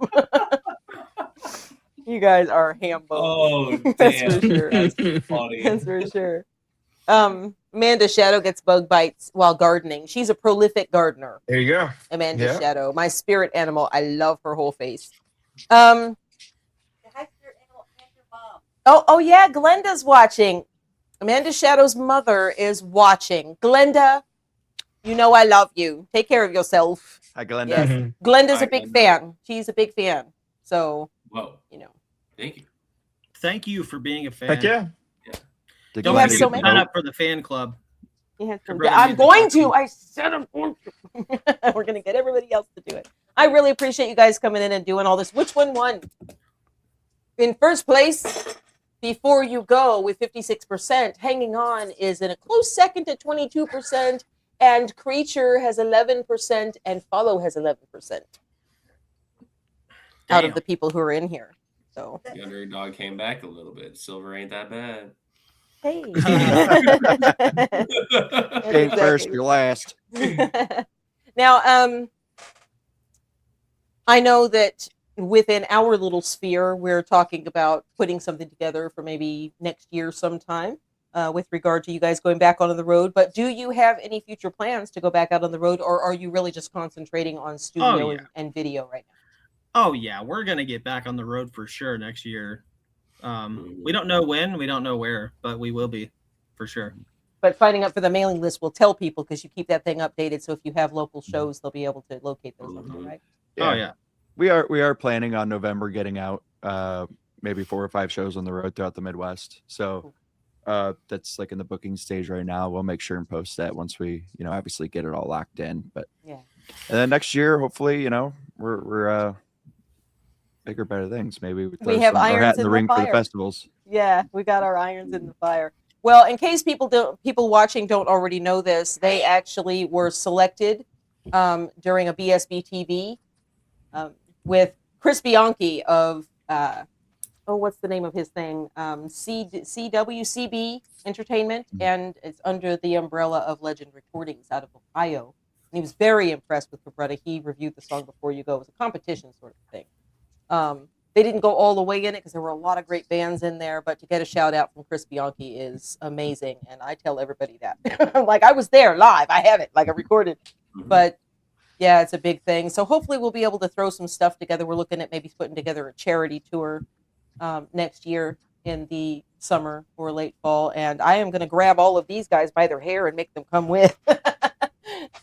You guys are ham bones. Oh, damn. That's for sure. That's funny. That's for sure. Amanda Shadow gets bug bites while gardening. She's a prolific gardener. There you go. Amanda Shadow, my spirit animal. I love her whole face. Oh yeah, Glenda's watching. Amanda Shadow's mother is watching. Glenda, you know I love you. Take care of yourself. Hi, Glenda. Yes. Glenda's a big fan. She's a big fan. So, you know. Thank you. Thank you for being a fan. Heck yeah. Don't have to sign up for the fan club. I'm going to. I said I'm going to. We're going to get everybody else to do it. I really appreciate you guys coming in and doing all this. Which one won? In first place, before you go with 56%, hanging on is in a close second at 22%, and Creature has 11%, and Follow has 11% out of the people who are in here. So the underdog came back a little bit. Silver ain't that bad. Hey. Ain't first, you're last. Now, I know that within our little sphere, we're talking about putting something together for maybe next year sometime with regard to you guys going back onto the road. But do you have any future plans to go back out on the road, or are you really just concentrating on studio and video right now? Oh, yeah. We're going to get back on the road for sure next year. We don't know when, we don't know where, but we will be for sure. But signing up for the mailing list will tell people, because you keep that thing updated. So if you have local shows, they'll be able to locate those, right? Yeah. Oh, yeah. We are planning on November getting out maybe 4 or 5 shows on the road throughout the Midwest. So that's like in the booking stage right now. We'll make sure and post that once we, obviously get it all locked in. But and then next year, hopefully, we're bigger, better things. Maybe we have irons hat in the ring fire. for the festivals. Yeah, we got our irons in the fire. Well, in case people watching don't already know this, they actually were selected during a BSB TV with Chris Bianchi of what's the name of his thing? CWCB Entertainment, and it's under the umbrella of Legend Recordings out of Ohio. And he was very impressed with Cabretta. He reviewed the song Before You Go. It was a competition sort of thing. They didn't go all the way in it because there were a lot of great bands in there, but to get a shout out from Chris Bianchi is amazing. And I tell everybody that. Like, I was there live. I have it, like I recorded. But yeah, it's a big thing. So hopefully we'll be able to throw some stuff together. We're looking at maybe putting together a charity tour next year in the summer or late fall. And I am going to grab all of these guys by their hair and make them come with.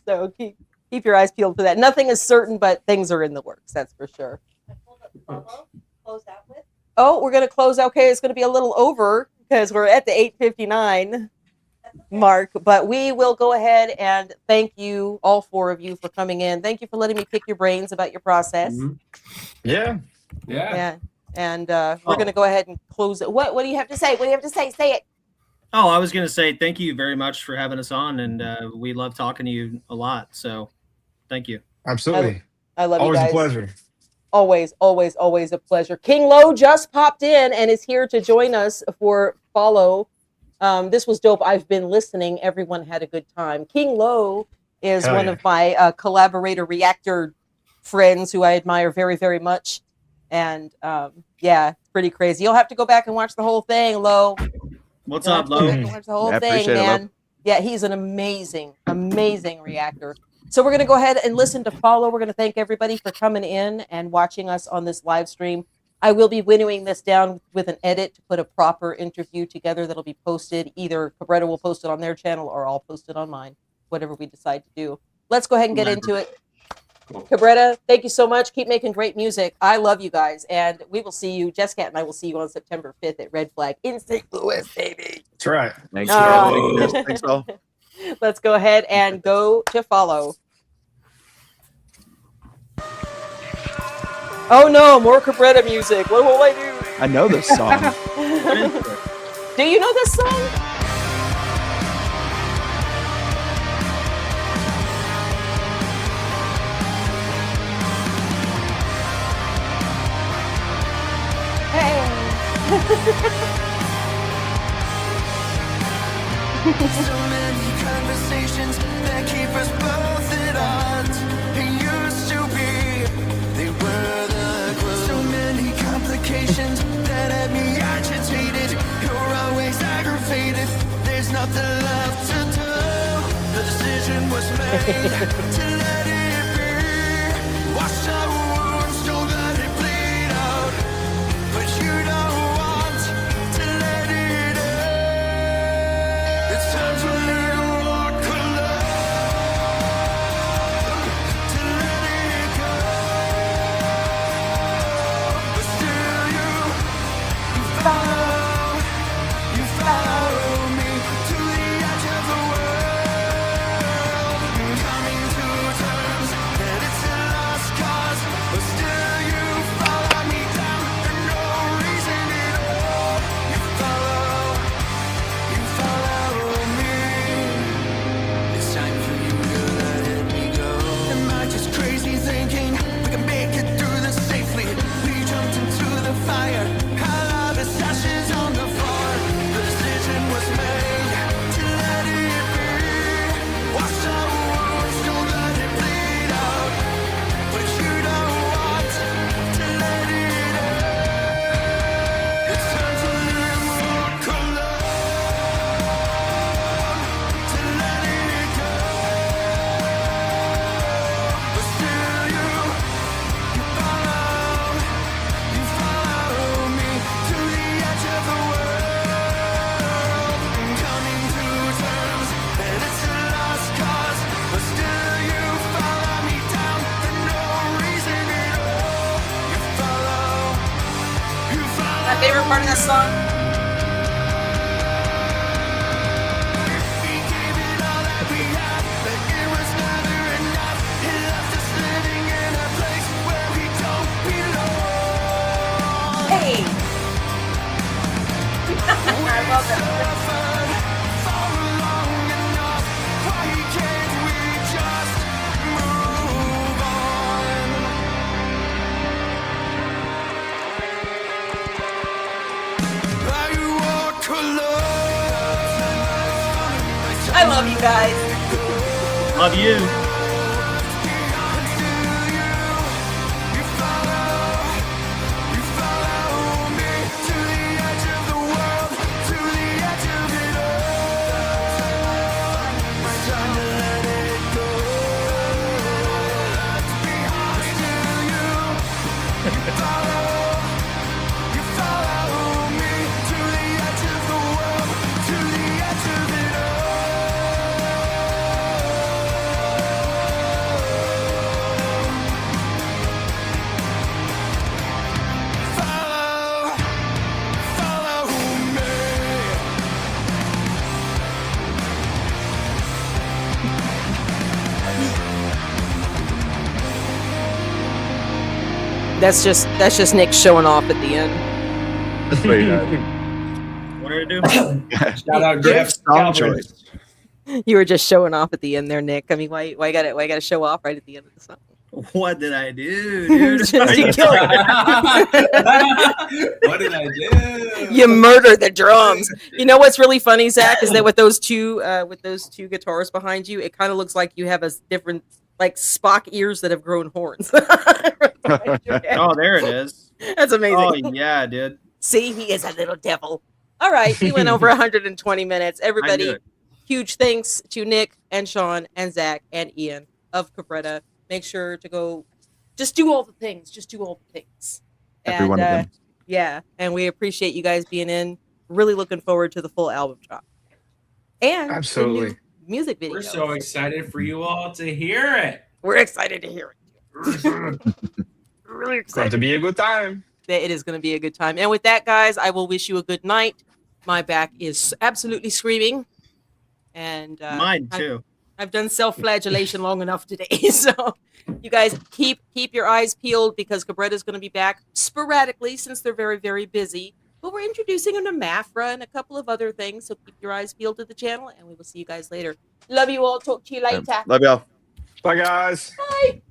So keep your eyes peeled for that. Nothing is certain, but things are in the works. That's for sure. Close out with. Oh, we're going to close. Okay, it's going to be a little over because we're at the 8:59 mark, but we will go ahead and thank you, all four of you, for coming in. Thank you for letting me pick your brains about your process. Mhm. Yeah. Yeah. And we're going to go ahead and close it. What do you have to say? What do you have to say? Say it. Oh, I was going to say thank you very much for having us on, and we love talking to you a lot. So, thank you. Absolutely. I love Always you guys. a pleasure. Always, always, always a pleasure. King Lo just popped in and is here to join us for follow. This was dope. I've been listening. Everyone had a good time. King Lo is Hell one yeah. of my collaborator reactor friends who I admire very, very much. And yeah, it's pretty crazy. You'll have to go back and watch the whole thing, Lo. What's You'll have up, to go back Lo? and watch the whole Yeah, I thing, appreciate it, Lo. man. Yeah, he's an amazing, amazing reactor. So we're going to go ahead and listen to follow. We're going to thank everybody for coming in and watching us on this live stream. I will be winnowing this down with an edit to put a proper interview together that'll be posted. Either Cabretta will post it on their channel or I'll post it on mine, whatever we decide to do. Let's go ahead and get into it. Cool. Cabretta, thank you so much. Keep making great music. I love you guys. And we will see you, Jesscat and I will see you on September 5th at Red Flag in St. Louis, baby. That's right. Thanks, All guys. right. Thanks, all. Let's go ahead and go to follow. Oh no, more Cabretta music. What will I do? I know this song. Do you know this song? So many conversations that keep us both at odds. It used to be they were the glue. So many complications that had me agitated. You're always aggravated. There's nothing left to do. The decision was made to let it be. Wash our wounds, don't let it bleed out. But you don't want to let it out. It's time to let it walk alone. To let it go. But still you follow me to the edge of the world. Coming to terms that it's a lost cause. But still you follow me down for no reason at all. You follow me. It's time for you to let me go. Am I just crazy thinking we can make it through this safely? We jumped into the fire, all the ashes on the floor. The decision was made to let it be. Wash our wounds, don't let it bleed out. But you don't want to let it out. It's time to let it walk alone. To let it go. But still you follow me to the edge of the world. Coming to terms that it's a lost cause. But still you follow me down for no reason at all. You follow. My favorite part of this song. We gave it all that we had, but it was never enough. It left us living in a place where we don't belong. Hey. I love it. Suffered for long enough. Why can't we just move on? I walk alone. I love you guys. Love you. You follow me to the edge of the world, to the edge of it all. It's time to let it go. Still you follow me to the edge of the world, to the edge of it all. That's just Nick showing off at the end. That's what he does. What did I do? Shout out Good Jeff. song Calvin. choice. You were just showing off at the end there, Nick. I mean, why gotta show off right at the end of the song? What did I do, dude? Just you killed What did I do? You murdered the drums. You know what's really funny, Zach, is that with those two guitars behind you, it kind of looks like you have a different, like Spock ears that have grown horns. Oh, there it is. That's amazing. Oh yeah, dude. See, he is a little devil. All right, we went over 120 minutes. I knew Everybody, it. huge thanks to Nick and Sean and Zach and Ian of Cabretta. Make sure to go, just do all the things. Just do all the things. Every one of them. Yeah, and we appreciate you guys being in. Really looking forward to the full album drop. And the Absolutely. new music video. We're so excited for you all to hear it. We're excited to hear it. Really It's going excited. to be a good time. It is going to be a good time. And with that, guys, I will wish you a good night. My back is absolutely screaming. And Mine too. I've done self-flagellation long enough today. So you guys keep your eyes peeled because Cabretta is going to be back sporadically since they're very, very busy. But we're introducing them to Mafra and a couple of other things. So keep your eyes peeled to the channel and we will see you guys later. Love you all. Talk to you later. Love y'all. Bye, guys. Bye.